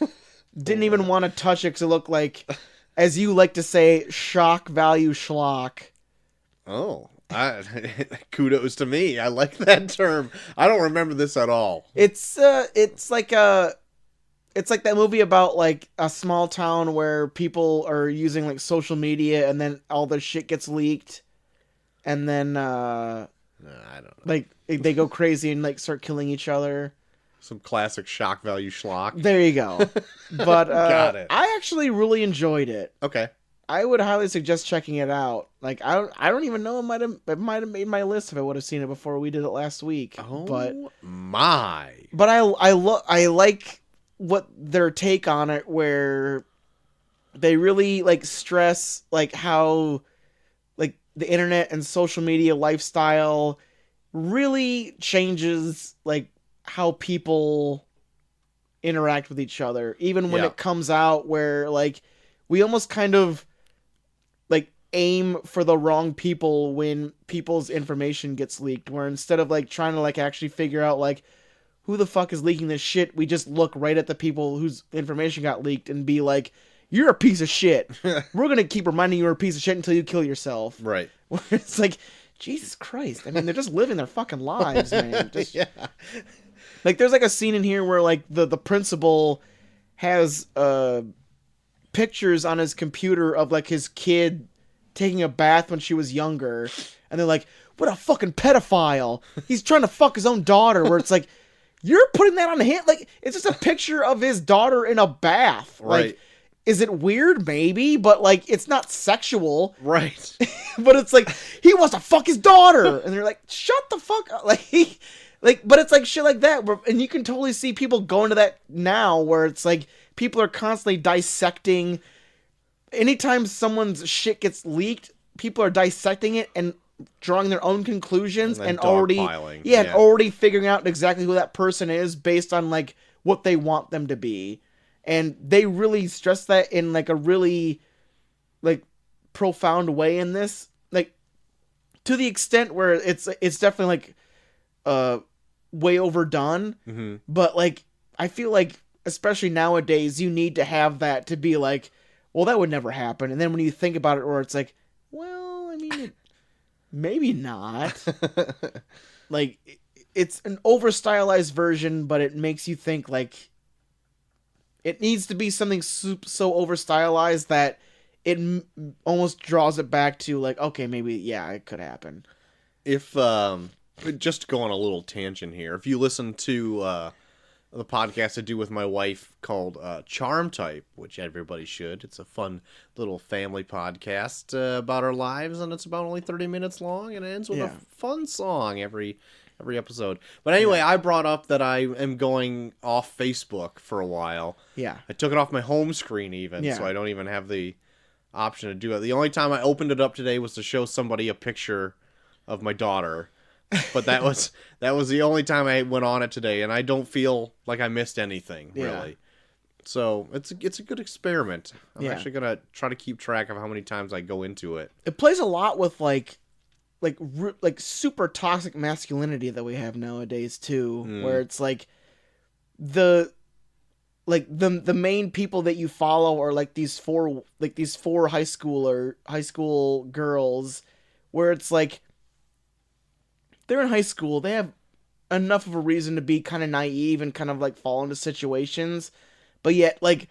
didn't even want to touch it because it looked like, as you like to say, shock value schlock. Oh, kudos to me. I like that term. I don't remember this at all. It's like that movie about a small town where people are using social media and then all their shit gets leaked, and then I don't know. They go crazy and start killing each other. Some classic shock value schlock. There you go. But Got it. I actually really enjoyed it. Okay. I would highly suggest checking it out. I don't even know, it might have made my list if I would have seen it before we did it last week. Oh but my! But I like what their take on it, where they really stress how the internet and social media lifestyle really changes how people interact with each other, even when it comes out where we almost kind of aim for the wrong people when people's information gets leaked, where instead of trying to actually figure out who the fuck is leaking this shit, we just look right at the people whose information got leaked and be like, you're a piece of shit. We're gonna keep reminding you you're a piece of shit until you kill yourself. Right. It's Jesus Christ. I mean, they're just living their fucking lives, man. Just, there's a scene in here where the principal has pictures on his computer of his kid taking a bath when she was younger, and they're like, what a fucking pedophile. He's trying to fuck his own daughter, where it's you're putting that on him? It's just a picture of his daughter in a bath. Right. Is it weird? Maybe, but it's not sexual. Right. But it's he wants to fuck his daughter, and they're like, shut the fuck up. But it's shit like that, and you can totally see people going to that now, where it's people are constantly dissecting. Anytime someone's shit gets leaked, people are dissecting it and drawing their own conclusions and already and already figuring out exactly who that person is based on like what they want them to be. And they really stress that in like a really like profound way in this, like to the extent where it's definitely like way overdone. Mm-hmm. But like I feel like especially nowadays you need to have that to be like, well, that would never happen. And then when you think about it, or it's like, well, I mean, maybe not. Like it's an over stylized version, but it makes you think like it needs to be something so over stylized that it almost draws it back to like, okay, maybe, yeah, it could happen. If, just to go on a little tangent here, if you listen to the podcast I do with my wife called Charm Type, which everybody should. It's a fun little family podcast about our lives, and it's about only 30 minutes long, and it ends with a fun song every episode. But anyway, I brought up that I am going off Facebook for a while. Yeah. I took it off my home screen even, so I don't even have the option to do it. The only time I opened it up today was to show somebody a picture of my daughter. But that was the only time I went on it today, and I don't feel like I missed anything, really. So it's a good experiment. I'm actually going to try to keep track of how many times I go into it. It plays a lot with like super toxic masculinity that we have nowadays too, where it's like the main people that you follow are like these four high school girls, where it's like they're in high school, they have enough of a reason to be kind of naive and kind of like fall into situations, but yet like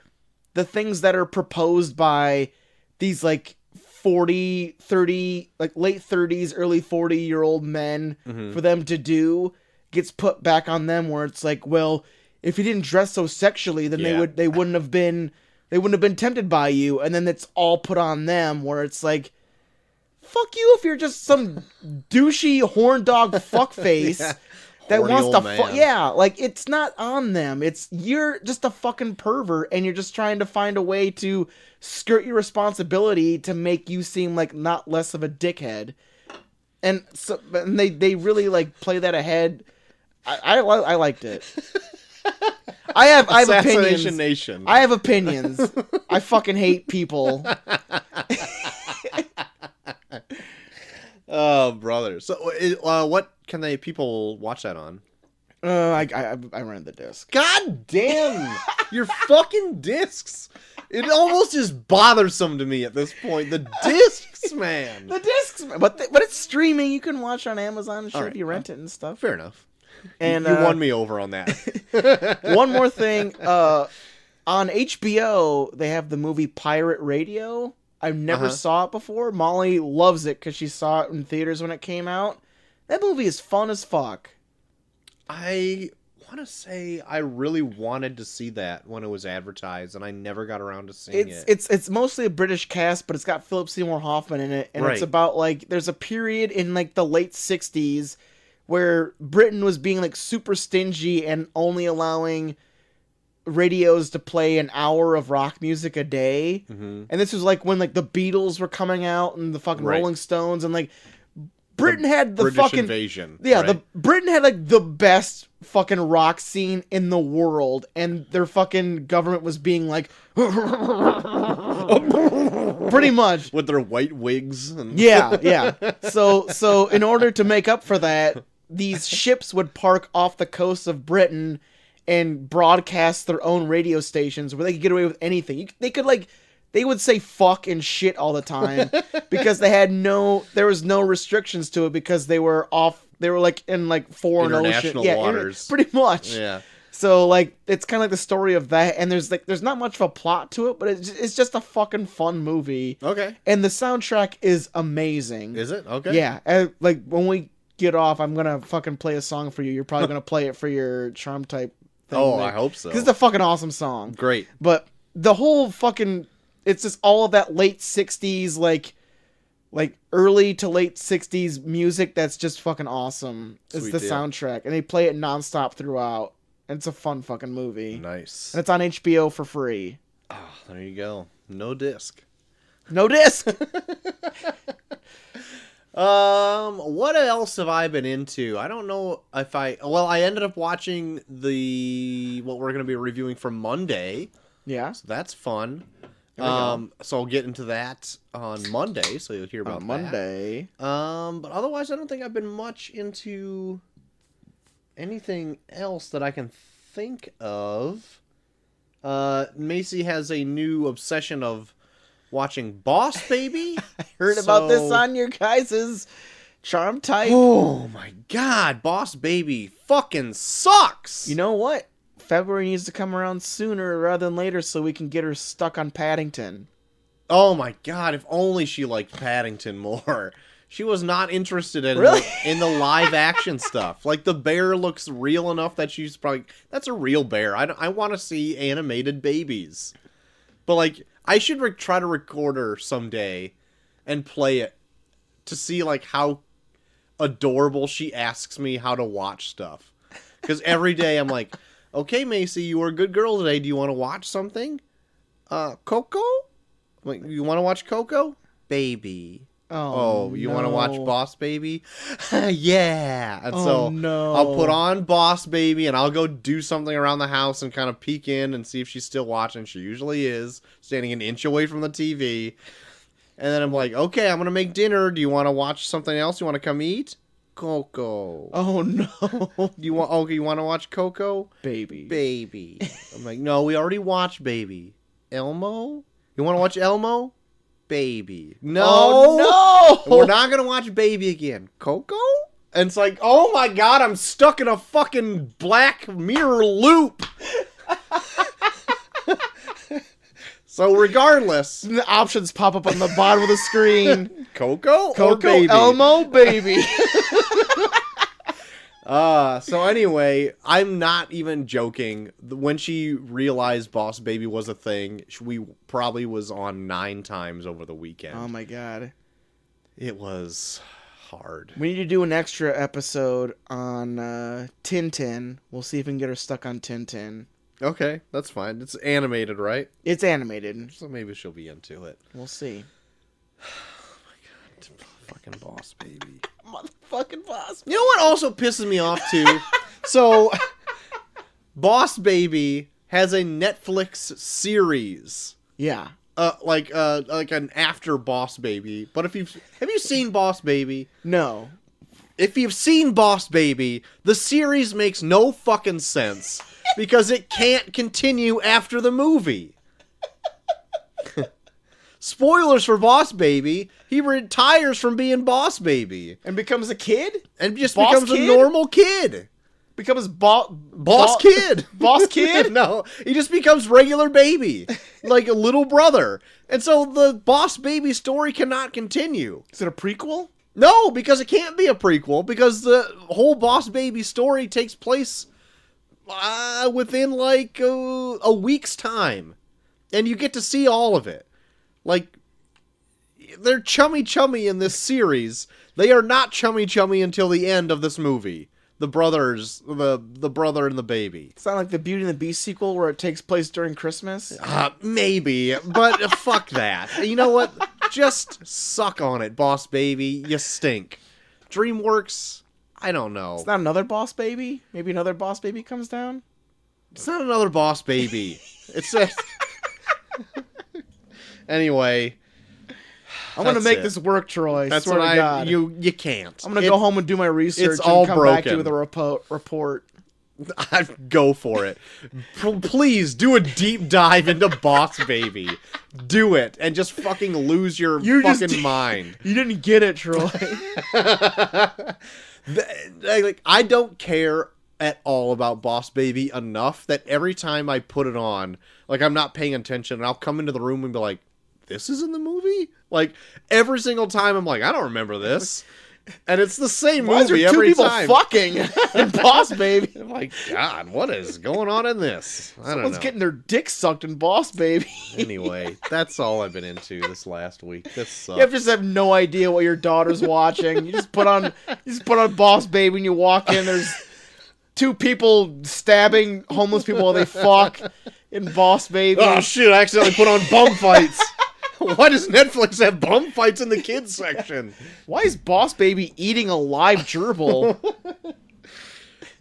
the things that are proposed by these like 40, 30, like late 30s, early 40-year-old men for them to do gets put back on them, where it's like, well, if you didn't dress so sexually, then they wouldn't have been tempted by you, and then it's all put on them, where it's like, fuck you if you're just some douchey horn dog fuckface that wants to like it's not on them. You're just a fucking pervert, and you're just trying to find a way to skirt your responsibility to make you seem like not less of a dickhead. And so they really like play that ahead. I liked it. I have opinions. Nation. I have opinions. I fucking hate people. Oh, brother. So, what can people watch that on? I rent the disc. God damn! Your fucking discs. It almost is bothersome to me at this point. The discs, man. The discs, but it's streaming. You can watch on Amazon and shit if you rent it and stuff. Fair enough. And you won me over on that. One more thing. On HBO, they have the movie Pirate Radio. I never saw it before. Molly loves it because she saw it in theaters when it came out. That movie is fun as fuck. I want to say I really wanted to see that when it was advertised, and I never got around to seeing it. It's mostly a British cast, but it's got Philip Seymour Hoffman in it, and it's about like there's a period in like the late 60s where Britain was being like super stingy and only allowing radios to play an hour of rock music a day. And this was like when like the Beatles were coming out and the fucking Rolling Stones, and like Britain had the British fucking invasion. Yeah, the Britain had like the best fucking rock scene in the world, and their fucking government was being like pretty much with their white wigs and yeah. So in order to make up for that, these ships would park off the coast of Britain and broadcast their own radio stations where they could get away with anything. They would say fuck and shit all the time because there was no restrictions to it because they were like in like foreign international waters. Pretty much. Yeah. So like it's kind of like the story of that, and there's not much of a plot to it, but it's just a fucking fun movie. Okay. And the soundtrack is amazing. Is it? Okay. Yeah. Like when we get off, I'm gonna fucking play a song for you. You're probably gonna play it for your Charm Type thing. Oh, I hope so. Because it's a fucking awesome song. Great. But the whole fucking, it's just all of that late 60s, like early to late 60s music that's just fucking awesome. It's the soundtrack. And they play it nonstop throughout. And it's a fun fucking movie. Nice. And it's on HBO for free. Oh, there you go. No disc. No disc! What else have I been into? I don't know if I ended up watching what we're going to be reviewing for Monday. Yeah. So that's fun. So I'll get into that on Monday, so you'll hear about Monday. But otherwise, I don't think I've been much into anything else that I can think of. Macy has a new obsession of watching Boss Baby. I heard about this on your guys' Charm Type. Oh my god, Boss Baby fucking sucks. You know what? February needs to come around sooner rather than later so we can get her stuck on Paddington. Oh my god, if only she liked Paddington more. She was not interested in the live action stuff. Like, the bear looks real enough that she's probably... That's a real bear. I want to see animated babies. But, like, I should try to record her someday and play it to see, like, how adorable she asks me how to watch stuff. Because every day I'm like, okay, Macy, you were a good girl today. Do you want to watch something? Coco? Like, you want to watch Coco? Baby. Oh, you want to watch Boss Baby? Yeah. And I'll put on Boss Baby and I'll go do something around the house and kind of peek in and see if she's still watching. She usually is, standing an inch away from the TV. And then I'm like, okay, I'm going to make dinner. Do you want to watch something else? You want to come eat? Coco. Oh, no. You want to watch Coco? Baby. I'm like, no, we already watched Baby. Elmo? You want to watch Elmo? Baby. No. Oh, no. We're not going to watch Baby again. Coco? And it's like, oh my god, I'm stuck in a fucking Black Mirror loop. So regardless, the options pop up on the bottom of the screen. Coco or Baby? Elmo, Baby. So anyway, I'm not even joking. When she realized Boss Baby was a thing, we probably was on 9 times over the weekend. Oh my god. It was hard. We need to do an extra episode on Tintin. We'll see if we can get her stuck on Tintin. Okay, that's fine. It's animated, right? It's animated. So maybe she'll be into it. We'll see. Oh my god. Fucking Boss Baby. Motherfucking Boss Baby. You know what also pisses me off, too? So, Boss Baby has a Netflix series. Yeah. Like an after Boss Baby. But have you seen Boss Baby? No. If you've seen Boss Baby, the series makes no fucking sense. Because it can't continue after the movie. Spoilers for Boss Baby. He retires from being Boss Baby. And becomes a kid? And just becomes a normal kid. Becomes Boss Kid. Boss Kid? No, he just becomes regular Baby. Like a little brother. And so the Boss Baby story cannot continue. Is it a prequel? No, because it can't be a prequel. Because the whole Boss Baby story takes place... within like a week's time, and you get to see all of it. Like, they're chummy in this series. They are not chummy until the end of this movie. The brothers, the brother and the baby. It's not like the Beauty and the Beast sequel where it takes place during Christmas. Maybe, but fuck that. You know what? Just suck on it, Boss Baby. You stink. DreamWorks. I don't know. It's not another Boss Baby? Maybe another Boss Baby comes down? It's not another Boss Baby. It's just... Anyway. I'm going to make this work, Troy. That's swear what to God. You can't. I'm going to go home and do my research it's all and come broken. back to you with a report. Go for it. Please do a deep dive into Boss Baby. Do it. And just fucking lose your fucking mind. You didn't get it, Troy. I don't care at all about Boss Baby enough that every time I put it on, like, I'm not paying attention, and I'll come into the room and be like, this is in the movie? Like, every single time I'm like, I don't remember this. And it's the same movie every time. Two people fucking in Boss Baby. I'm like, God, what is going on in this? I don't know. Someone's getting their dick sucked in Boss Baby. Anyway, that's all I've been into this last week. This sucks. You just have no idea what your daughter's watching. You just put on Boss Baby and you walk in. There's 2 people stabbing homeless people while they fuck in Boss Baby. Oh shit! I accidentally put on Bum Fights. Why does Netflix have bum fights in the kids section? Why is Boss Baby eating a live gerbil?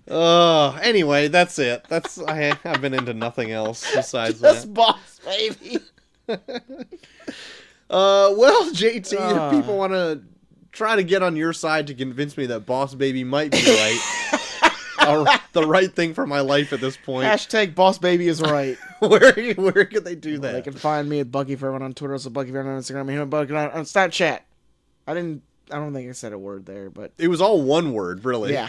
Anyway, that's it. I've been into nothing else besides Just that. Boss Baby. Well, JT, if people want to try to get on your side to convince me that Boss Baby might be right, the right thing for my life at this point. Hashtag Boss Baby is right. Where could they do that? They can find me at Bucky for everyone on Twitter, so Bucky for everyone on Instagram, and Bucky on Snapchat. I don't think I said a word there, but it was all one word, really. Yeah.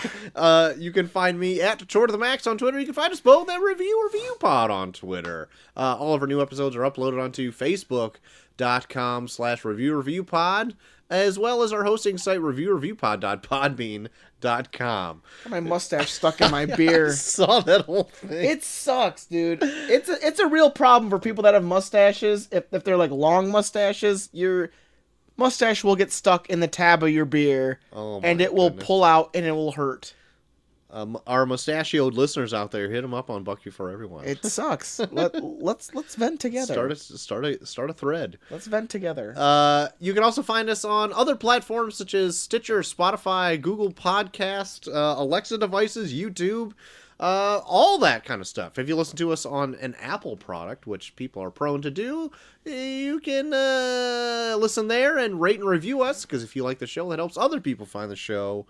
You can find me at Short of the Max on Twitter. You can find us both at Review Pod on Twitter. All of our new episodes are uploaded onto Facebook.com/reviewpod, as well as our hosting site, reviewpod.podbean.com. My mustache stuck in my beer. I saw that whole thing. It sucks, dude. It's a real problem for people that have mustaches. If they're like long mustaches, your mustache will get stuck in the tab of your beer, and it will pull out, and it will hurt. Our mustachioed listeners out there, hit them up on Bucky for Everyone. It sucks. Let's vent together. Start a thread. Let's vent together. You can also find us on other platforms such as Stitcher, Spotify, Google Podcast, Alexa devices, YouTube, all that kind of stuff. If you listen to us on an Apple product, which people are prone to do, you can listen there and rate and review us, because if you like the show, that helps other people find the show.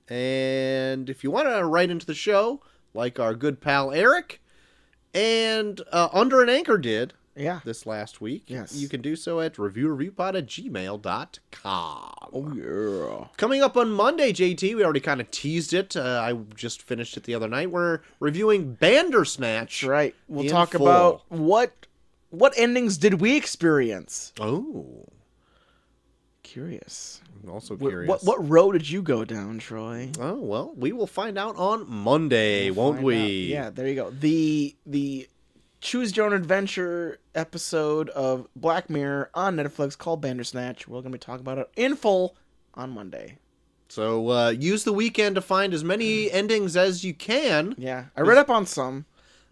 And if you want to write into the show, like our good pal Eric, and Under an Anchor did this last week, you can do so at reviewpod@gmail.com. Oh, yeah. Coming up on Monday, JT, we already kind of teased it. I just finished it the other night. We're reviewing Bandersnatch. That's right. We'll talk about what endings did we experience. Oh. Curious. I'm also curious. What road did you go down, Troy? Oh, well, we will find out on Monday, won't we? Yeah, there you go. The Choose Your Own Adventure episode of Black Mirror on Netflix called Bandersnatch. We're going to be talking about it in full on Monday. So use the weekend to find as many endings as you can. Yeah, I read up on some.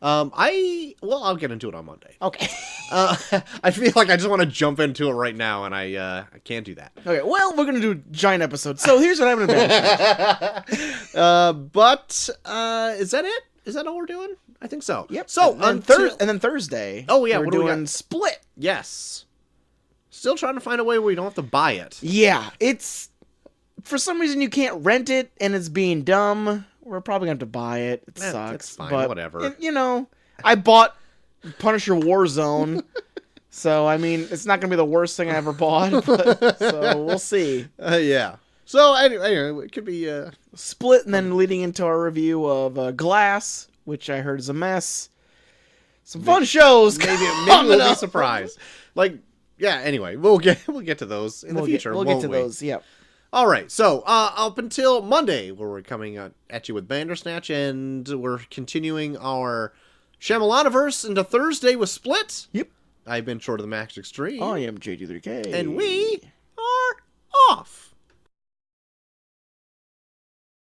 I'll get into it on Monday. Okay. I feel like I just want to jump into it right now, and I can't do that. Okay, well, we're going to do a giant episode. So here's what happened to Bandersnatch. But is that it? Is that all we're doing? I think so. Yep. So and then Thursday. Oh yeah, we're doing Split. Yes. Still trying to find a way where you don't have to buy it. Yeah, it's for some reason you can't rent it, and it's being dumb. We're probably going to have to buy it. It sucks. It's fine, but, whatever. I bought Punisher Warzone, so, I mean, it's not going to be the worst thing I ever bought, so we'll see. Yeah. So, anyway, it could be... Split, and then leading into our review of Glass, which I heard is a mess. Some fun shows. Maybe we'll be surprised. Anyway, we'll get to those in the future. We'll get to those, yep. All right, so up until Monday, where we're coming at you with Bandersnatch, and we're continuing our Shyamalan-iverse into Thursday with Split. Yep. I've been Short of the Max Extreme. I am JD3K. And we